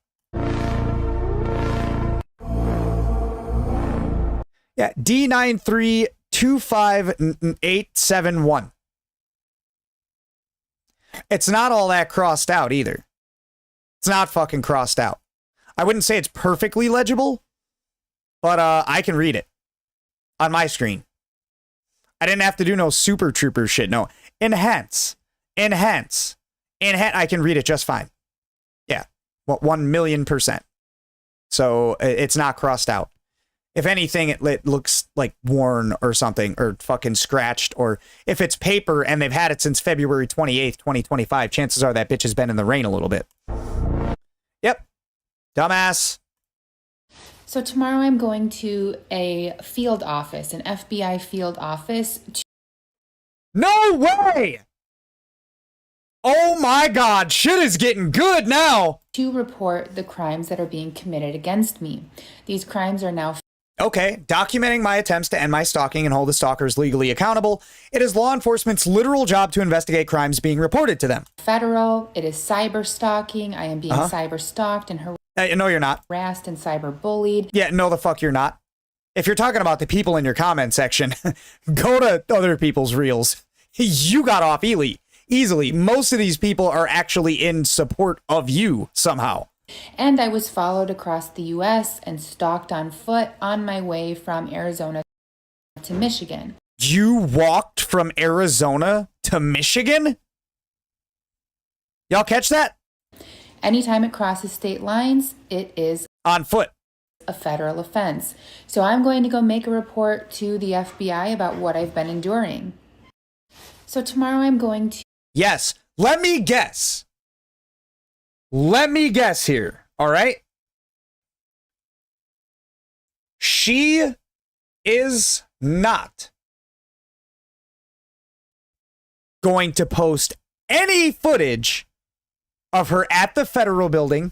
Yeah, D9325871. It's not all that crossed out either. It's not fucking crossed out. I wouldn't say it's perfectly legible, but I can read it on my screen. I didn't have to do no super trooper shit. No, enhance. I can read it just fine. Yeah, 1,000,000%. So it's not crossed out. If anything, it looks like worn or something, or fucking scratched, or if it's paper and they've had it since February 28th, 2025, chances are that bitch has been in the rain a little bit. Yep. Dumbass. So tomorrow I'm going to a field office, an FBI field office. No way! Oh my God, shit is getting good now. To report the crimes that are being committed against me. These crimes are now... Okay, documenting my attempts to end my stalking and hold the stalkers legally accountable. It is law enforcement's literal job to investigate crimes being reported to them. Federal. It is cyber stalking. I am being cyber stalked and no, you're not. harassed and cyber bullied. Yeah, no, the fuck you're not. If you're talking about the people in your comment section, go to other people's reels. You got off easily. Most of these people are actually in support of you somehow. And I was followed across the U.S. and stalked on foot on my way from Arizona to Michigan. You walked from Arizona to Michigan? Y'all catch that? Anytime it crosses state lines, it is on foot. A federal offense. So I'm going to go make a report to the FBI about what I've been enduring. So tomorrow I'm going to... Yes. Let me guess. Let me guess here. All right. She is not going to post any footage of her at the federal building,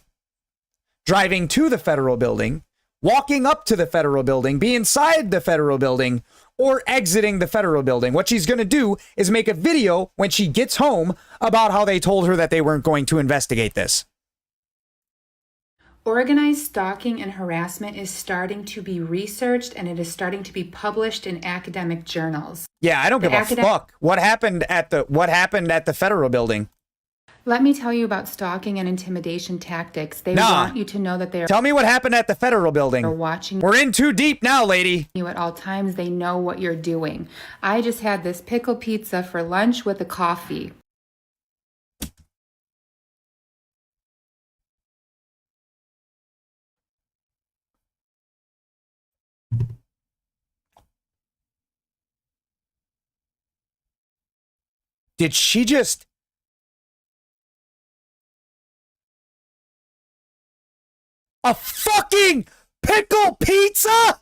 driving to the federal building, walking up to the federal building, be inside the federal building, or exiting the federal building. What she's going to do is make a video when she gets home about how they told her that they weren't going to investigate this. Organized stalking and harassment is starting to be researched, and it is starting to be published in academic journals. Yeah, I don't give a fuck. What happened at the federal building? Let me tell you about stalking and intimidation tactics. They want you to know that they are... Tell me what happened at the federal building. Are watching. We're in too deep now, lady. You at all times. They know what you're doing. I just had this pickle pizza for lunch with a coffee. Did she just... A fucking pickle pizza?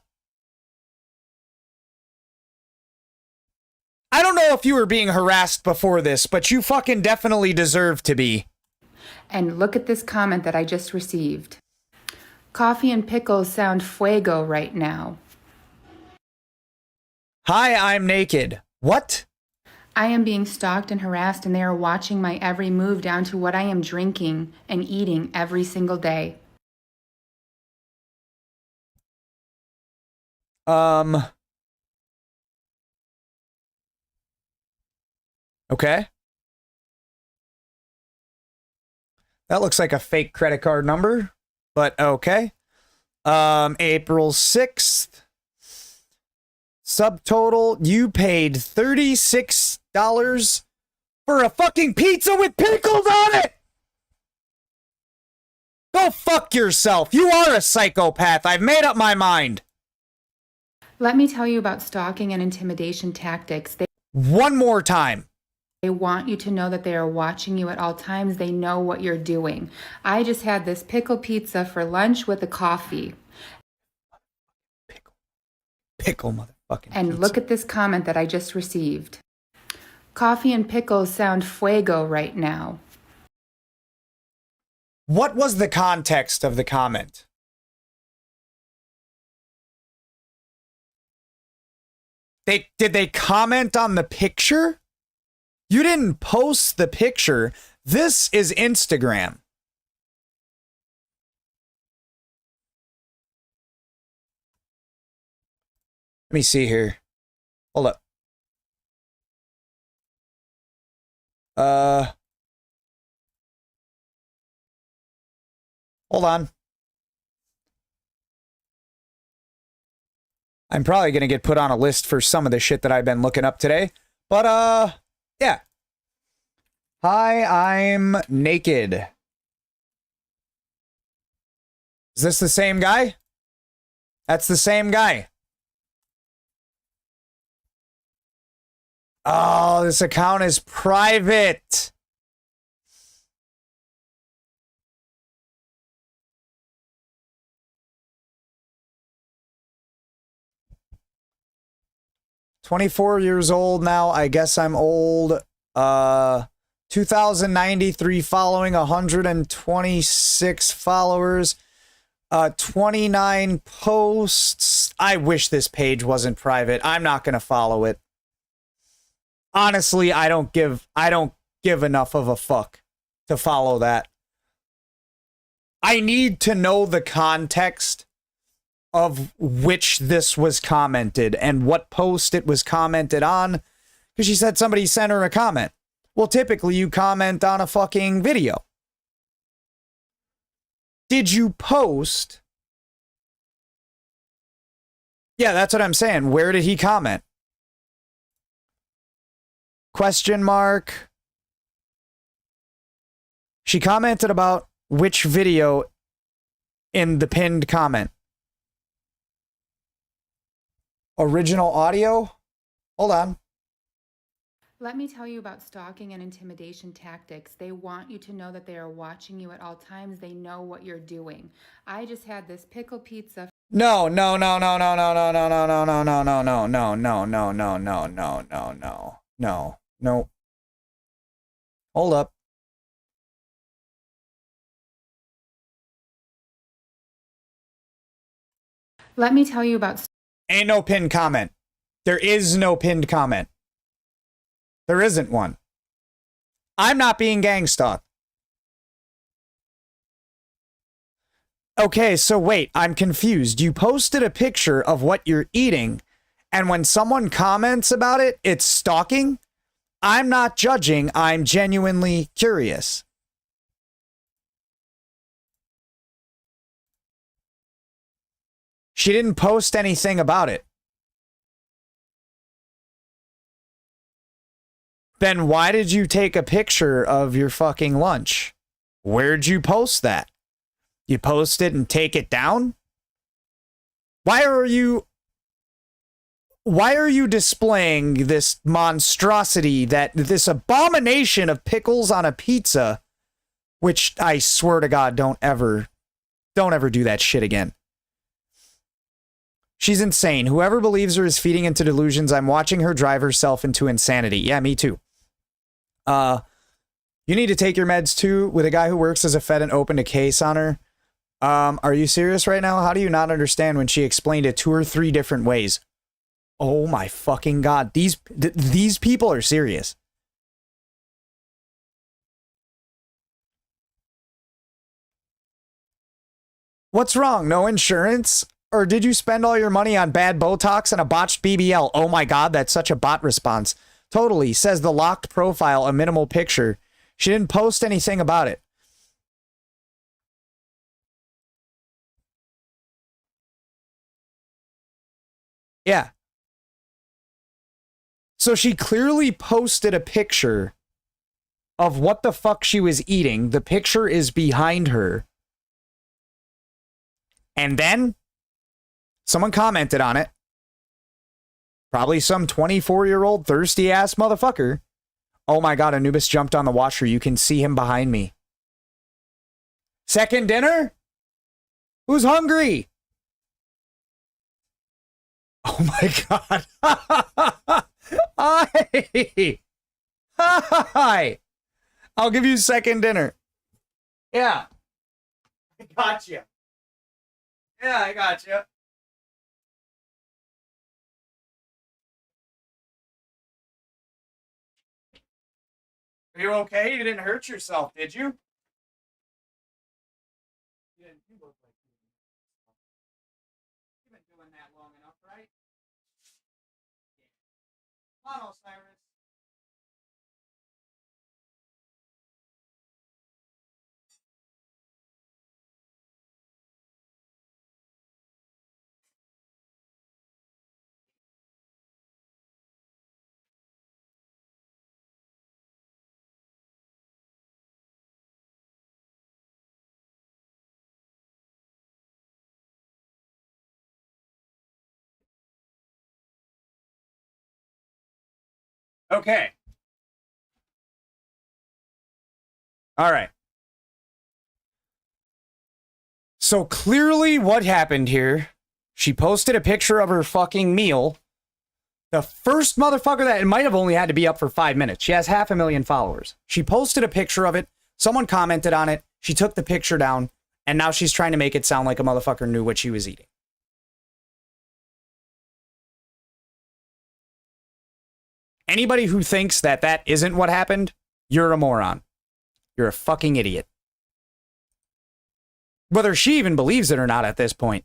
I don't know if you were being harassed before this, but you fucking definitely deserve to be. And look at this comment that I just received. Coffee and pickles sound fuego right now. Hi, I'm naked. What? I am being stalked and harassed, and they are watching my every move down to what I am drinking and eating every single day. Okay. That looks like a fake credit card number, but okay. April 6th. Subtotal, you paid $36 for a fucking pizza with pickles on it! Go fuck yourself. You are a psychopath. I've made up my mind. Let me tell you about stalking and intimidation tactics. One more time. They want you to know that they are watching you at all times. They know what you're doing. I just had this pickle pizza for lunch with a coffee. Pickle motherfucking And pizza. look at this comment that I just received. Coffee and pickles sound fuego right now. What was the context of the comment? Did they comment on the picture? You didn't post the picture. This is Instagram. Let me see here. Hold up. Hold on. I'm probably going to get put on a list for some of the shit that I've been looking up today. But, yeah. Hi, I'm naked. Is this the same guy? That's the same guy. Oh, this account is private. $24 old now. I guess I'm old. 2,093 following, 126 followers, 29 posts. I wish this page wasn't private. I'm not going to follow it. Honestly, I don't give enough of a fuck to follow that. I need to know the context of which this was commented and what post it was commented on, because she said somebody sent her a comment. Well, typically you comment on a fucking video. Did you post? Yeah, that's what I'm saying. Where did he comment? Question mark. She commented about which video in the pinned comment. Original audio? Hold on. Let me tell you about stalking and intimidation tactics. They want you to know that they are watching you at all times. They know what you're doing. I just had this pickle pizza. No. Hold up. Let me tell you about. Ain't no pinned comment. There is no pinned comment. There isn't one. I'm not being gang stalked. Okay, so wait, I'm confused. You posted a picture of what you're eating, and when someone comments about it, it's stalking? I'm not judging, I'm genuinely curious. She didn't post anything about it. Then why did you take a picture of your fucking lunch? Where'd you post that? You post it and take it down? Why are you displaying this monstrosity, this abomination of pickles on a pizza, which I swear to God, don't ever do that shit again. She's insane. Whoever believes her is feeding into delusions. I'm watching her drive herself into insanity. Yeah, me too. You need to take your meds too. With a guy who works as a Fed and opened a case on her. Are you serious right now? How do you not understand when she explained it 2 or 3 different ways? Oh my fucking God. These people are serious. What's wrong? No insurance? Or did you spend all your money on bad Botox and a botched BBL? Oh my God, that's such a bot response. Totally, says the locked profile, a minimal picture. She didn't post anything about it. Yeah. So she clearly posted a picture of what the fuck she was eating. The picture is behind her. And then someone commented on it. Probably some 24-year-old thirsty ass motherfucker. Oh my God, Anubis jumped on the washer. You can see him behind me. Second dinner? Who's hungry? Oh my God. Hi. Hi. I'll give you second dinner. Yeah. I got you. Yeah, I got you. Are you okay? You didn't hurt yourself, did you? You didn't. You look like you've been doing that long enough, right? Yeah. Come on, Osiris. Okay. All right. So clearly what happened here, she posted a picture of her fucking meal. The first motherfucker that, it might have only had to be up for 5 minutes. She has 500,000 followers. She posted a picture of it. Someone commented on it. She took the picture down. And now she's trying to make it sound like a motherfucker knew what she was eating. Anybody who thinks that that isn't what happened, you're a moron. You're a fucking idiot. Whether she even believes it or not at this point,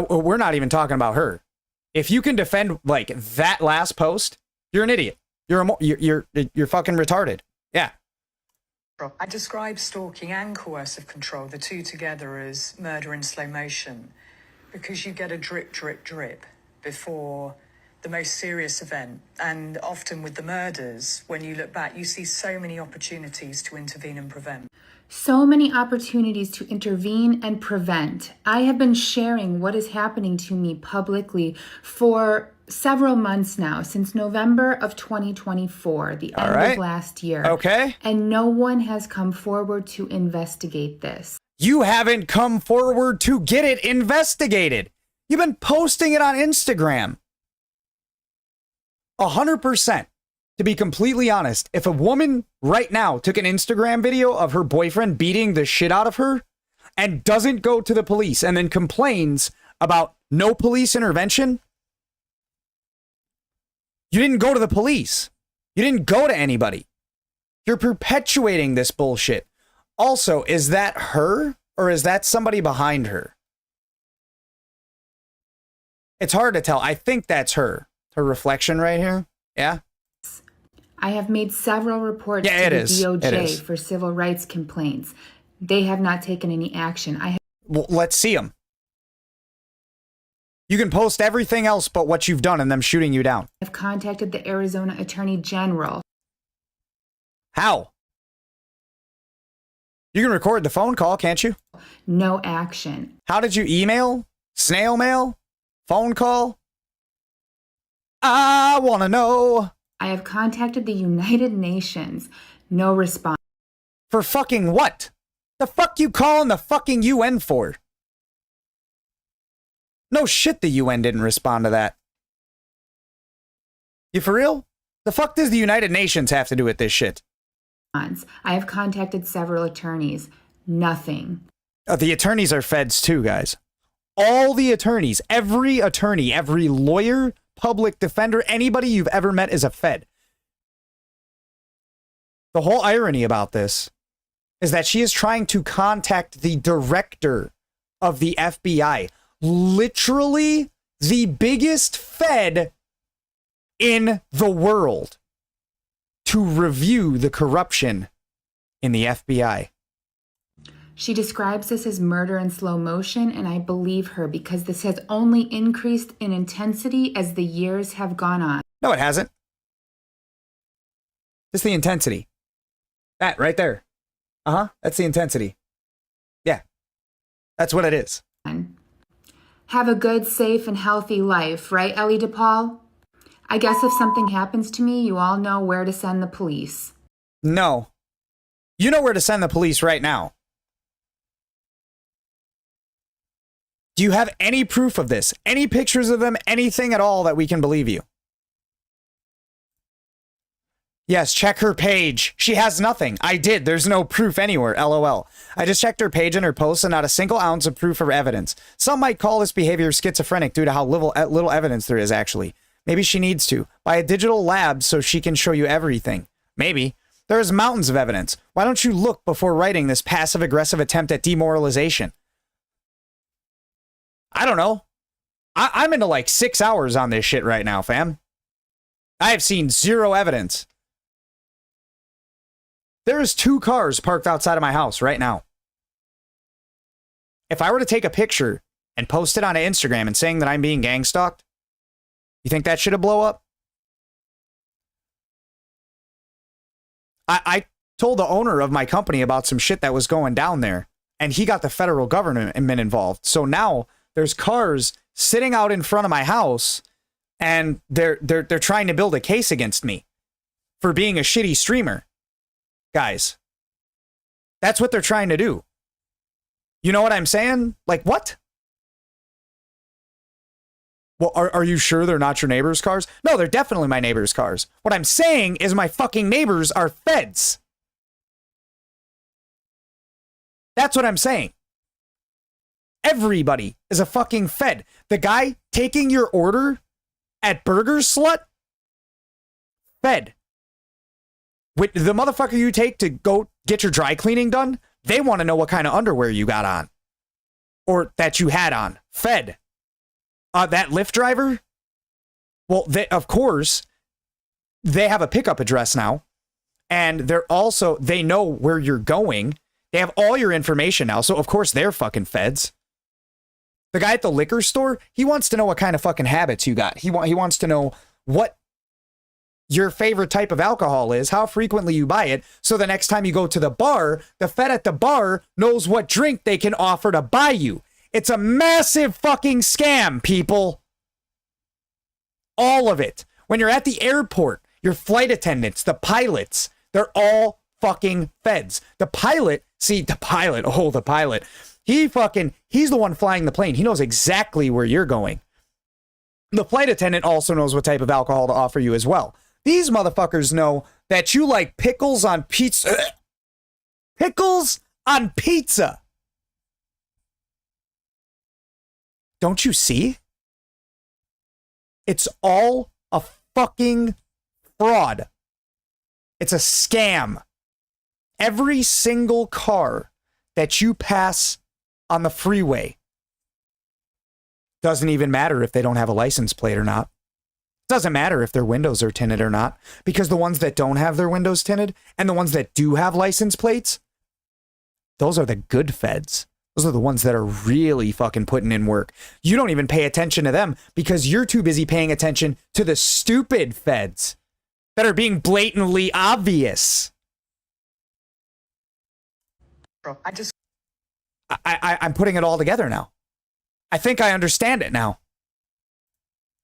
we're not even talking about her. If you can defend like that last post, you're an idiot. You're fucking retarded. Yeah. I describe stalking and coercive control, the two together, as murder in slow motion, because you get a drip, drip, drip before the most serious event. And often with the murders, when you look back, you see so many opportunities to intervene and prevent. So many opportunities to intervene and prevent. I have been sharing what is happening to me publicly for several months now, since November of 2024, the end of last year. Okay. And no one has come forward to investigate this. You haven't come forward to get it investigated. You've been posting it on Instagram. 100%. To be completely honest, if a woman right now took an Instagram video of her boyfriend beating the shit out of her and doesn't go to the police and then complains about no police intervention, you didn't go to the police. You didn't go to anybody. You're perpetuating this bullshit. Also, is that her or is that somebody behind her? It's hard to tell. I think that's her. Her reflection right here. Yeah. I have made several reports to the DOJ for civil rights complaints. They have not taken any action. Well, let's see them. You can post everything else but what you've done and them shooting you down. I've contacted the Arizona Attorney General. How? You can record the phone call, can't you? No action. How did you email? Snail mail? Phone call? I want to know. I have contacted the United Nations. No response. For fucking what? The fuck you calling the fucking UN for? No shit the UN didn't respond to that. You for real? The fuck does the United Nations have to do with this shit? I have contacted several attorneys. Nothing. The attorneys are feds too, guys. All the attorneys, every attorney, every lawyer, public defender, anybody you've ever met is a fed. The whole irony about this is that she is trying to contact the director of the FBI, literally the biggest fed in the world, to review the corruption in the FBI. She describes this as murder in slow motion, and I believe her because this has only increased in intensity as the years have gone on. No, it hasn't. Just the intensity. That right there. That's the intensity. Yeah. That's what it is. Have a good, safe, and healthy life, right, Ellie DePaul? I guess if something happens to me, you all know where to send the police. No. You know where to send the police right now. Do you have any proof of this? Any pictures of them? Anything at all that we can believe you? Yes, check her page. She has nothing. I did. There's no proof anywhere. LOL. I just checked her page and her posts and not a single ounce of proof or evidence. Some might call this behavior schizophrenic due to how little evidence there is actually. Maybe she needs to buy a digital lab so she can show you everything. Maybe. There is mountains of evidence. Why don't you look before writing this passive-aggressive attempt at demoralization? I don't know. I'm into like 6 hours on this shit right now, fam. I have seen zero evidence. There is 2 cars parked outside of my house right now. If I were to take a picture and post it on Instagram and saying that I'm being gang stalked, you think that should have blow up? I told the owner of my company about some shit that was going down there, and he got the federal government involved. So now there's cars sitting out in front of my house, and they're trying to build a case against me. for being a shitty streamer. Guys, that's what they're trying to do. You know what I'm saying? Like, what? Well, are you sure they're not your neighbor's cars? No, they're definitely my neighbor's cars. What I'm saying is my fucking neighbors are feds. That's what I'm saying. Everybody is a fucking fed. The guy taking your order at Burger Slut, fed. With the motherfucker you take to go get your dry cleaning done, they want to know what kind of underwear you got on. Or that you had on. Fed. That Lyft driver, well, of course, they have a pickup address now. And they know where you're going. They have all your information now. So, of course, they're fucking feds. The guy at the liquor store, he wants to know what kind of fucking habits you got. He wants to know what your favorite type of alcohol is, how frequently you buy it. So the next time you go to the bar, the fed at the bar knows what drink they can offer to buy you. It's a massive fucking scam, people. All of it. When you're at the airport, your flight attendants, the pilots, they're all fucking feds. The pilot, he's the one flying the plane. He knows exactly where you're going. The flight attendant also knows what type of alcohol to offer you as well. These motherfuckers know that you like pickles on pizza. Pickles on pizza. Don't you see? It's all a fucking fraud. It's a scam. Every single car that you pass on the freeway, doesn't even matter if they don't have a license plate or not. Doesn't matter if their windows are tinted or not, because the ones that don't have their windows tinted and the ones that do have license plates, those are the good feds. Those are the ones that are really fucking putting in work. You don't even pay attention to them because you're too busy paying attention to the stupid feds that are being blatantly obvious. I'm putting it all together now. I think I understand it now.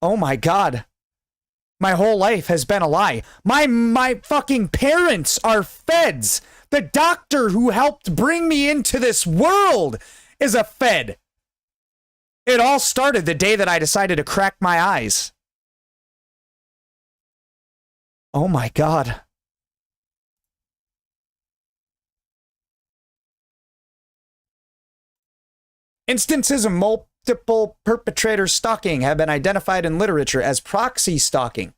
Oh my God. My whole life has been a lie. My fucking parents are feds. The doctor who helped bring me into this world is a fed. It all started the day that I decided to crack my eyes. Oh my God. Instances of multiple perpetrator stalking have been identified in literature as proxy stalking.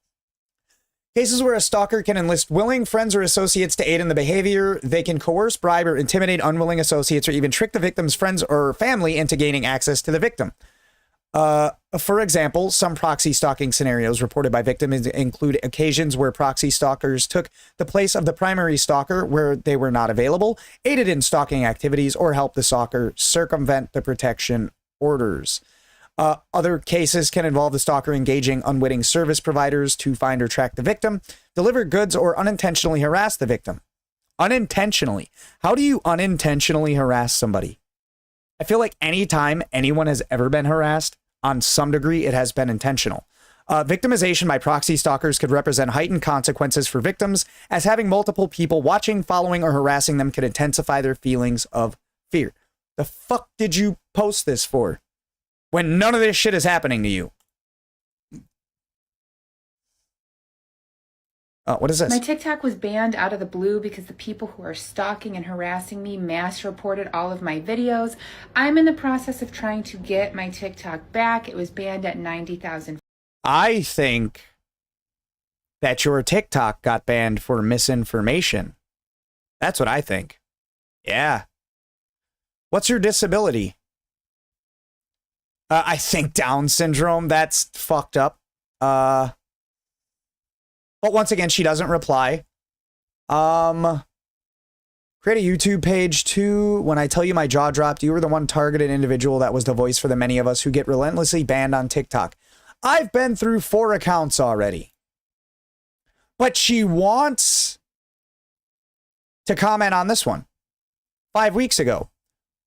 Cases where a stalker can enlist willing friends or associates to aid in the behavior. They can coerce, bribe, or intimidate unwilling associates, or even trick the victim's friends or family into gaining access to the victim. For example, some proxy stalking scenarios reported by victims include occasions where proxy stalkers took the place of the primary stalker where they were not available, aided in stalking activities, or helped the stalker circumvent the protection orders. Other cases can involve the stalker engaging unwitting service providers to find or track the victim, deliver goods, or unintentionally harass the victim. Unintentionally. How do you unintentionally harass somebody? I feel like anytime anyone has ever been harassed, on some degree, it has been intentional. Victimization by proxy stalkers could represent heightened consequences for victims, as having multiple people watching, following, or harassing them could intensify their feelings of fear. The fuck did you post this for? When none of this shit is happening to you. What is this? My TikTok was banned out of the blue because the people who are stalking and harassing me mass reported all of my videos. I'm in the process of trying to get my TikTok back. It was banned at 90,000. I think that your TikTok got banned for misinformation. That's what I think. Yeah. What's your disability? I think Down syndrome. That's fucked up. But once again, she doesn't reply. Create a YouTube page too. When I tell you my jaw dropped, you were the one targeted individual that was the voice for the many of us who get relentlessly banned on TikTok. I've been through 4 accounts already. But she wants to comment on this one. 5 weeks ago.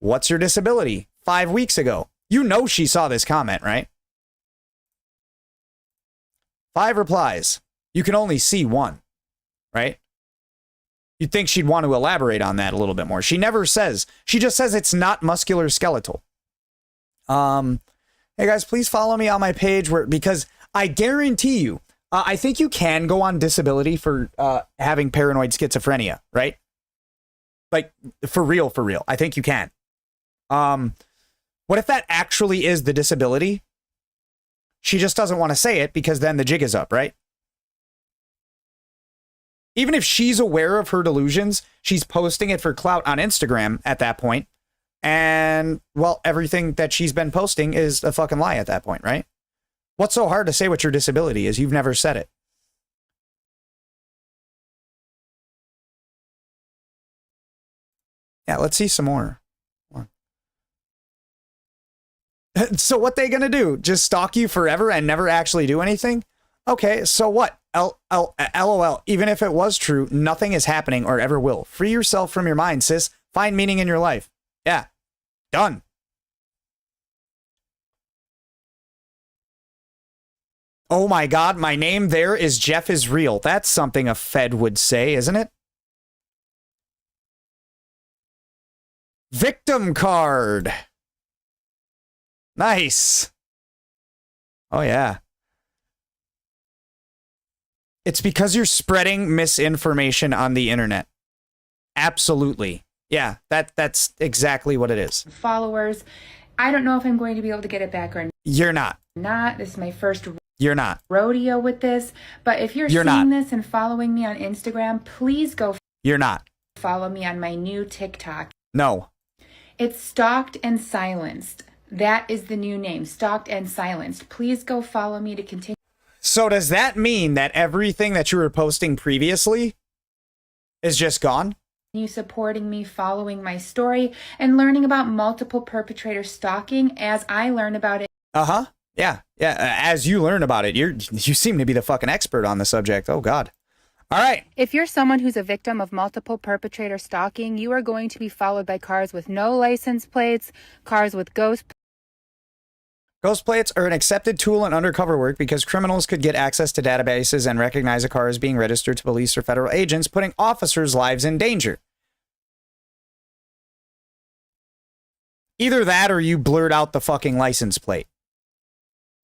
What's your disability? 5 weeks ago. You know she saw this comment, right? 5 replies. You can only see 1. right? You'd think she'd want to elaborate on that a little bit more. She never says. She just says it's not musculoskeletal. Hey guys, please follow me on my page because I guarantee you, I think you can go on disability for having paranoid schizophrenia, right? Like for real. I think you can. What if that actually is the disability? She just doesn't want to say it because then the jig is up, right? Even if she's aware of her delusions, she's posting it for clout on Instagram at that point. And, well, everything that she's been posting is a fucking lie at that point, right? What's so hard to say what your disability is? You've never said it. Yeah, let's see some more. So what they gonna do? Just stalk you forever and never actually do anything? Okay, so what? LOL. Even if it was true, nothing is happening or ever will. Free yourself from your mind, sis. Find meaning in your life. Yeah. Done. Oh my God, my name there is Jeff is real. That's something a Fed would say, isn't it? Victim card. Nice. Oh, yeah. It's because you're spreading misinformation on the internet. Absolutely. Yeah, that's exactly what it is. Followers. I don't know if I'm going to be able to get it back or You're not. not. This is my first You're not. rodeo with this. But if you're seeing this and following me on Instagram, please go You're not. follow me on my new TikTok. No. It's Stalked and Silenced. That is the new name, Stalked and Silenced. Please go follow me to continue. So does that mean that everything that you were posting previously is just gone? You supporting me, following my story, and learning about multiple perpetrator stalking as I learn about it. Uh-huh. Yeah. As you learn about it, you seem to be the fucking expert on the subject. Oh, God. All right. If you're someone who's a victim of multiple perpetrator stalking, you are going to be followed by cars with no license plates, cars with ghost plates are an accepted tool in undercover work because criminals could get access to databases and recognize a car as being registered to police or federal agents, putting officers' lives in danger. Either that or you blurred out the fucking license plate.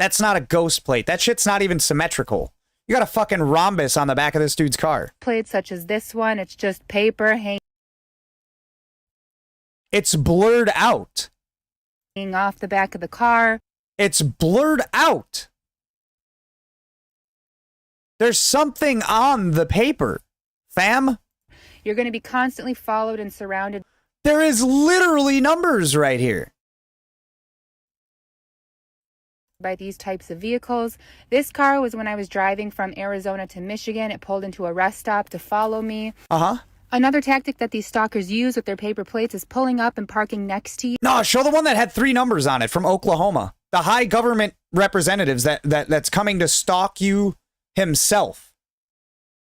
That's not a ghost plate. That shit's not even symmetrical. You got a fucking rhombus on the back of this dude's car. plates such as this one. It's just paper hanging It's blurred out. off the back of the car. It's blurred out. There's something on the paper, fam. You're going to be constantly followed and surrounded. There is literally numbers right here. By these types of vehicles. This car was when I was driving from Arizona to Michigan. It pulled into a rest stop to follow me. Uh-huh. Another tactic that these stalkers use with their paper plates is pulling up and parking next to you. No, show the one that had 3 numbers on it from Oklahoma. The high government representatives that's coming to stalk you himself.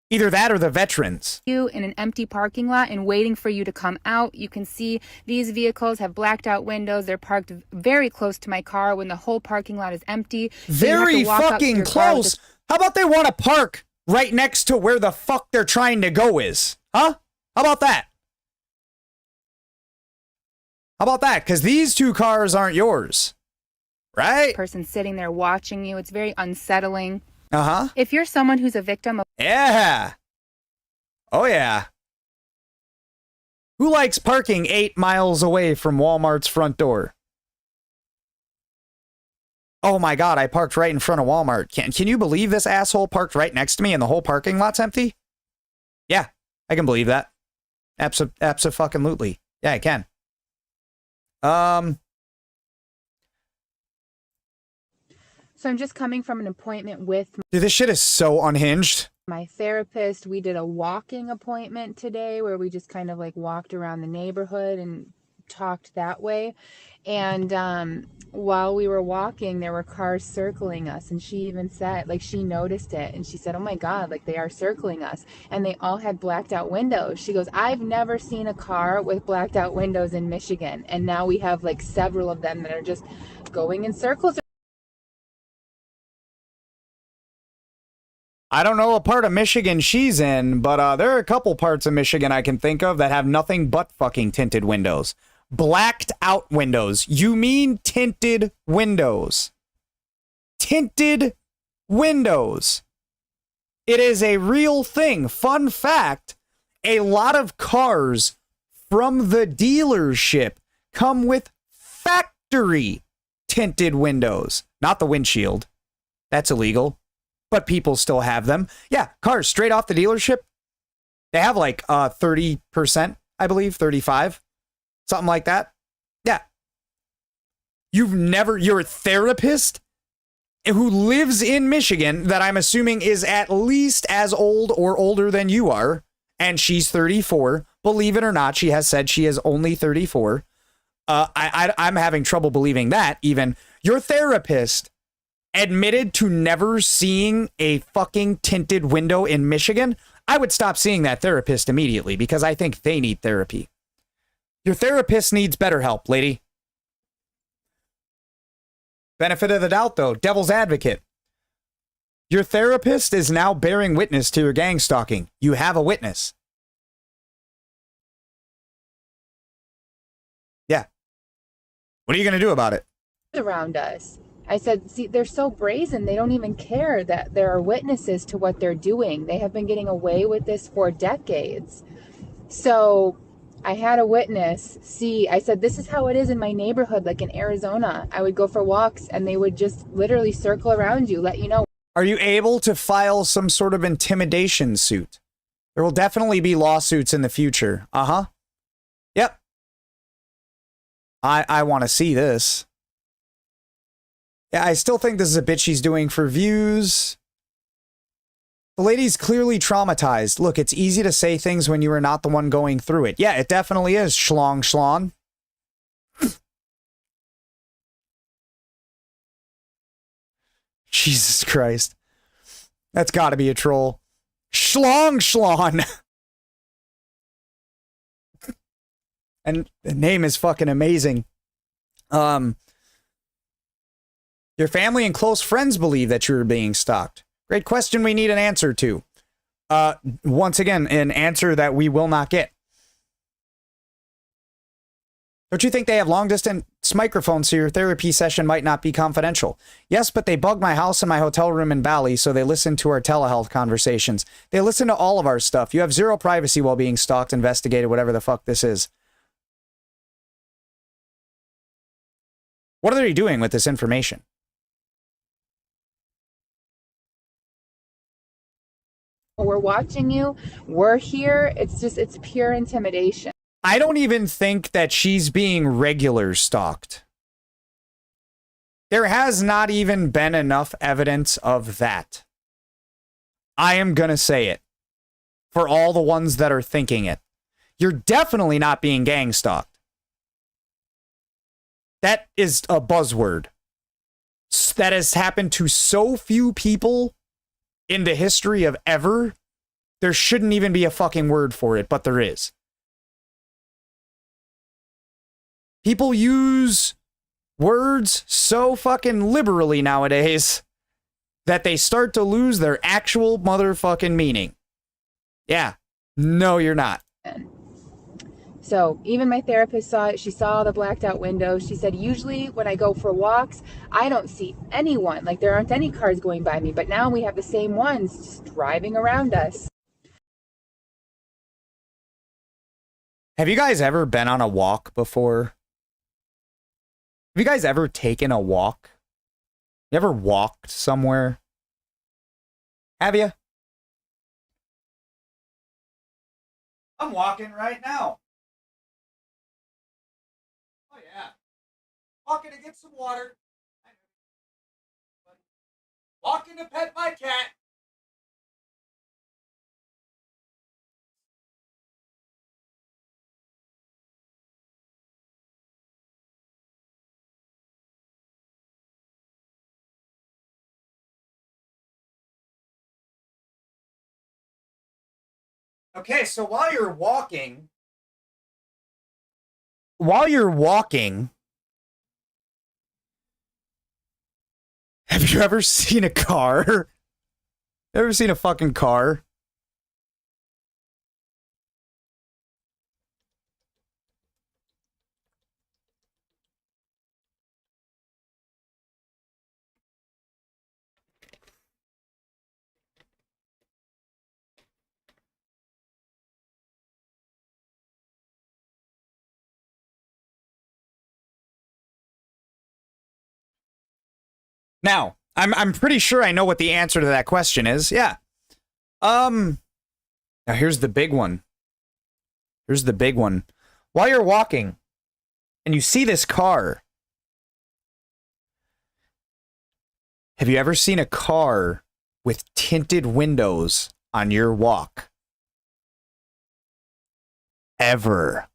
Either that or the veterans. You in an empty parking lot and waiting for you to come out. You can see these vehicles have blacked out windows. They're parked very close to my car when the whole parking lot is empty. Very fucking close. How about they want to park right next to where the fuck they're trying to go is? Huh? How about that? How about that? Because these 2 cars aren't yours. Right? Person sitting there watching you. It's very unsettling. Uh-huh. If you're someone who's a victim of... Yeah. Oh, yeah. Who likes parking 8 miles away from Walmart's front door? Oh my God, I parked right in front of Walmart. Can you believe this asshole parked right next to me and the whole parking lot's empty? Yeah, I can believe that. Abso-fucking-lutely. Yeah, I can. So I'm just coming from an appointment with Dude, this shit is so unhinged. my therapist. We did a walking appointment today where we just kind of like walked around the neighborhood and talked that way. And while we were walking, there were cars circling us. And she even said, like, she noticed it. And she said, oh my God, like they are circling us. And they all had blacked out windows. She goes, I've never seen a car with blacked out windows in Michigan. And now we have like several of them that are just going in circles I don't know what part of Michigan she's in, but there are a couple parts of Michigan I can think of that have nothing but fucking tinted windows. Blacked out windows. You mean tinted windows. Tinted windows. It is a real thing. Fun fact, a lot of cars from the dealership come with factory tinted windows. Not the windshield. That's illegal. But people still have them. Yeah, cars straight off the dealership. They have like 30%, I believe, 35. Something like that. Yeah. You're a therapist who lives in Michigan that I'm assuming is at least as old or older than you are. And she's 34. Believe it or not, she has said she is only 34. I'm having trouble believing that even. Your therapist admitted to never seeing a fucking tinted window in Michigan. I would stop seeing that therapist immediately because I think they need therapy. Your therapist needs better help, lady. Benefit of the doubt, though. Devil's advocate. Your therapist is now bearing witness to your gang stalking. You have a witness. Yeah. What are you going to do about it? Around us. I said, see, they're so brazen. They don't even care that there are witnesses to what they're doing. They have been getting away with this for decades. So I had a witness see, I said, this is how it is in my neighborhood, like in Arizona. I would go for walks and they would just literally circle around you, let you know. Are you able to file some sort of intimidation suit? There will definitely be lawsuits in the future. Uh-huh. Yep. I want to see this. Yeah, I still think this is a bit she's doing for views. The lady's clearly traumatized. Look, it's easy to say things when you are not the one going through it. Yeah, it definitely is, schlong schlon. Jesus Christ. That's got to be a troll. Schlong schlon. And the name is fucking amazing. Your family and close friends believe that you're being stalked. Great question we need an answer to. Once again, an answer that we will not get. Don't you think they have long-distance microphones so your therapy session might not be confidential? Yes, but they bug my house and my hotel room in Bali, so they listen to our telehealth conversations. They listen to all of our stuff. You have zero privacy while being stalked, investigated, whatever the fuck this is. What are they doing with this information? We're watching you. We're here. It's pure intimidation. I don't even think that she's being regular stalked. There has not even been enough evidence of that. I am going to say it. For all the ones that are thinking it. You're definitely not being gang stalked. That is a buzzword. That has happened to so few people in the history of ever. There shouldn't even be a fucking word for it, but there is. People use words so fucking liberally nowadays that they start to lose their actual motherfucking meaning. Yeah. No, you're not. So even my therapist saw it. She saw the blacked out windows. She said, usually when I go for walks, I don't see anyone. Like there aren't any cars going by me. But now we have the same ones just driving around us. Have you guys ever been on a walk before? Have you guys ever taken a walk? You ever walked somewhere? Have you? I'm walking right now. Oh, yeah. Walking to get some water. Walking to pet my cat. Okay, so while you're walking, have you ever seen a car Ever seen a fucking car? Now, I'm pretty sure I know what the answer to that question is. Yeah. Now here's the big one. Here's the big one. While you're walking and you see this car, have you ever seen a car with tinted windows on your walk? Ever?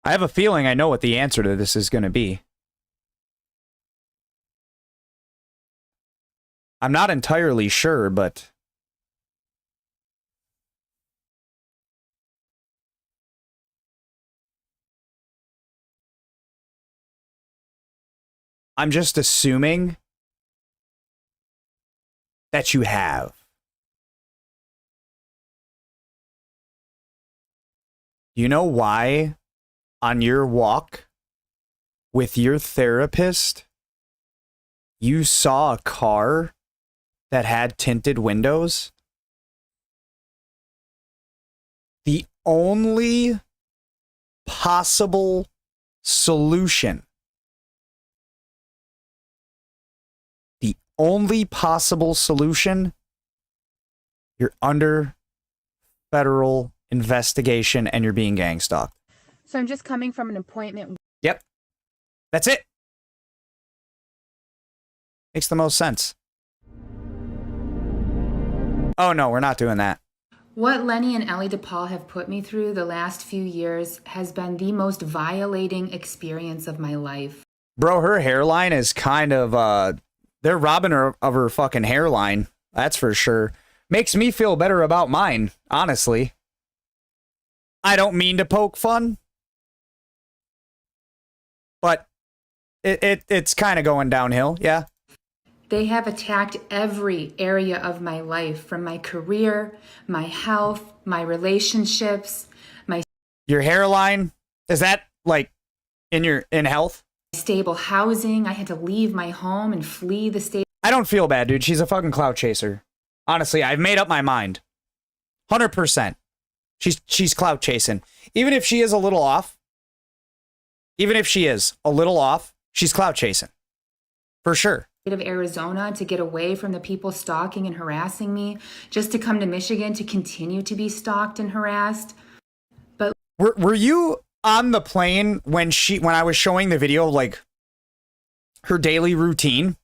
I have a feeling I know what the answer to this is going to be. I'm not entirely sure, but I'm just assuming that you have. You know why on your walk with your therapist you saw a car that had tinted windows? The only possible solution, you're under federal investigation and you're being gang stalked. So I'm just coming from an appointment. Yep. That's it. Makes the most sense. Oh no, we're not doing that. What Lenny and Ellie DePaul have put me through the last few years has been the most violating experience of my life. Bro, her hairline is kind of, they're robbing her of her fucking hairline. That's for sure. Makes me feel better about mine, honestly. I don't mean to poke fun, but it's kind of going downhill, yeah. They have attacked every area of my life, from my career, my health, my relationships, my... Your hairline, is that like in health? Stable housing. I had to leave my home and flee the state. I don't feel bad, dude. She's a fucking clout chaser. Honestly, I've made up my mind. 100%. She's clout chasing. Even if she is a little off, she's clout chasing. For sure. Of Arizona to get away from the people stalking and harassing me, just to come to Michigan to continue to be stalked and harassed. But were you on the plane when I was showing the video of like her daily routine?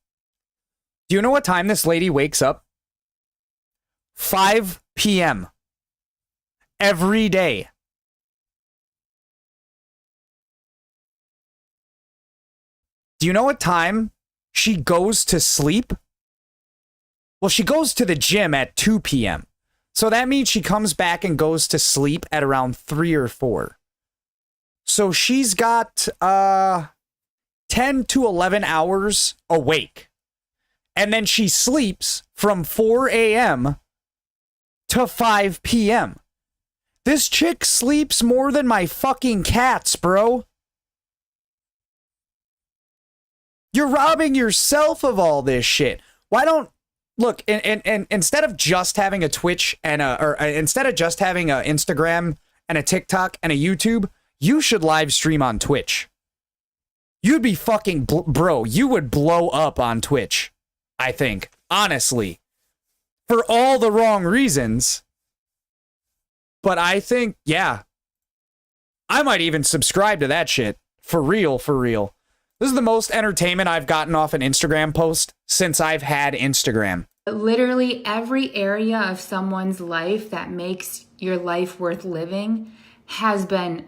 Do you know what time this lady wakes up? 5 p.m. every day. Do you know what time she goes to sleep? Well, she goes to the gym at 2 p.m. So that means she comes back and goes to sleep at around 3 or 4. So she's got 10 to 11 hours awake. And then she sleeps from 4 a.m. to 5 p.m. This chick sleeps more than my fucking cats, bro. You're robbing yourself of all this shit. Why don't look and instead of just having a Twitch and instead of just having a Instagram and a TikTok and a YouTube, you should live stream on Twitch. You'd be fucking bro. You would blow up on Twitch. I think, honestly, for all the wrong reasons. But I think, yeah, I might even subscribe to that shit. For real, for real. This is the most entertainment I've gotten off an Instagram post since I've had Instagram. Literally every area of someone's life that makes your life worth living has been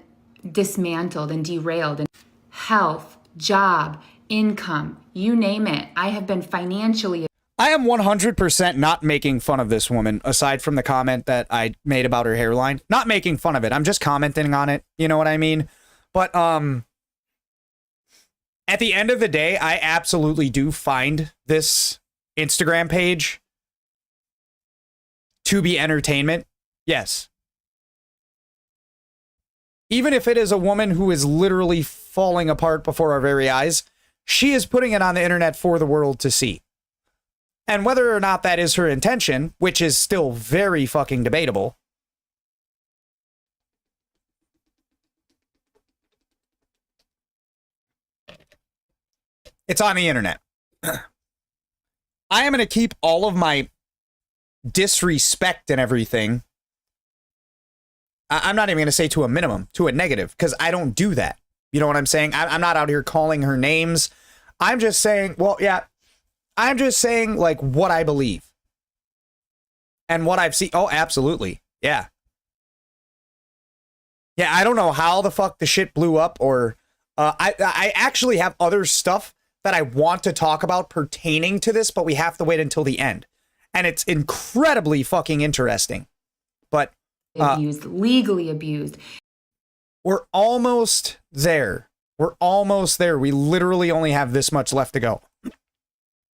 dismantled and derailed, and health, job, income, you name it. I have been financially. I am 100% not making fun of this woman, aside from the comment that I made about her hairline. Not making fun of it. I'm just commenting on it. You know what I mean? But at the end of the day, I absolutely do find this Instagram page to be entertainment. Yes. Even if it is a woman who is literally falling apart before our very eyes, she is putting it on the internet for the world to see. And whether or not that is her intention, which is still very fucking debatable, it's on the internet. I am going to keep all of my disrespect and everything. I'm not even going to say to a minimum, to a negative, because I don't do that. You know what I'm saying? I'm not out here calling her names. I'm just saying, well, yeah, I'm just saying like what I believe and what I've seen. Oh, absolutely. Yeah. Yeah, I don't know how the fuck the shit blew up, or I actually have other stuff that I want to talk about pertaining to this, but we have to wait until the end. And it's incredibly fucking interesting. But abused, legally abused. We're almost there. We're almost there. We literally only have this much left to go.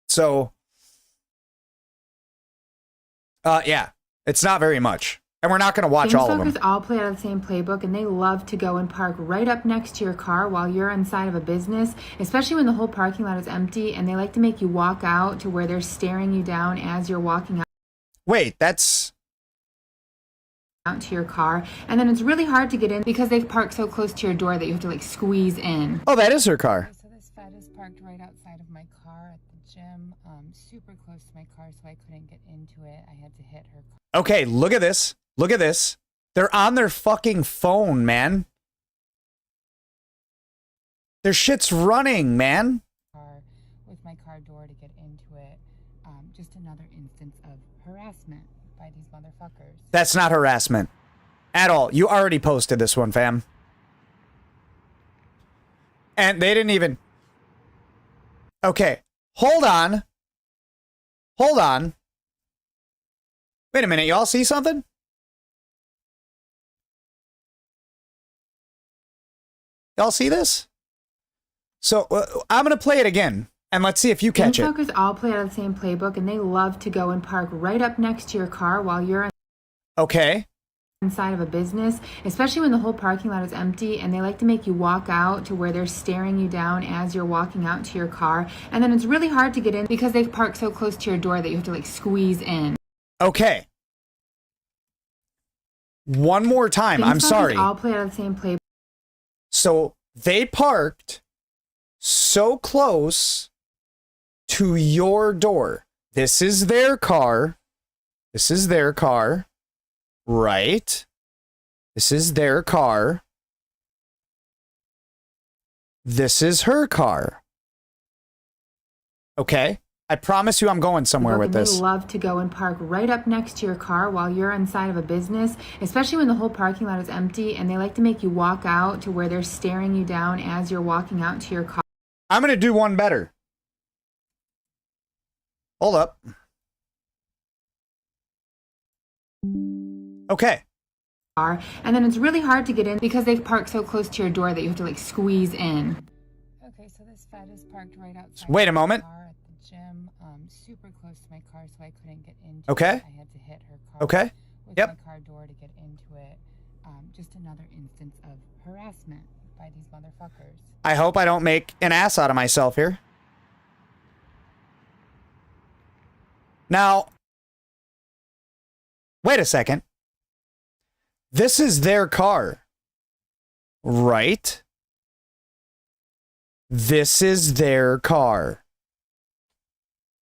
So, yeah, it's not very much. And we're not going to watch all of them. All play out of the same playbook, and they love to go and park right up next to your car while you're inside of a business, especially when the whole parking lot is empty, and they like to make you walk out to where they're staring you down as you're walking out. Wait, that's... out to your car, and then it's really hard to get in because they've parked so close to your door that you have to like squeeze in. Oh, that is her car. So this Fed is parked right outside of my car at the gym, super close to my car, so I couldn't get into it. I had to hit her car. Okay, look at this. Look at this. They're on their fucking phone, man. Their shit's running, man. With my car door to get into it. Just another instance of harassment by these motherfuckers. That's not harassment at all. You already posted this one, fam. And they didn't even... Okay, hold on. Hold on. Wait a minute, y'all see something? Y'all see this? So I'm going to play it again, and let's see if you catch it. Fuckers all play out of the same playbook, and they love to go and park right up next to your car while you're okay. inside of a business, especially when the whole parking lot is empty, and they like to make you walk out to where they're staring you down as you're walking out to your car, and then it's really hard to get in because they've parked so close to your door that you have to like squeeze in. Okay. One more time. I'm sorry. All play out of the same playbook. So they parked so close to your door. This is their car. This is their car. Right? This is their car. This is her car. Okay? I promise you I'm going somewhere with this. They love to go and park right up next to your car while you're inside of a business, especially when the whole parking lot is empty, and they like to make you walk out to where they're staring you down as you're walking out to your car. I'm going to do one better. Hold up. Okay. And then it's really hard to get in because they've parked so close to your door that you have to like squeeze in. Okay, so this Fed is parked right outside. Wait a moment. At the gym, super close to my car, so I couldn't get into okay. it. I had to hit her car. Okay. With yep. my car door to get into it. Just another instance of harassment by these motherfuckers. I hope I don't make an ass out of myself here. Now, wait a second. This is their car, right? This is their car.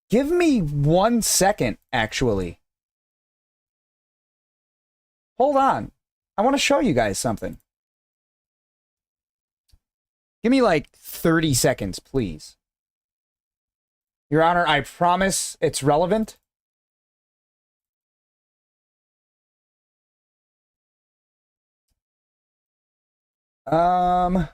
Give me 1 second, actually. Hold on. I want to show you guys something. Give me like 30 seconds, please. Your Honor, I promise it's relevant. Um.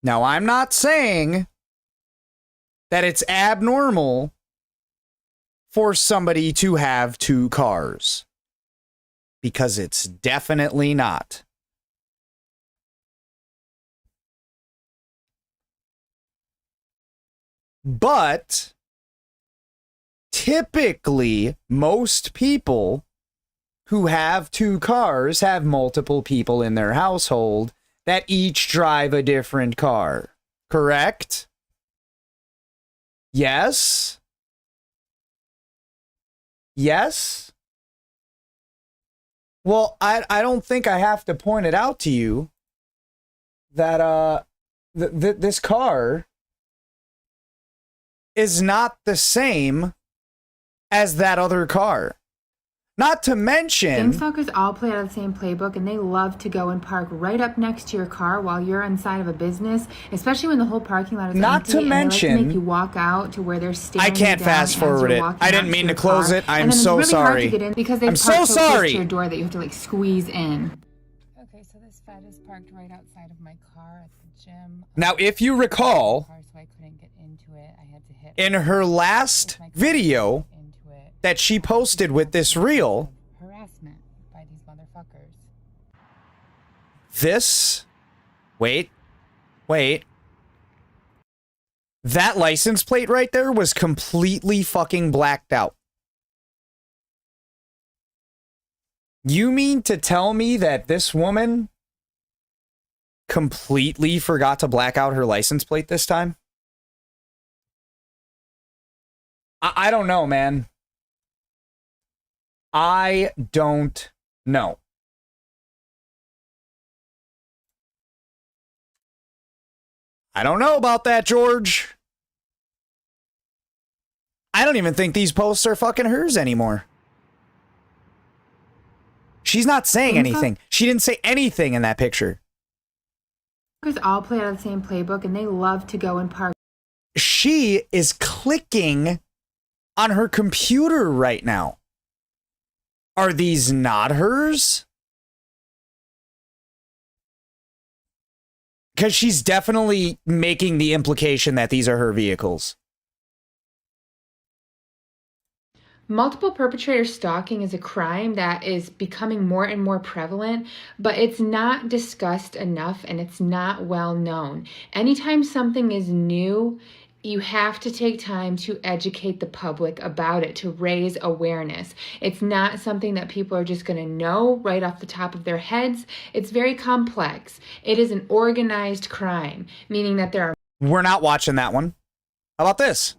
Now I'm not saying that it's abnormal for somebody to have two cars, because it's definitely not. But typically, most people who have two cars have multiple people in their household that each drive a different car. Correct? Yes? Yes? Well, I don't think I have to point it out to you that this car is not the same as that other car. Not to mention, Gang stalkers all play out of the same playbook, and they love to go and park right up next to your car while you're inside of a business, especially when the whole parking lot is not empty. to and mention, they like to make you walk out to where they're staring. I can't down fast forward it. I didn't mean to close it. I'm so really sorry. Hard to get in because they I'm so park so close sorry. to your door that you have to like squeeze in. Okay, so this fed is parked right outside of my car at the gym. Now, if you recall, So I couldn't get into it. I had to hit in her last video that she posted with this reel, harassment by these motherfuckers. this, wait, that license plate right there was completely fucking blacked out. You mean to tell me that this woman completely forgot to black out her license plate this time? I don't know, man. I don't know. I don't know about that, George. I don't even think these posts are fucking hers anymore. She's not saying anything. She didn't say anything in that picture. All play out of the same playbook, and they love to go and park. She is clicking on her computer right now. Are these not hers? Because she's definitely making the implication that these are her vehicles. Multiple perpetrator stalking is a crime that is becoming more and more prevalent, but it's not discussed enough and it's not well known. Anytime something is new, you have to take time to educate the public about it, to raise awareness. It's not something that people are just going to know right off the top of their heads. It's very complex. It is an organized crime, meaning that there are... We're not watching that one. How about this?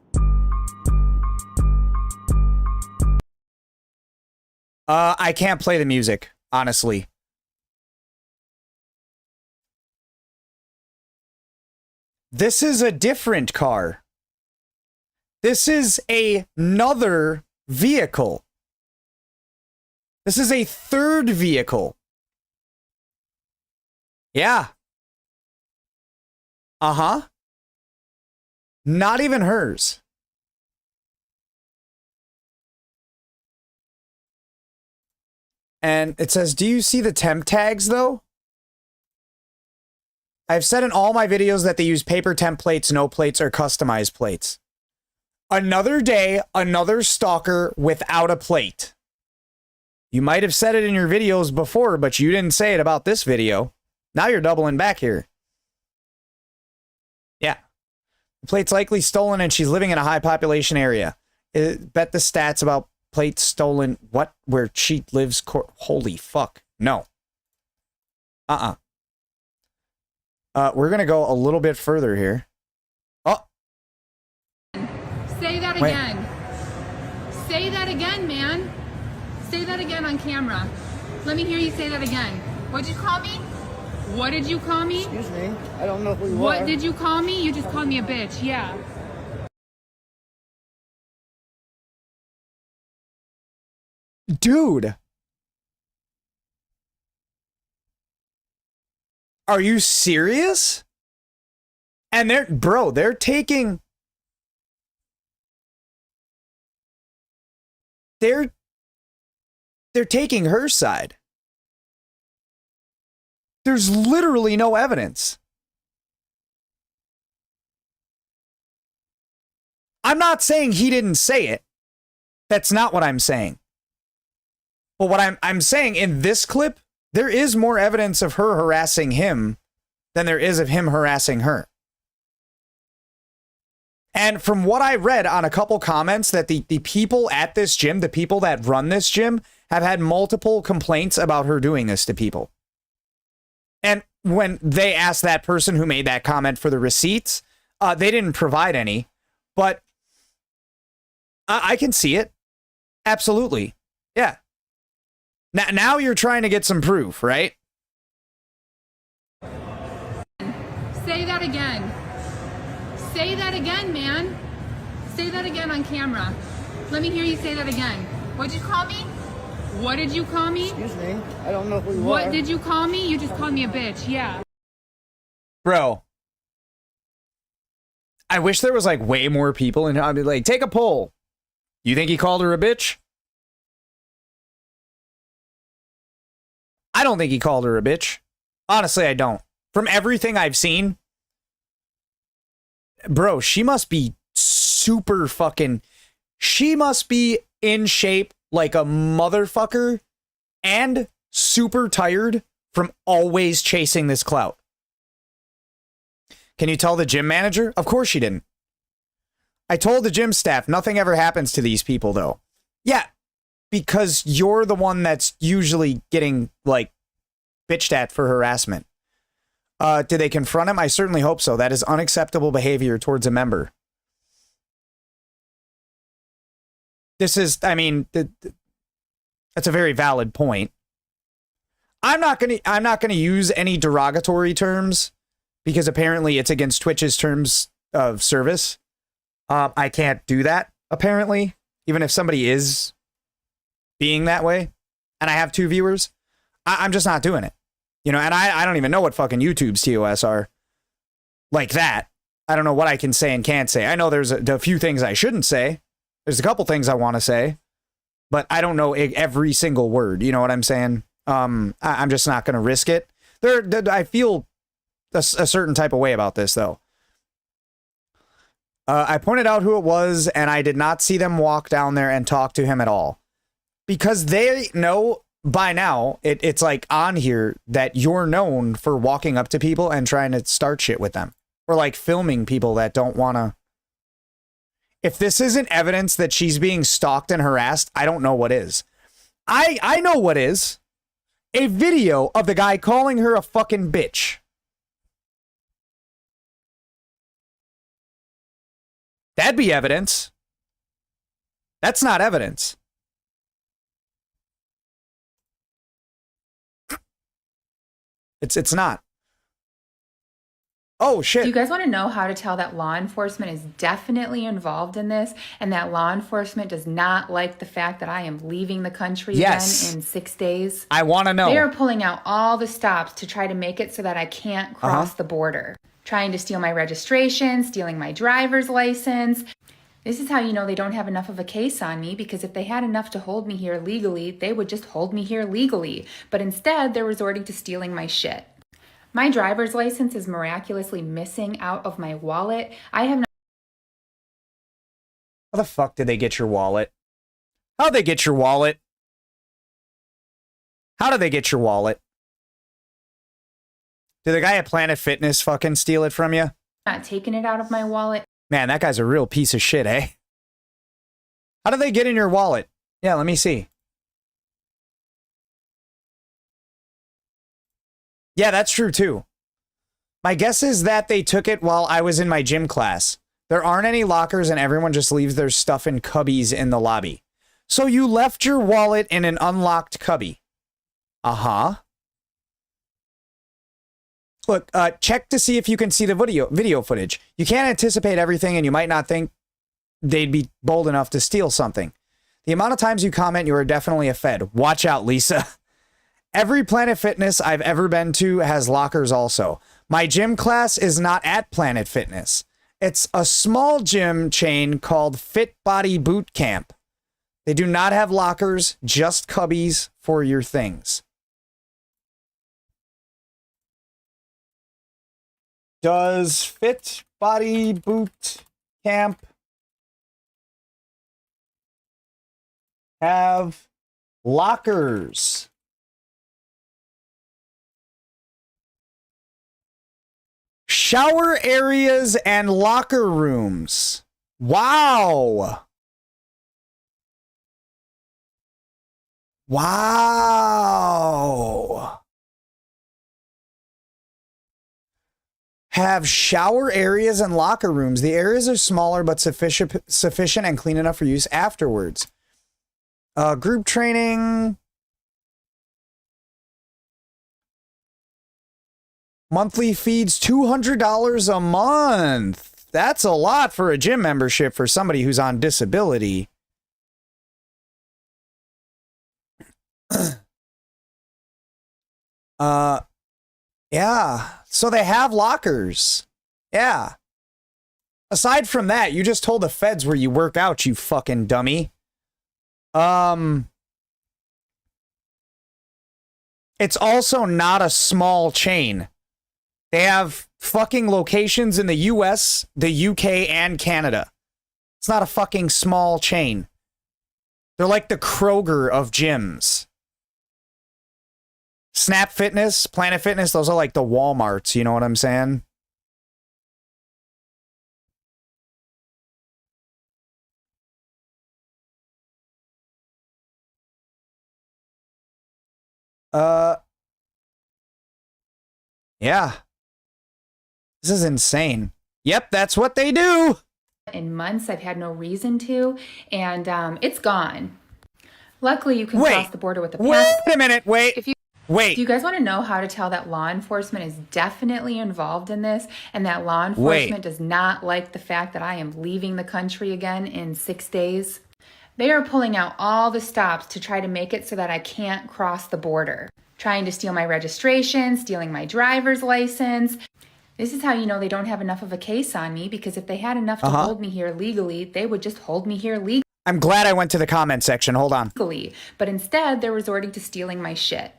I can't play the music, honestly. This is a different car. This is another vehicle. This is a third vehicle. Yeah. Uh-huh. Not even hers. And it says, do you see the temp tags, though? I've said in all my videos that they use paper templates, no plates, or customized plates. Another day, another stalker without a plate. You might have said it in your videos before, but you didn't say it about this video. Now you're doubling back here. Yeah. The plate's likely stolen and she's living in a high population area. Bet the stats about plates stolen. What? Where she lives? Holy fuck. No. We're going to go a little bit further here. Oh. Say that again. Say that again, man. Say that again on camera. Let me hear you say that again. What'd you call me? What did you call me? Excuse me. I don't know who you are. What did you call me? You just called me a bitch. Yeah. Dude. Are you serious? And they're taking they're taking her side. There's literally no evidence. I'm not saying he didn't say it. That's not what I'm saying. But what I'm saying in this clip, there is more evidence of her harassing him than there is of him harassing her. And from what I read on a couple comments, that the people at this gym, the people that run this gym, have had multiple complaints about her doing this to people. And when they asked that person who made that comment for the receipts, they didn't provide any. But I can see it. Absolutely. Yeah. Now you're trying to get some proof, right? Say that again. Say that again, man. Say that again on camera. Let me hear you say that again. What'd you call me? What did you call me? Excuse me. I don't know who you are. What did you call me? You just called me a bitch. Yeah. Bro. I wish there was like way more people, and I'd be like, take a poll. You think he called her a bitch? I don't think he called her a bitch. Honestly, I don't. From everything I've seen, bro, she must be super fucking... She must be in shape like a motherfucker and super tired from always chasing this clout. Can you tell the gym manager? Of course she didn't. I told the gym staff nothing ever happens to these people, though. Yeah, because you're the one that's usually getting, like, bitched at for harassment. Did they confront him? I certainly hope so. That is unacceptable behavior towards a member. This is, I mean, that's a very valid point. I'm not gonna use any derogatory terms because apparently it's against Twitch's terms of service. I can't do that, apparently, even if somebody is being that way, and I have 2 viewers. I'm just not doing it. You know, and I don't even know what fucking YouTube's TOS are. Like that. I don't know what I can say and can't say. I know there's a few things I shouldn't say. There's a couple things I want to say, but I don't know every single word. You know what I'm saying? I'm just not going to risk it. I feel a certain type of way about this, though. I pointed out who it was, and I did not see them walk down there and talk to him at all. Because they know by now, it's like on here that you're known for walking up to people and trying to start shit with them. Or like filming people that don't want to. If this isn't evidence that she's being stalked and harassed, I don't know what is. I know what is. A video of the guy calling her a fucking bitch. That'd be evidence. That's not evidence. It's not. Oh, shit. Do you guys want to know how to tell that law enforcement is definitely involved in this and that law enforcement does not like the fact that I am leaving the country again in 6 days? I want to know. They are pulling out all the stops to try to make it so that I can't cross the border. Trying to steal my registration, stealing my driver's license. This is how you know they don't have enough of a case on me, because if they had enough to hold me here legally, they would just hold me here legally. But instead, they're resorting to stealing my shit. My driver's license is miraculously missing out of my wallet. I have not... How the fuck did they get your wallet? How'd they get your wallet? How did they get your wallet? Did the guy at Planet Fitness fucking steal it from you? Not taking it out of my wallet. Man, that guy's a real piece of shit, eh? How did they get in your wallet? Yeah, let me see. Yeah, that's true too. My guess is that they took it while I was in my gym class. There aren't any lockers and everyone just leaves their stuff in cubbies in the lobby. So you left your wallet in an unlocked cubby. Uh-huh. Look, check to see if you can see the video footage. You can't anticipate everything, and you might not think they'd be bold enough to steal something. The amount of times you comment, you are definitely a Fed. Watch out, Lisa. Every Planet Fitness I've ever been to has lockers also. My gym class is not at Planet Fitness. It's a small gym chain called Fit Body Boot Camp. They do not have lockers, just cubbies for your things. Does Fit Body Boot Camp have lockers? Shower areas and locker rooms. Wow. Wow. Have shower areas and locker rooms. The areas are smaller but sufficient and clean enough for use afterwards. Group training. Monthly feeds $200 a month. That's a lot for a gym membership for somebody who's on disability. Yeah. So they have lockers. Yeah. Aside from that, you just told the feds where you work out, you fucking dummy. It's also not a small chain. They have fucking locations in the US, the UK, and Canada. It's not a fucking small chain. They're like the Kroger of gyms. Snap Fitness, Planet Fitness, those are like the Walmarts, you know what I'm saying? Yeah. This is insane. Yep, that's what they do. In months, I've had no reason to, and it's gone. Luckily, you can cross the border with a passport. Wait a minute, wait. If you you guys want to know how to tell that law enforcement is definitely involved in this, and that law enforcement does not like the fact that I am leaving the country again in 6 days, they are pulling out all the stops to try to make it so that I can't cross the border. Trying to steal my registration, stealing my driver's license. This is how you know they don't have enough of a case on me, because if they had enough to hold me here legally, they would just hold me here legally. I'm glad I went to the comment section. Hold on. But instead, they're resorting to stealing my shit.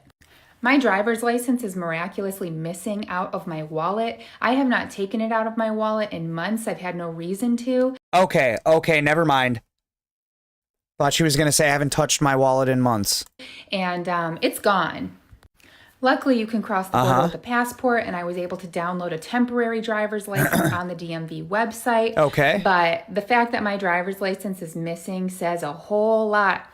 My driver's license is miraculously missing out of my wallet. I have not taken it out of my wallet in months. I've had no reason to. Okay, never mind. Thought she was going to say I haven't touched my wallet in months. And it's gone. Luckily, you can cross the border with a passport, and I was able to download a temporary driver's license on the DMV website. Okay. But the fact that my driver's license is missing says a whole lot.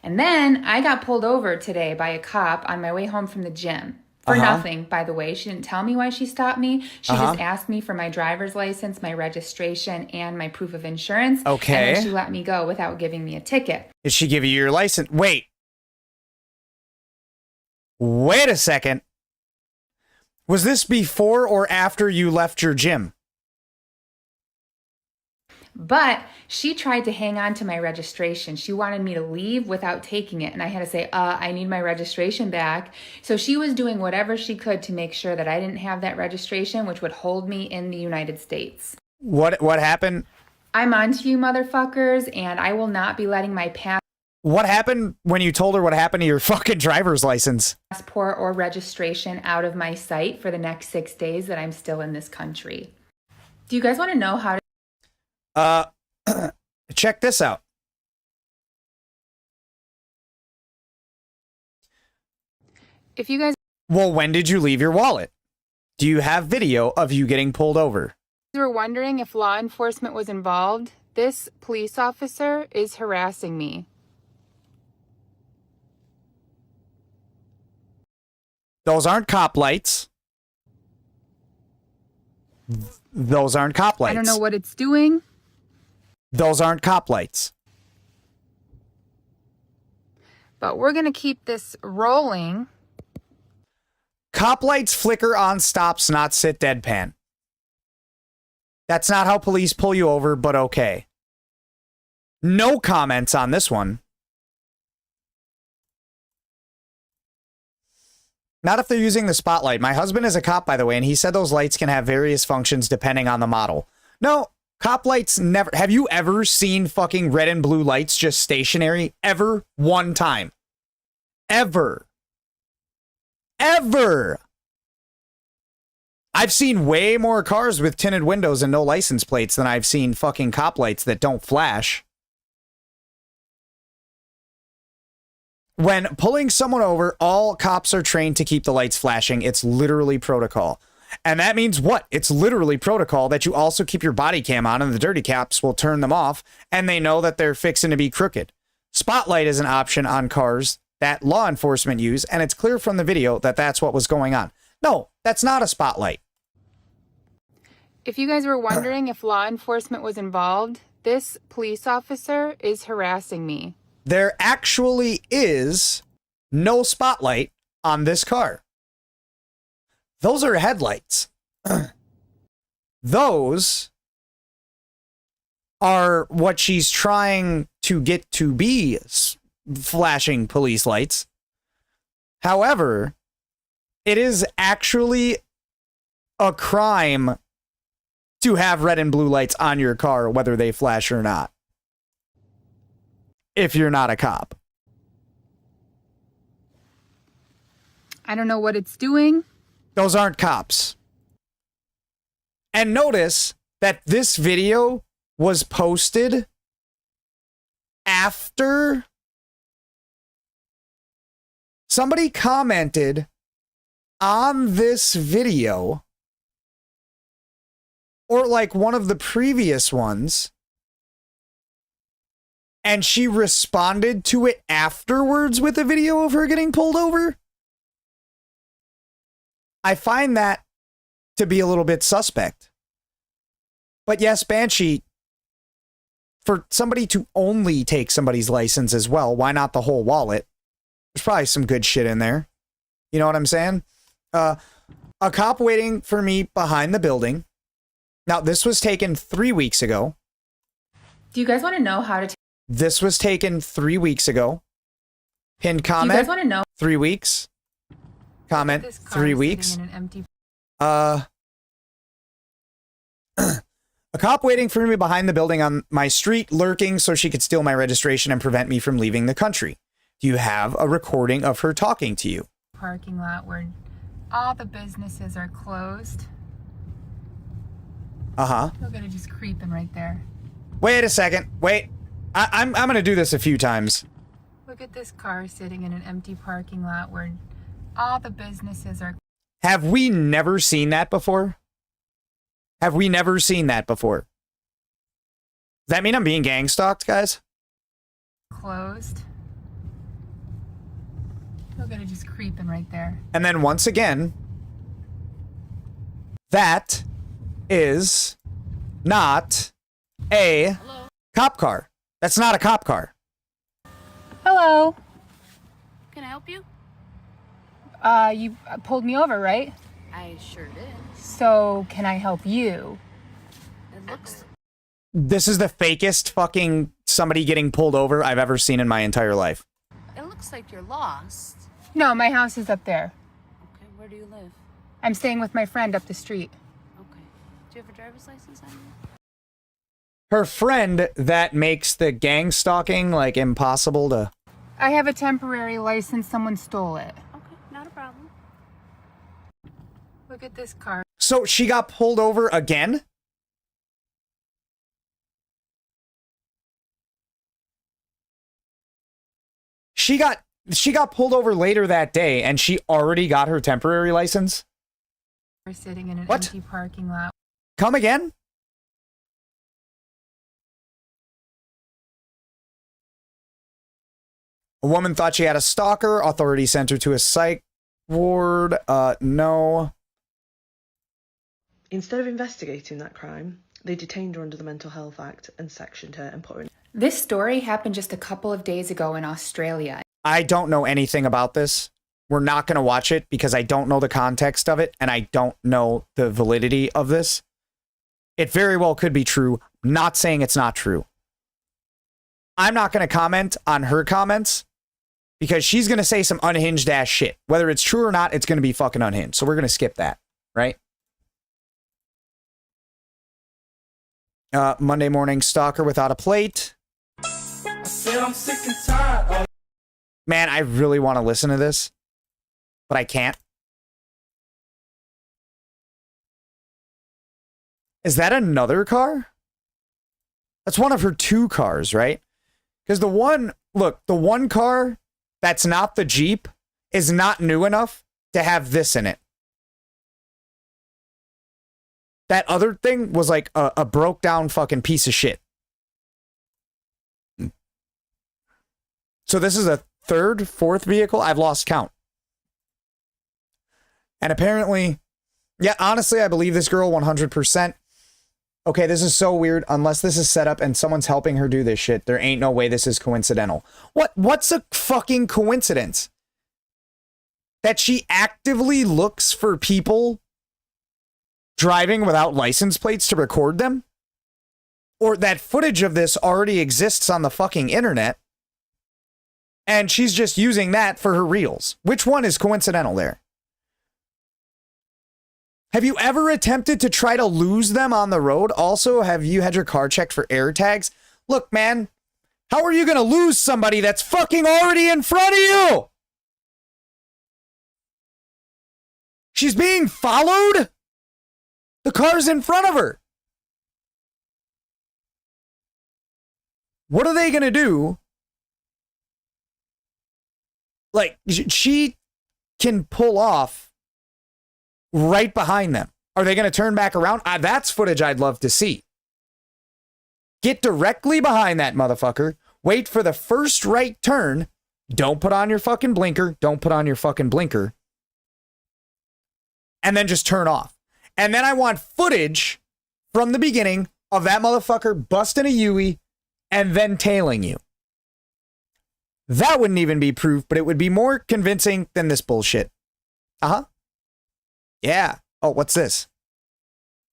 And then I got pulled over today by a cop on my way home from the gym. For nothing, by the way. She didn't tell me why she stopped me. She just asked me for my driver's license, my registration, and my proof of insurance. Okay. And then she let me go without giving me a ticket. Did she give you your license? Wait a second. Was this before or after you left your gym? But she tried to hang on to my registration. She wanted me to leave without taking it. And I had to say, I need my registration back. So she was doing whatever she could to make sure that I didn't have that registration, which would hold me in the United States. What happened? I'm on to you, motherfuckers, and I will not be letting my What happened when you told her what happened to your fucking driver's license? Passport or registration out of my sight for the next 6 days that I'm still in this country. Do you guys want to know how to... Check this out. If you guys... Well, when did you leave your wallet? Do you have video of you getting pulled over? were wondering if law enforcement was involved, this police officer is harassing me. Those aren't cop lights. Those aren't cop lights. I don't know what it's doing. Those aren't cop lights. But we're going to keep this rolling. Cop lights flicker on stops, not sit deadpan. That's not how police pull you over, but okay. No comments on this one. Not if they're using the spotlight. My husband is a cop, by the way, and he said those lights can have various functions depending on the model. No, cop lights never... Have you ever seen fucking red and blue lights just stationary? Ever? One time. Ever. Ever. I've seen way more cars with tinted windows and no license plates than I've seen fucking cop lights that don't flash. When pulling someone over, all cops are trained to keep the lights flashing. It's literally protocol. And that means what? It's literally protocol that you also keep your body cam on and the dirty cops will turn them off and they know that they're fixing to be crooked. Spotlight is an option on cars that law enforcement use, and it's clear from the video that that's what was going on. No, that's not a spotlight. If you guys were wondering if law enforcement was involved, this police officer is harassing me. There actually is no spotlight on this car. Those are headlights. Those are what she's trying to get to be flashing police lights. However, it is actually a crime to have red and blue lights on your car, whether they flash or not. If you're not a cop. I don't know what it's doing. Those aren't cops. And notice that this video was posted after somebody commented on this video, or like one of the previous ones, and she responded to it afterwards with a video of her getting pulled over. I find that to be a little bit suspect. But yes, Banshee, for somebody to only take somebody's license as well, why not the whole wallet? There's probably some good shit in there. You know what I'm saying? A cop waiting for me behind the building. Now, this was taken 3 weeks ago. Do you guys want to know how to... This was taken 3 weeks ago. Pinned comment. Do you guys want to know... 3 weeks. Comment. 3 weeks. A cop waiting for me behind the building on my street, lurking so she could steal my registration and prevent me from leaving the country. Do you have a recording of her talking to you? Parking lot where all the businesses are closed. Uh-huh. Look at it just creeping right there. Wait a second. Wait. I'm going to do this a few times. Look at this car sitting in an empty parking lot where all the businesses are... Have we never seen that before? Have we never seen that before? Does that mean I'm being gang stalked, guys? Closed. Look at it just creeping right there. And then once again, that is not a cop car. That's not a cop car. Hello. Can I help you? You pulled me over, right? I sure did. So, can I help you? It looks... This is the fakest fucking somebody getting pulled over I've ever seen in my entire life. It looks like you're lost. No, my house is up there. Okay, where do you live? I'm staying with my friend up the street. Okay. Do you have a driver's license on you? Her friend that makes the gang stalking, like, impossible to... I have a temporary license. Someone stole it. Okay, not a problem. Look at this car. So she got pulled over again? She got pulled over later that day and she already got her temporary license? We're sitting in an What? empty parking lot. Come again? A woman thought she had a stalker. Authorities sent her to a psych ward. No. Instead of investigating that crime, they detained her under the Mental Health Act and sectioned her and put her in. This story happened just a couple of days ago in Australia. I don't know anything about this. we're not going to watch it because I don't know the context of it and I don't know the validity of this. It very well could be true. Not saying it's not true. I'm not going to comment on her comments because she's going to say some unhinged ass shit. Whether it's true or not, it's going to be fucking unhinged. So we're going to skip that, right? Monday morning stalker without a plate. I said I'm sick and tired of Man, I really want to listen to this, but I can't. Is that another car? That's one of her two cars, right? Because the one car that's not the Jeep is not new enough to have this in it. That other thing was like a broke down fucking piece of shit. So this is a third, fourth vehicle. I've lost count. And apparently, yeah, honestly, I believe this girl 100%. Okay, this is so weird. Unless this is set up and someone's helping her do this shit, there ain't no way this is coincidental. What's a fucking coincidence? That she actively looks for people driving without license plates to record them? Or that footage of this already exists on the fucking internet and she's just using that for her reels? Which one is coincidental there? Have you ever attempted to try to lose them on the road? Also, have you had your car checked for air tags? Look, man, how are you going to lose somebody that's fucking already in front of you? She's being followed? The car's in front of her. What are they going to do? Like, she can pull off right behind them. Are they going to turn back around? That's footage I'd love to see. Get directly behind that motherfucker. Wait for the first right turn. Don't put on your fucking blinker. Don't put on your fucking blinker. And then just turn off. And then I want footage from the beginning of that motherfucker busting a Yui and then tailing you. That wouldn't even be proof, but it would be more convincing than this bullshit. Uh-huh. Yeah. Oh, what's this?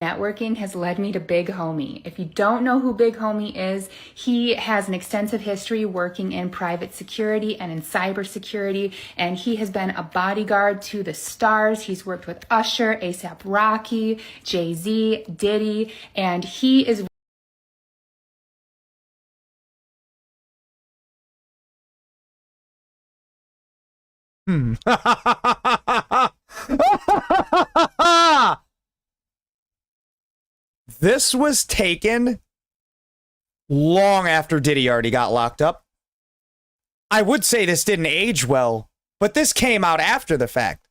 Networking has led me to Big Homie. If you don't know who Big Homie is, he has an extensive history working in private security and in cybersecurity, and he has been a bodyguard to the stars. He's worked with Usher, A$AP Rocky, Jay-Z, Diddy, and he is This was taken long after Diddy already got locked up. I would say this didn't age well, but this came out after the fact.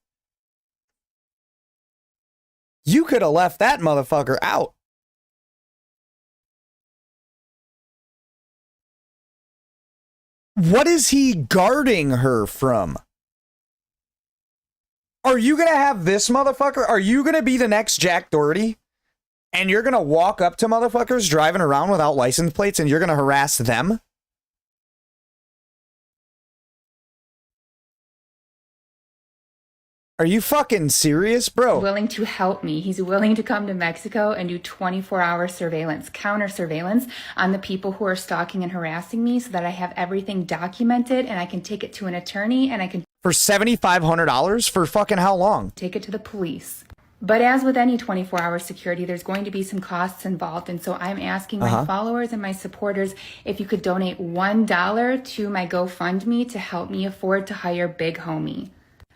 You could have left that motherfucker out. What is he guarding her from? Are you going to have this motherfucker? Are you going to be the next Jack Doherty? And you're going to walk up to motherfuckers driving around without license plates and you're going to harass them? Are you fucking serious, bro? willing to help me. He's willing to come to Mexico and do 24-hour surveillance, counter surveillance on the people who are stalking and harassing me so that I have everything documented and I can take it to an attorney and I can... For $7,500? For fucking how long? Take it to the police. But as with any 24-hour security, there's going to be some costs involved. And so I'm asking my followers and my supporters if you could donate $1 to my GoFundMe to help me afford to hire Big Homie.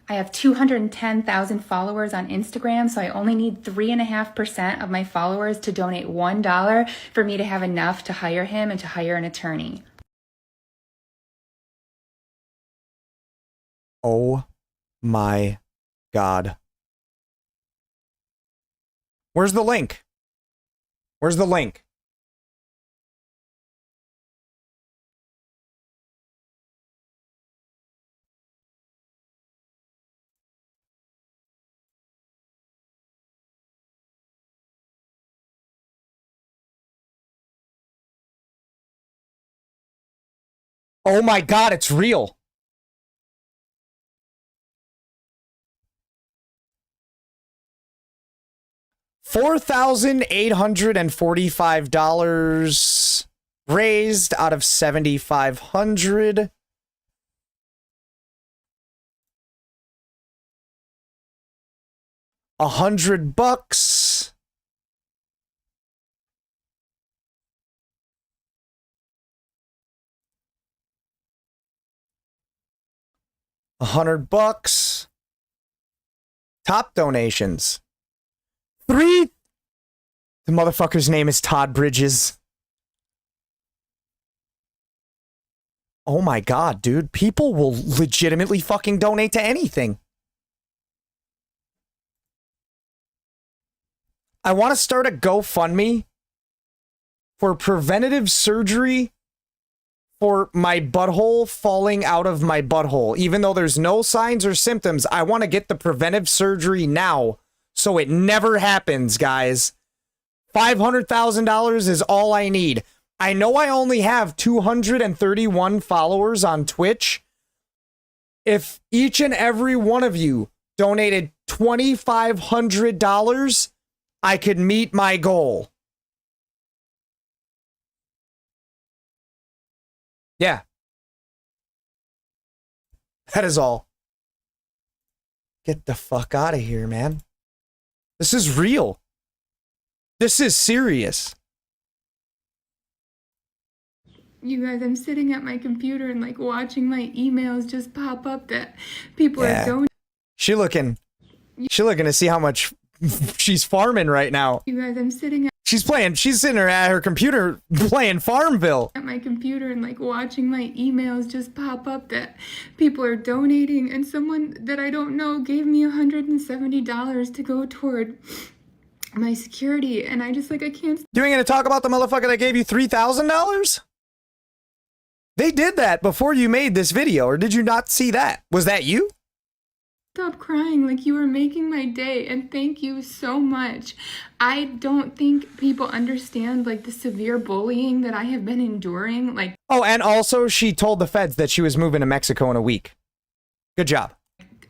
I have 210,000 followers on Instagram, so I only need 3.5% of my followers to donate $1 for me to have enough to hire him and to hire an attorney. Oh my God. Where's the link? Where's the link? Oh my God, it's real. $4,845 raised out of 7,500. $100. $100. Top donations. The motherfucker's name is Todd Bridges. Oh my god, dude. People will legitimately fucking donate to anything. I want to start a GoFundMe for preventative surgery for my butthole falling out of my butthole. Even though there's no signs or symptoms, I want to get the preventive surgery now so it never happens, guys. $500,000 is all I need. I know I only have 231 followers on Twitch. If each and every one of you donated $2,500, I could meet my goal. Yeah. That is all. Get the fuck out of here, man. This is real. This is serious. You guys, I'm sitting at my computer and like watching my emails just pop up that people are donating. She looking to see how much she's farming right now. You guys, I'm sitting She's sitting at her computer playing Farmville. at my computer and like watching my emails just pop up that people are donating, and someone that I don't know gave me $170 to go toward my security, and I just like I can't. You ain't gonna talk about the motherfucker that gave you $3,000? They did that before you made this video, or did you not see that? Was that you? Stop crying. Like, you are making my day, and thank you so much. I don't think people understand like the severe bullying that I have been enduring. Like, Oh, and also she told the feds that she was moving to Mexico in a week. Good job.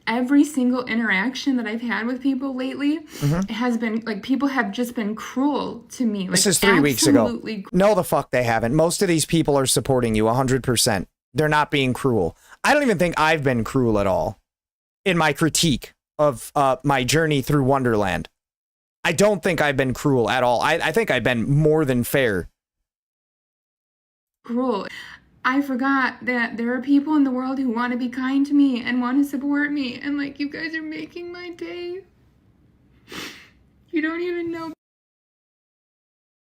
every single interaction that I've had with people lately has been like, people have just been cruel to me. Like, This is 3 weeks ago. absolutely No, the fuck they haven't. Most of these people are supporting you 100%. They're not being cruel. I don't even think I've been cruel at all in my critique of my journey through Wonderland. I don't think I've been cruel at all. I think I've been more than fair. cruel. I forgot that there are people in the world who want to be kind to me and want to support me. And like, you guys are making my day. You don't even know.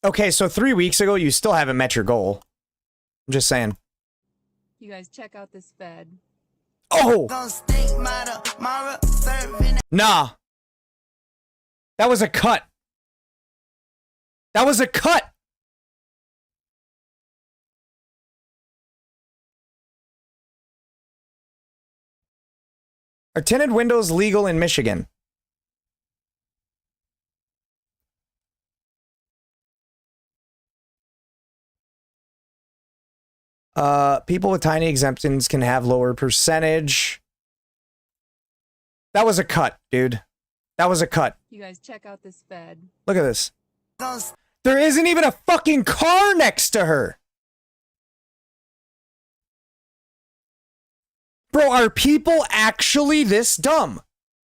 Okay, so 3 weeks ago, you still haven't met your goal. I'm just saying. You guys check out this bed. Oh! Nah. That was a cut. That was a cut. Are tinted windows legal in Michigan? People with tiny exemptions can have lower percentage. That was a cut, dude. That was a cut. You guys check out this bed. Look at this. There isn't even a fucking car next to her. Bro, are people actually this dumb?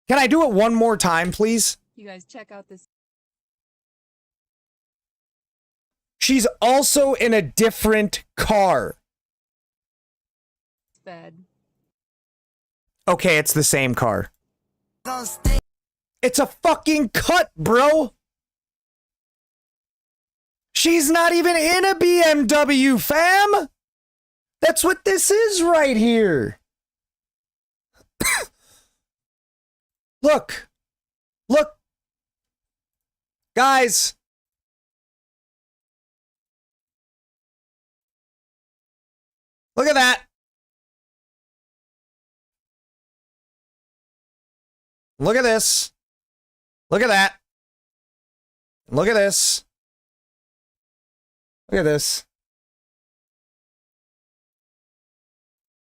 Can I do it one more time, please? You guys check out this She's also in a different car. bed. Okay, it's the same car. It's a fucking cut, bro. She's not even in a BMW, fam. That's what this is right here. Look. Look. Guys. Look at that. Look at this. Look at that. Look at this. Look at this.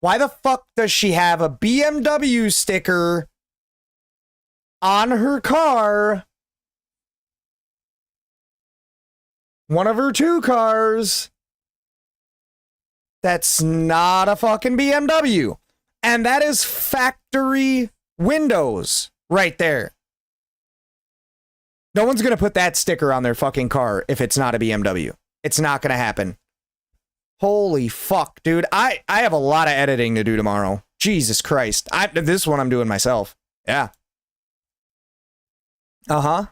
Why the fuck does she have a BMW sticker on her car One of her 2 cars. That's not a fucking BMW. And that is factory windows right there. No one's going to put that sticker on their fucking car if it's not a BMW. It's not going to happen. Holy fuck, dude. I have a lot of editing to do tomorrow. Jesus Christ. This one I'm doing myself. Yeah. Uh-huh.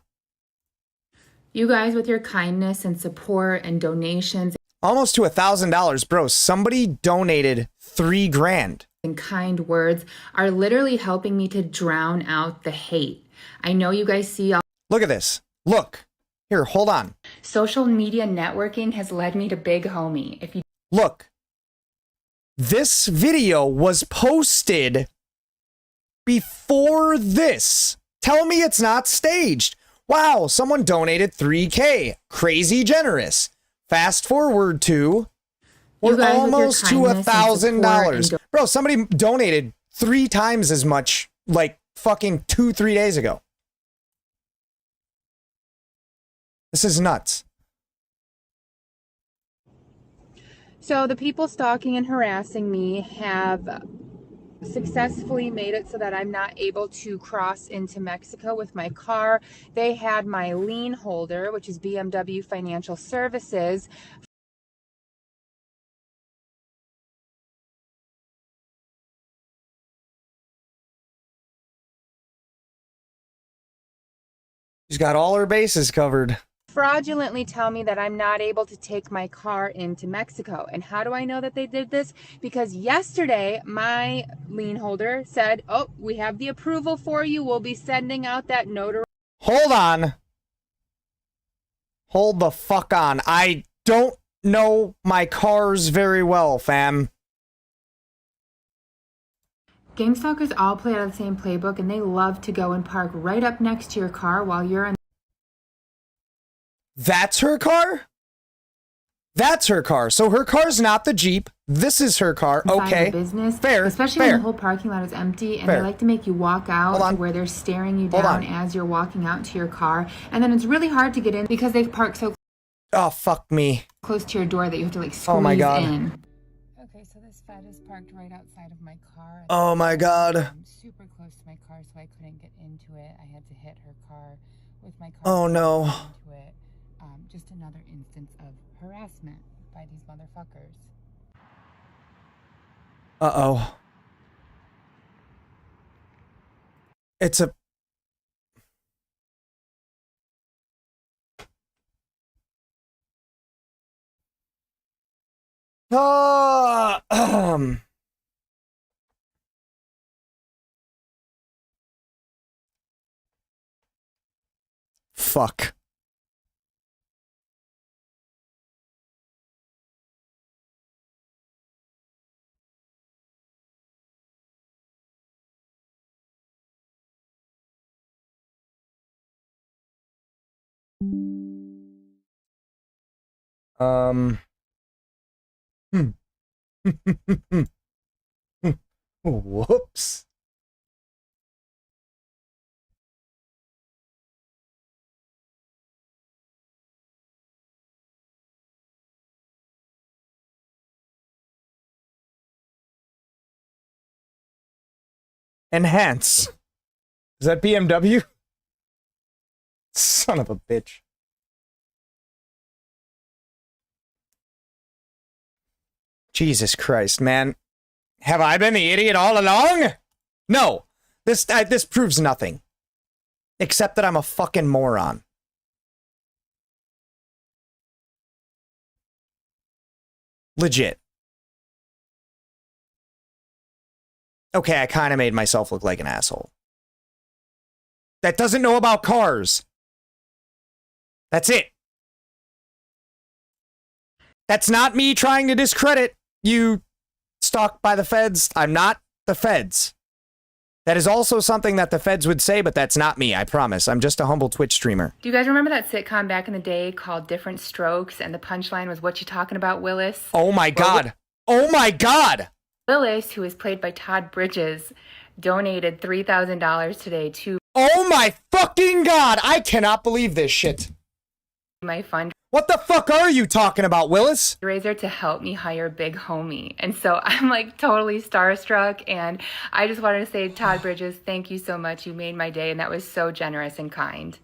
You guys, with your kindness and support and donations. Almost to $1,000, bro. Somebody donated $3,000. And kind words are literally helping me to drown out the hate. I know you guys see all. Look at this. Look. Here, hold on. Social media networking has led me to Big Homie. If you look, this video was posted before this. Tell me it's not staged. Wow, someone donated $3,000. Crazy generous. Fast forward to we're almost to $1,000. Bro, somebody donated 3 times as much like fucking 2-3 days ago. This is nuts. So the people stalking and harassing me have successfully made it so that I'm not able to cross into Mexico with my car. They had my lien holder, which is BMW Financial Services. She's got all her bases covered. Fraudulently tell me that I'm not able to take my car into Mexico. And how do I know that they did this? Because yesterday, my lien holder said, oh, we have the approval for you. We'll be sending out that notary. Hold on. Hold the fuck on. I don't know my cars very well, fam. Gang stalkers all play out of the same playbook, and they love to go and park right up next to your car while you're in. That's her car? That's her car. So her car's not the Jeep. This is her car. Okay. Business, fair. Especially fair. when the whole parking lot is empty, and fair. they like to make you walk out to where they're staring you down as you're walking out to your car. And then it's really hard to get in because they park so oh, fuck me. close to your door that you have to like squeeze oh my God. in. Okay, so this Fed is parked right outside of my car. Oh my God. Super close to my car, so I couldn't get into it. I had to hit her car with my car. Oh no. Into it. Just another instance of harassment by these motherfuckers. Uh-oh. It's a... Fuck. Whoops. Enhance. Is that BMW? Son of a bitch. Jesus Christ, man. Have I been the idiot all along? No. This proves nothing. Except that I'm a fucking moron. Legit. Okay, I kind of made myself look like an asshole. That doesn't know about cars. That's it. That's not me trying to discredit you stalked by the feds. I'm not the feds. That is also something that the feds would say, but that's not me, I promise. I'm just a humble Twitch streamer. Do you guys remember that sitcom back in the day called Different Strokes? And the punchline was, what you talking about, Willis? Oh my God. Oh my God. Willis, who is played by Todd Bridges, donated $3,000 today to... Oh my fucking God. I cannot believe this shit. My fund. What the fuck are you talking about, Willis? Fundraiser to help me hire Big Homie. And so I'm like totally starstruck. And I just wanted to say, Todd Bridges, thank you so much. You made my day. And that was so generous and kind.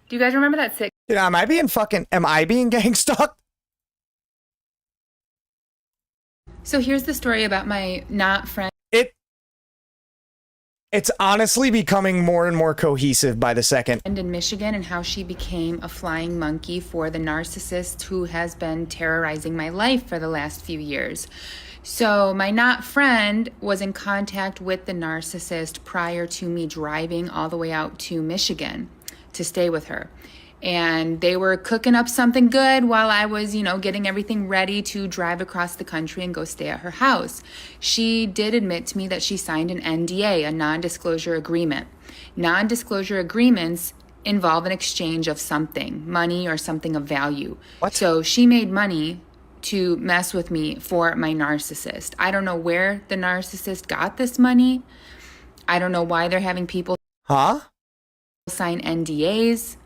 Do you guys remember that sick? Dude, am I being gang stalked? So here's the story about my not friend. It's honestly becoming more and more cohesive by the second. In Michigan, and how she became a flying monkey for the narcissist who has been terrorizing my life for the last few years. So my not friend was in contact with the narcissist prior to me driving all the way out to Michigan to stay with her. And they were cooking up something good while I was, getting everything ready to drive across the country and go stay at her house. She did admit to me that she signed an NDA, a non-disclosure agreement. Non-disclosure agreements involve an exchange of something, money or something of value. What? So she made money to mess with me for my narcissist. I don't know where the narcissist got this money. I don't know why they're having people sign NDAs.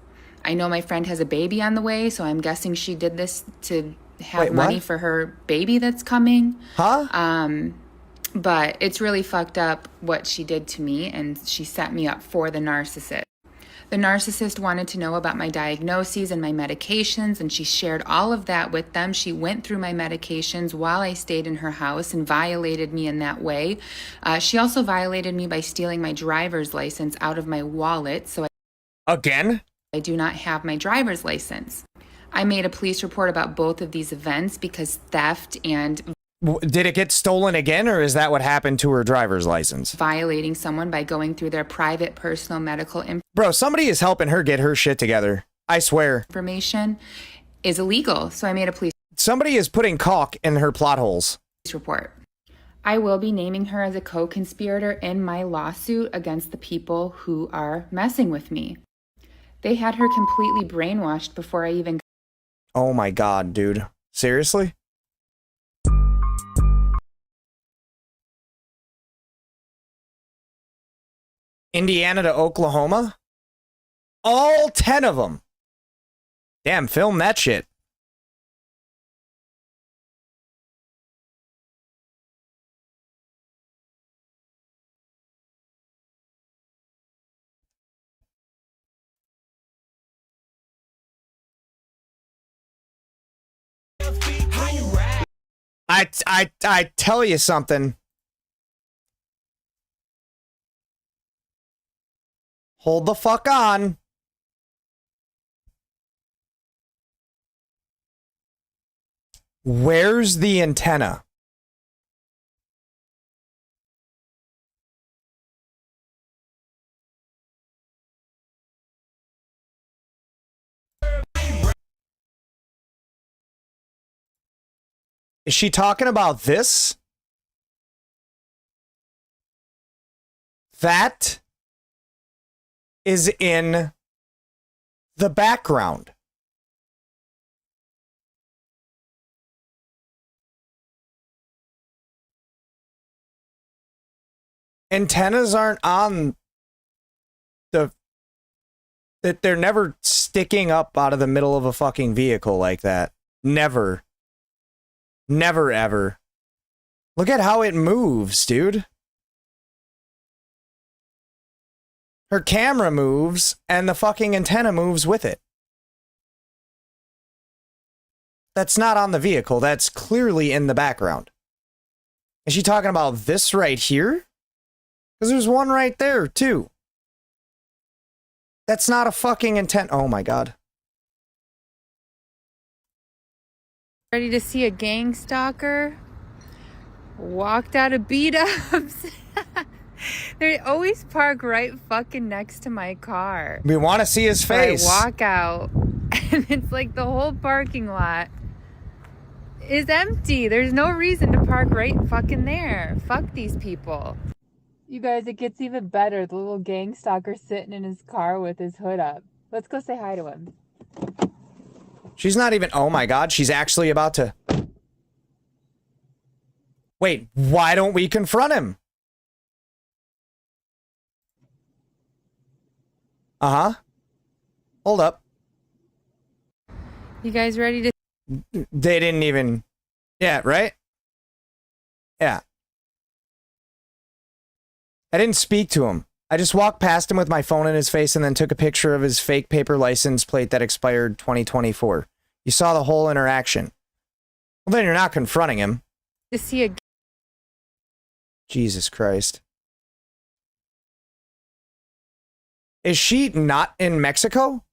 I know my friend has a baby on the way, so I'm guessing she did this to have money for her baby that's coming. But it's really fucked up what she did to me, and she set me up for the narcissist. The narcissist wanted to know about my diagnoses and my medications, and she shared all of that with them. She went through my medications while I stayed in her house and violated me in that way. She also violated me by stealing my driver's license out of my wallet. So Again? I do not have my driver's license. I made a police report about both of these events because theft and... Did it get stolen again, or is that what happened to her driver's license? Violating someone by going through their private, personal, medical Bro, somebody is helping her get her shit together. I swear. Information is illegal, so I made a police... Somebody is putting caulk in her plot holes. Report. I will be naming her as a co-conspirator in my lawsuit against the people who are messing with me. They had her completely brainwashed before I even... Oh my god, dude. Seriously? Indiana to Oklahoma? All 10 of them. Damn, film that shit. I tell you something. Hold the fuck on. Where's the antenna? Is she talking about this? That is in the background. Antennas aren't on the... that they're never sticking up out of the middle of a fucking vehicle like that. Never. Never ever. Look at how it moves, dude. Her camera moves, and the fucking antenna moves with it. That's not on the vehicle. That's clearly in the background. Is she talking about this right here? Because there's one right there, too. That's not a fucking antenna. Oh, my God. Ready to see a gang stalker? Walked out of beat-ups. They always park right fucking next to my car. We want to see his face. So I walk out, and it's like the whole parking lot is empty. There's no reason to park right fucking there. Fuck these people. You guys, it gets even better. The little gang stalker sitting in his car with his hood up. Let's go say hi to him. She's not even... Oh my god, she's actually about to... Wait, why don't we confront him? Hold up. You guys ready to? They didn't even. Yeah, right? Yeah. I didn't speak to him. I just walked past him with my phone in his face and then took a picture of his fake paper license plate that expired 2024. You saw the whole interaction. Well, then you're not confronting him. To see a. Jesus Christ. Is she not in Mexico?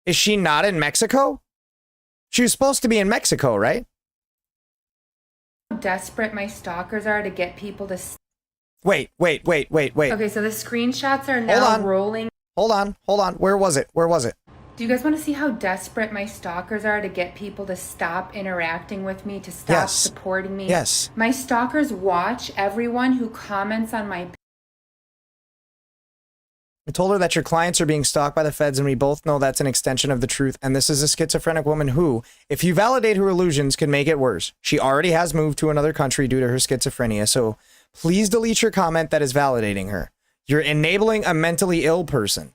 Is she not in Mexico? She was supposed to be in Mexico, right? How desperate my stalkers are to get people to. Wait. Okay, so the screenshots are now rolling. Hold on. Where was it? Do you guys want to see how desperate my stalkers are to get people to stop interacting with me, to stop supporting me? Yes. My stalkers watch everyone who comments on my. I told her that your clients are being stalked by the feds, and we both know that's an extension of the truth. And this is a schizophrenic woman who, if you validate her illusions, can make it worse. She already has moved to another country due to her schizophrenia, so please delete your comment that is validating her. You're enabling a mentally ill person.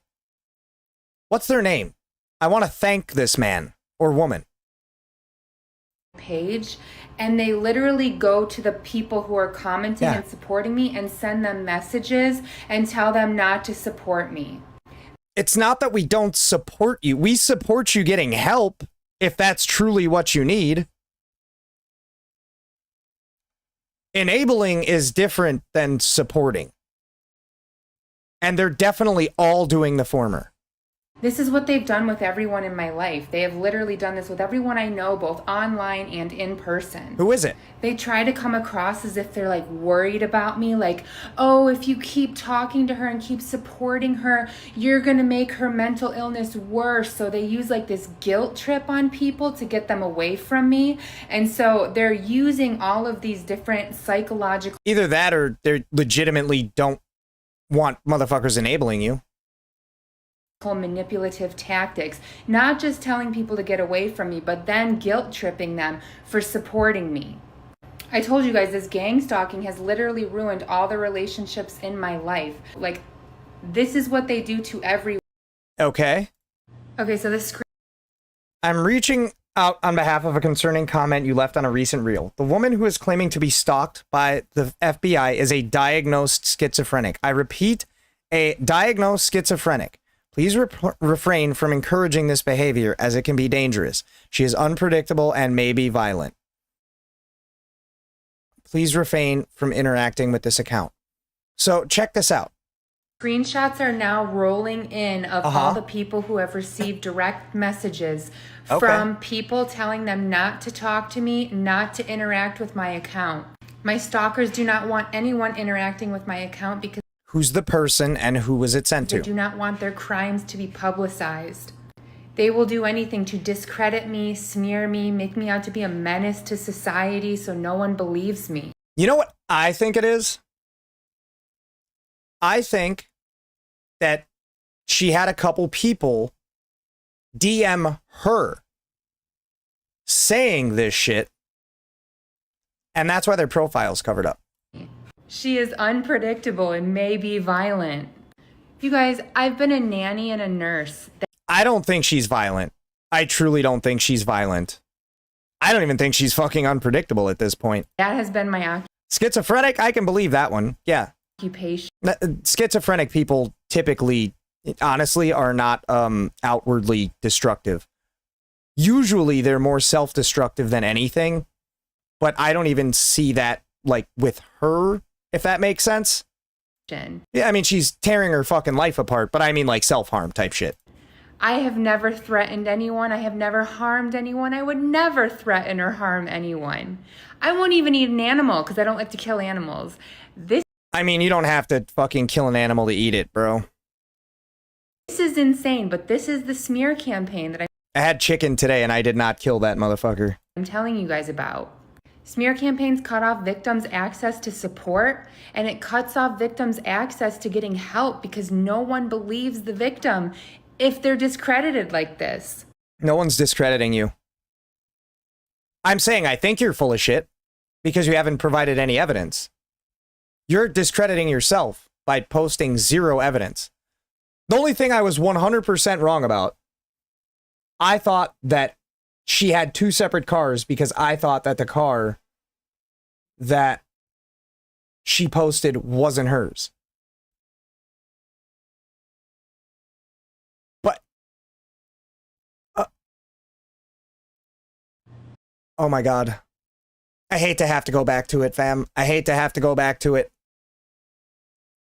What's their name? I want to thank this man or woman. Page, and they literally go to the people who are commenting and supporting me and send them messages and tell them not to support me. It's not that we don't support you. We support you getting help if that's truly what you need. Enabling is different than supporting. And they're definitely all doing the former. This is what they've done with everyone in my life. They have literally done this with everyone I know, both online and in person. Who is it? They try to come across as if they're like worried about me. Like, oh, if you keep talking to her and keep supporting her, you're going to make her mental illness worse. So they use like this guilt trip on people to get them away from me. And so they're using all of these different psychological. Either that or they legitimately don't want motherfuckers enabling you. Manipulative tactics, not just telling people to get away from me, but then guilt tripping them for supporting me. I told you guys this gang stalking has literally ruined all the relationships in my life. Like, this is what they do to everyone. Okay. Okay, so this. I'm reaching out on behalf of a concerning comment you left on a recent reel. The woman who is claiming to be stalked by the FBI is a diagnosed schizophrenic. I repeat, a diagnosed schizophrenic. Please refrain from encouraging this behavior as it can be dangerous. She is unpredictable and may be violent. Please refrain from interacting with this account. So check this out. Screenshots are now rolling in of all the people who have received direct messages from people telling them not to talk to me, not to interact with my account. My stalkers do not want anyone interacting with my account because who's the person and who was it sent to? They do not want their crimes to be publicized. They will do anything to discredit me, smear me, make me out to be a menace to society so no one believes me. You know what I think it is? I think that she had a couple people DM her saying this shit, and that's why their profile's covered up. She is unpredictable and may be violent. You guys, I've been a nanny and a nurse. I don't think she's violent. I truly don't think she's violent. I don't even think she's fucking unpredictable at this point. That has been my schizophrenic, I can believe that one. Yeah. Occupation. Schizophrenic people typically, honestly, are not outwardly destructive. Usually they're more self-destructive than anything, but I don't even see that like with her, if that makes sense. Yeah, I mean, she's tearing her fucking life apart, but I mean like self-harm type shit. I have never threatened anyone. I have never harmed anyone. I would never threaten or harm anyone. I won't even eat an animal because I don't like to kill animals. I mean, you don't have to fucking kill an animal to eat it, bro. This is insane, but this is the smear campaign that I had chicken today and I did not kill that motherfucker. I'm telling you guys about. Smear campaigns cut off victims' access to support, and it cuts off victims' access to getting help because no one believes the victim if they're discredited like this. No one's discrediting you. I'm saying I think you're full of shit because you haven't provided any evidence. You're discrediting yourself by posting zero evidence. The only thing I was 100% wrong about, I thought that she had two separate cars because I thought that the car that she posted wasn't hers. But, oh my God. I hate to have to go back to it, fam. I hate to have to go back to it.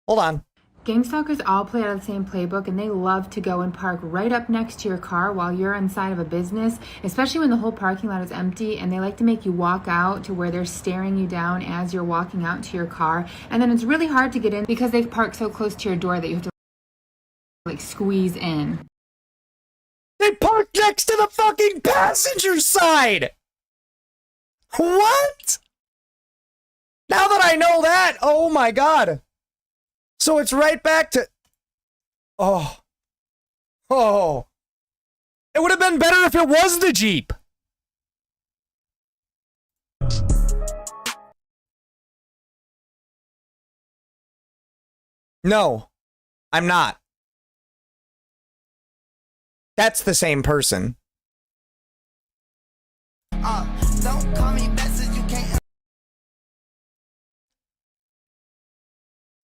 Hold on. Gang stalkers all play out of the same playbook, and they love to go and park right up next to your car while you're inside of a business, especially when the whole parking lot is empty, and they like to make you walk out to where they're staring you down as you're walking out to your car. And then it's really hard to get in because they park so close to your door that you have to like squeeze in. They park next to the fucking passenger side! What? Now that I know that, oh my God. So it's right back to... Oh. It would have been better if it was the Jeep. No, I'm not. That's the same person. Don't call me back since you can't.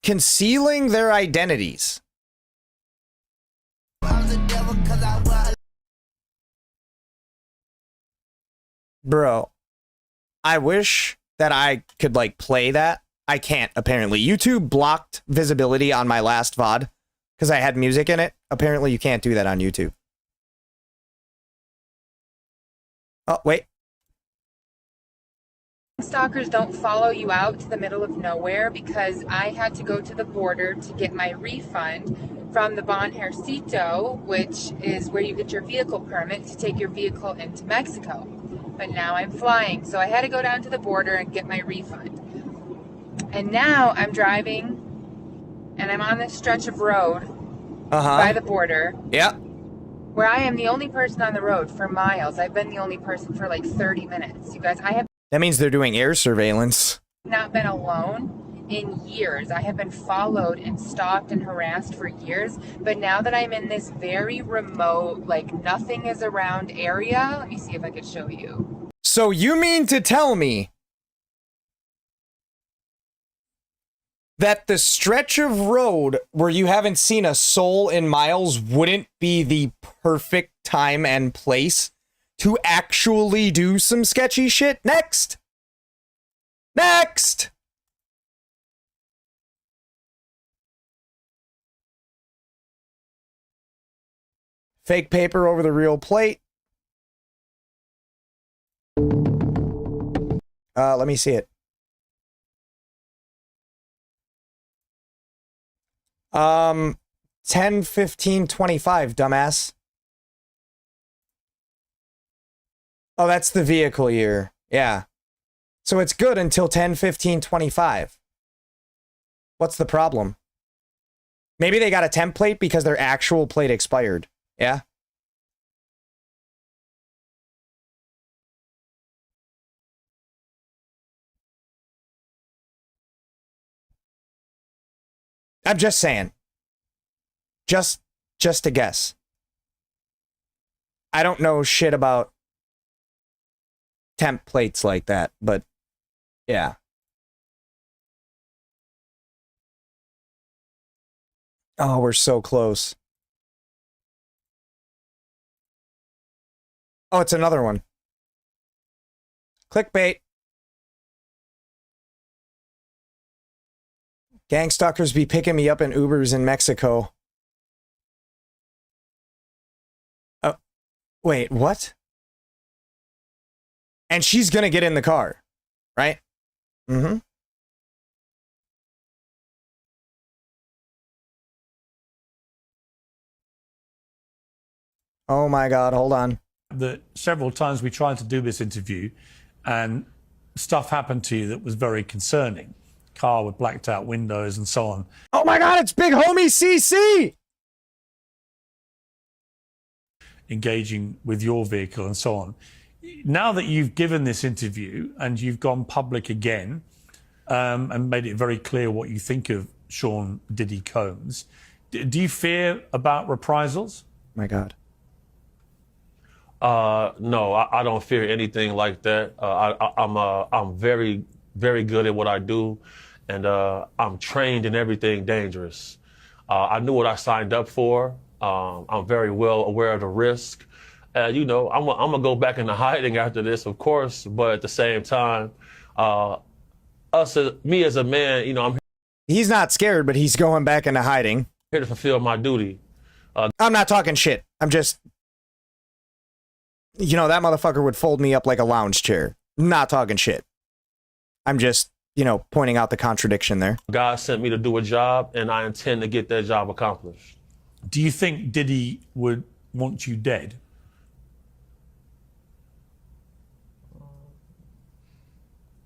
Concealing their identities. Bro, I wish that I could like play that. I can't, apparently. YouTube blocked visibility on my last VOD because I had music in it. Apparently you can't do that on YouTube. Oh, wait. Stalkers don't follow you out to the middle of nowhere because I had to go to the border to get my refund from the Bon Ejército, which is where you get your vehicle permit to take your vehicle into Mexico. But now I'm flying, so I had to go down to the border and get my refund. And now I'm driving, and I'm on this stretch of road by the border. Yeah. Where I am the only person on the road for miles. I've been the only person for like 30 minutes. You guys, I have That means they're doing air surveillance. not been alone in years. I have been followed and stalked and harassed for years. But now that I'm in this very remote, like nothing is around area, let me see if I could show you. So you mean to tell me that the stretch of road where you haven't seen a soul in miles wouldn't be the perfect time and place to actually do some sketchy shit? Next! Next! Fake paper over the real plate. Let me see it. 10, 15, 25, dumbass. Oh, that's the vehicle year. Yeah. So it's good until 10, 15, 25. What's the problem? Maybe they got a template because their actual plate expired. Yeah? I'm just saying. Just a guess. I don't know shit about templates like that, but yeah. Oh, we're so close. Oh, it's another one. Clickbait. Gang stalkers be picking me up in Ubers in Mexico. Oh, wait, what? And she's gonna get in the car, right? Mm-hmm. Oh my God, hold on. That several times we tried to do this interview and stuff happened to you that was very concerning. Car with blacked out windows and so on. Oh my God, it's big homie CC! Engaging with your vehicle and so on. Now that you've given this interview and you've gone public again, and made it very clear what you think of Sean Diddy Combs. Do you fear about reprisals? My God. No, I don't fear anything like that. I'm very, very good at what I do, and I'm trained in everything dangerous. I knew what I signed up for. I'm very well aware of the risk. You know, I'm gonna go back into hiding after this, of course, but at the same time, me as a man, you know, He's not scared, but he's going back into hiding. Here to fulfill my duty. I'm not talking shit. I'm just, you know, that motherfucker would fold me up like a lounge chair. Not talking shit. I'm just, you know, pointing out the contradiction there. God sent me to do a job, and I intend to get that job accomplished. Do you think Diddy would want you dead?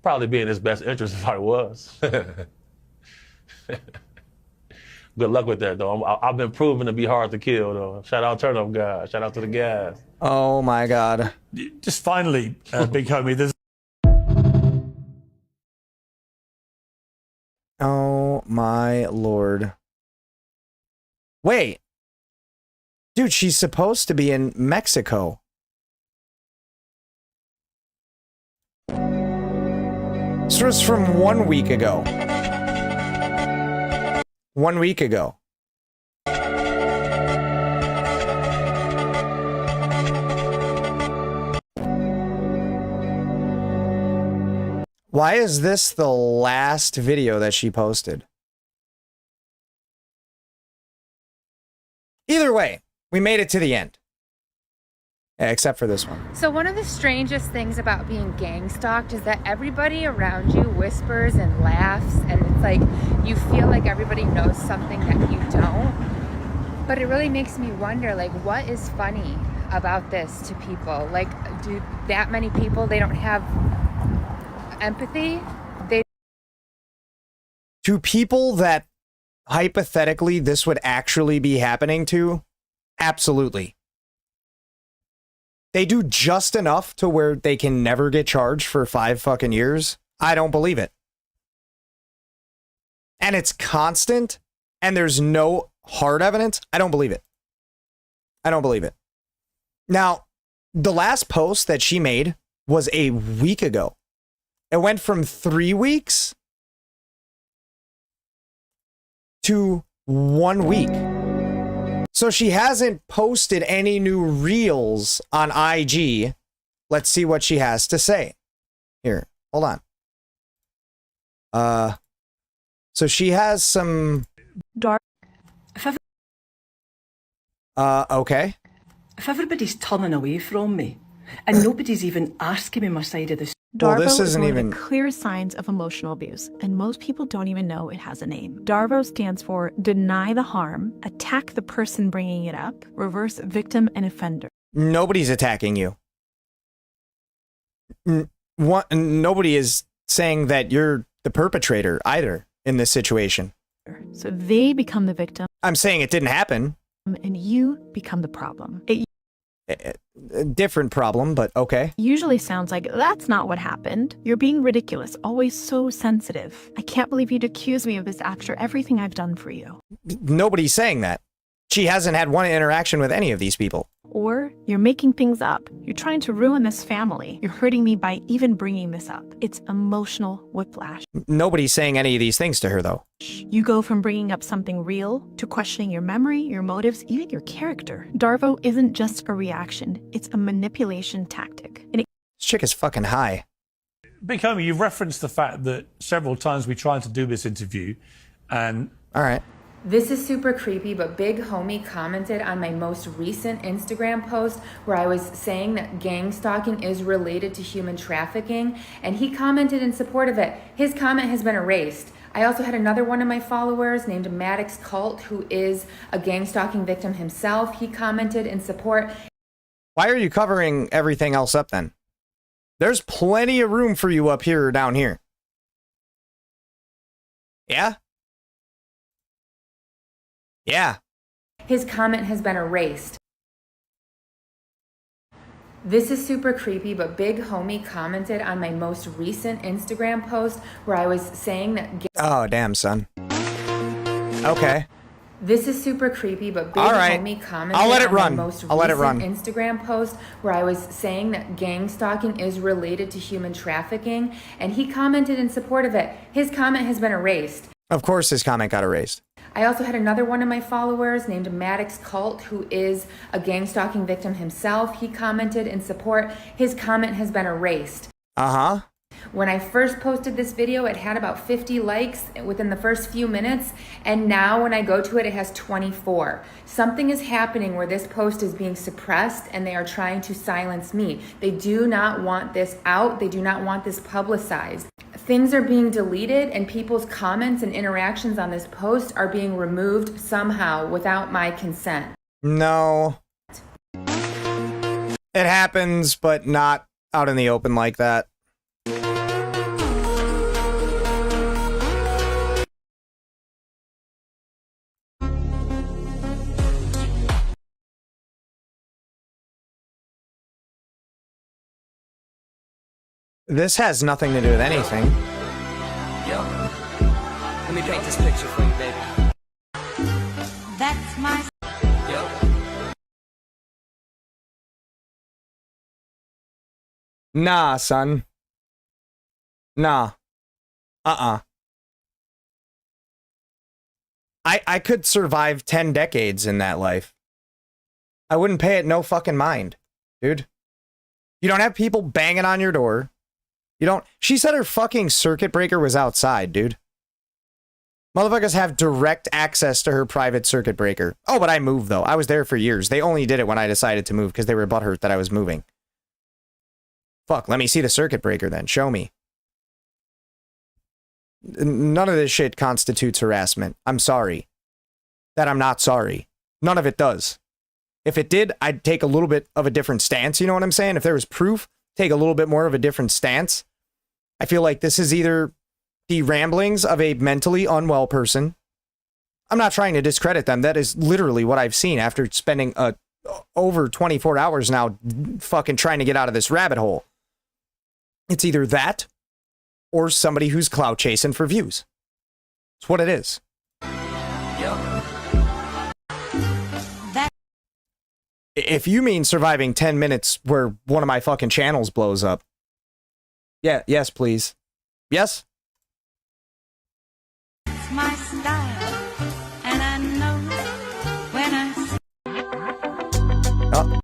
Probably be in his best interest if I was. Good luck with that, though. I've been proven to be hard to kill, though. Shout out Turn Up God. Shout out to the guys. Oh, my God. Just finally, big homie, there's... Oh, my Lord. Wait. Dude, she's supposed to be in Mexico. This was from 1 week ago. 1 week ago. Why is this the last video that she posted? Either way, we made it to the end. Except for this one. So one of the strangest things about being gang stalked is that everybody around you whispers and laughs, and it's like you feel like everybody knows something that you don't. But it really makes me wonder, like, what is funny about this to people? Like, do that many people, they don't have empathy? To people that hypothetically this would actually be happening to, absolutely. They do just enough to where they can never get charged for 5 fucking years. I don't believe it. And it's constant, and there's no hard evidence. I don't believe it. I don't believe it. Now, the last post that she made was a week ago. It went from 3 weeks to 1 week. So she hasn't posted any new reels on IG. Let's see what she has to say. Here, hold on. So she has some okay. If everybody's turning away from me and nobody's even asking me my side of the story. Well, this Darvo is isn't one even of the clear signs of emotional abuse, and most people don't even know it has a name. Darvo stands for deny the harm, attack the person bringing it up, reverse victim and offender. Nobody's attacking you. Nobody is saying that you're the perpetrator either in this situation. So they become the victim. I'm saying it didn't happen. And you become the problem. It A different problem, but okay. usually sounds like, that's not what happened. You're being ridiculous, always so sensitive. I can't believe you'd accuse me of this after everything I've done for you. Nobody's saying that. She hasn't had one interaction with any of these people. Or you're making things up. You're trying to ruin this family. You're hurting me by even bringing this up. It's emotional whiplash. Nobody's saying any of these things to her, though. You go from bringing up something real to questioning your memory, your motives, even your character. Darvo isn't just a reaction. It's a manipulation tactic. And This chick is fucking high. Big homie, you've referenced the fact that several times we tried to do this interview and... All right. This is super creepy, but Big Homie commented on my most recent Instagram post where I was saying that gang stalking is related to human trafficking, and he commented in support of it. His comment has been erased. I also had another one of my followers named Maddox Cult, who is a gang stalking victim himself. He commented in support. Why are you covering everything else up then? There's plenty of room for you up here or down here. Yeah? Yeah. His comment has been erased. This is super creepy, but Big Homie commented on my most recent Instagram post where I was saying that... Oh, damn, son. Okay. This is super creepy, but Big All right. Homie commented I'll let it on run. my most I'll let it recent run. Instagram post where I was saying that gang stalking is related to human trafficking, and he commented in support of it. His comment has been erased. Of course his comment got erased. I also had another one of my followers named Maddox Cult, who is a gang stalking victim himself. He commented in support. His comment has been erased. Uh-huh. When I first posted this video, it had about 50 likes within the first few minutes, and now when I go to it, it has 24. Something is happening where this post is being suppressed and they are trying to silence me. They do not want this out. They do not want this publicized. Things are being deleted and people's comments and interactions on this post are being removed somehow without my consent. No. It happens, but not out in the open like that. This has nothing to do with anything. Yo, let me paint this picture for you, baby. That's my... Yo. Nah, son. Nah. I could survive 10 decades in that life. I wouldn't pay it no fucking mind, dude. You don't have people banging on your door. You don't... She said her fucking circuit breaker was outside, dude. Motherfuckers have direct access to her private circuit breaker. Oh, but I moved, though. I was there for years. They only did it when I decided to move because they were butthurt that I was moving. Fuck, let me see the circuit breaker then. Show me. None of this shit constitutes harassment. I'm sorry. That I'm not sorry. None of it does. If it did, I'd take a little bit of a different stance. You know what I'm saying? If there was proof, take a little bit more of a different stance. I feel like this is either the ramblings of a mentally unwell person. I'm not trying to discredit them. That is literally what I've seen after spending over 24 hours now fucking trying to get out of this rabbit hole. It's either that or somebody who's clout chasing for views. It's what it is. If you mean surviving 10 minutes where one of my fucking channels blows up. Yeah, yes, please. Yes? It's my style, and I know when I... Oh.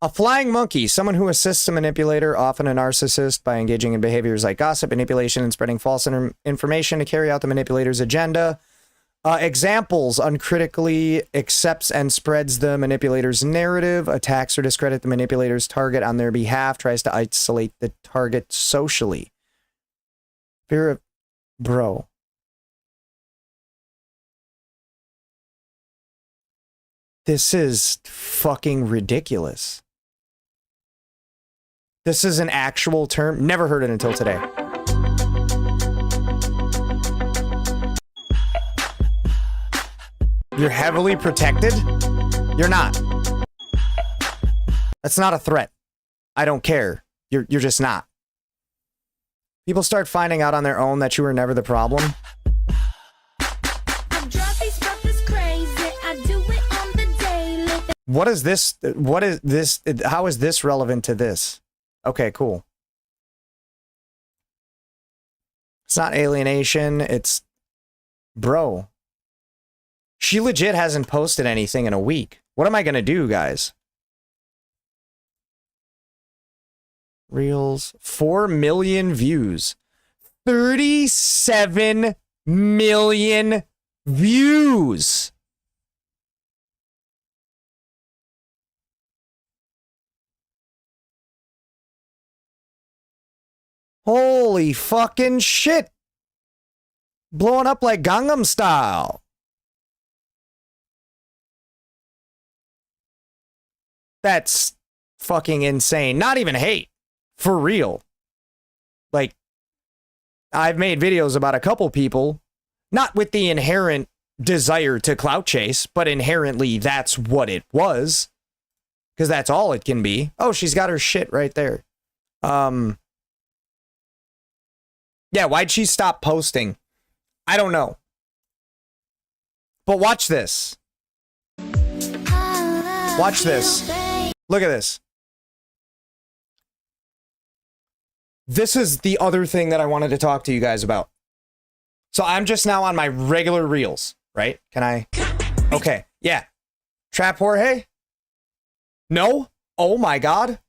A flying monkey, someone who assists a manipulator, often a narcissist, by engaging in behaviors like gossip, manipulation, and spreading false information to carry out the manipulator's agenda. Examples: uncritically accepts and spreads the manipulator's narrative, attacks or discredits the manipulator's target on their behalf, tries to isolate the target socially. Fear of... Bro. This is fucking ridiculous. This is an actual term. Never heard it until today. You're heavily protected? You're not. That's not a threat. I don't care. You're just not. People start finding out on their own that you were never the problem. What is this? What is this? How is this relevant to this? Okay, cool. It's not alienation. It's... Bro. She legit hasn't posted anything in a week. What am I going to do, guys? Reels. 4 million views. 37 million views. Holy fucking shit. Blowing up like Gangnam Style. That's fucking insane. Not even hate. For real. Like, I've made videos about a couple people, not with the inherent desire to clout chase, but inherently that's what it was. because that's all it can be. Oh, she's got her shit right there. Yeah, why'd she stop posting? I don't know. But watch this. Watch this. Look at this. This is the other thing that I wanted to talk to you guys about. So I'm just now on my regular reels, right? Can I? Okay, yeah. Trap Jorge? No? Oh my God.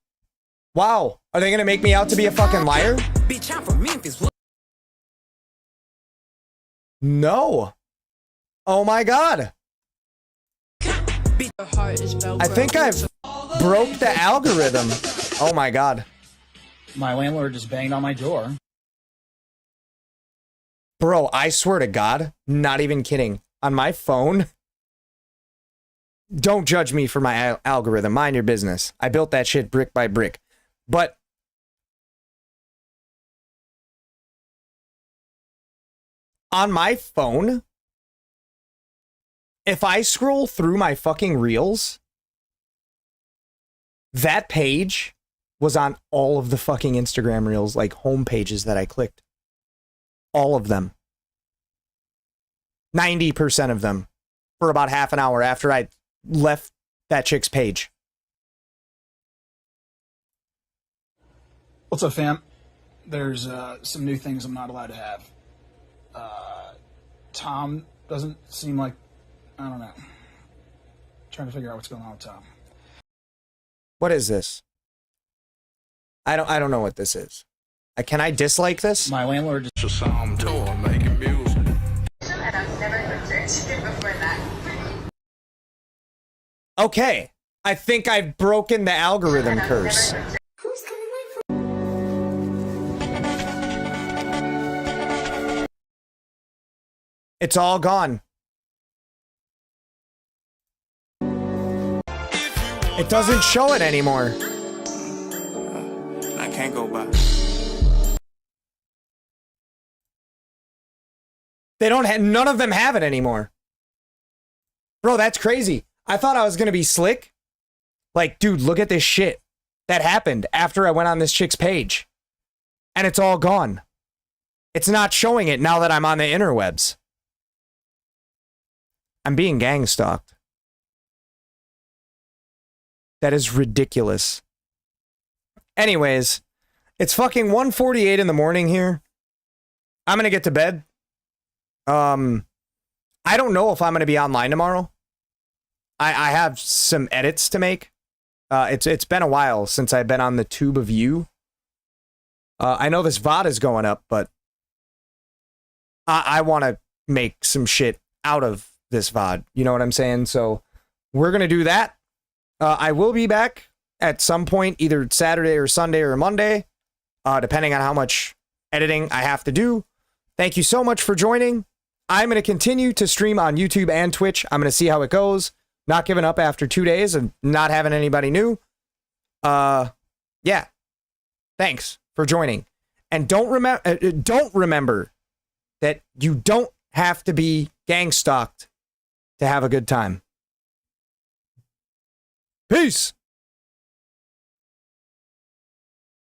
Wow. Are they gonna make me out to be a fucking liar? No. Oh my God. I think I've broke the algorithm. Oh my God. My landlord just banged on my door. Bro, I swear to God, not even kidding. On my phone, don't judge me for my algorithm. Mind your business. I built that shit brick by brick. But on my phone, if I scroll through my fucking reels, that page was on all of the fucking Instagram reels, like home pages that I clicked. All of them. 90% of them for about half an hour after I left that chick's page. What's up, fam? There's some new things I'm not allowed to have. Tom doesn't seem like, I don't know. Trying to figure out what's going on with Tom. What is this? I don't know what this is. Can I dislike this? My landlord just saw him touring, making music. And I've never lived there before that. Okay. I think I've broken the algorithm curse. It's all gone. It doesn't show it anymore. I can't go by. They don't have, none of them have it anymore. Bro, that's crazy. I thought I was going to be slick. Like, dude, look at this shit that happened after I went on this chick's page. And it's all gone. It's not showing it now that I'm on the interwebs. I'm being gang stalked. That is ridiculous. Anyways, it's fucking 1:48 in the morning here. I'm going to get to bed. I don't know if I'm going to be online tomorrow. I have some edits to make. It's been a while since I've been on the tube of you. I know this VOD is going up, but I want to make some shit out of this VOD. You know what I'm saying? So we're going to do that. I will be back at some point, either Saturday or Sunday or Monday, depending on how much editing I have to do. Thank you so much for joining. I'm going to continue to stream on YouTube and Twitch. I'm going to see how it goes. Not giving up after 2 days and not having anybody new. Yeah. Thanks for joining. And don't remember that you don't have to be gang stalked to have a good time. Peace.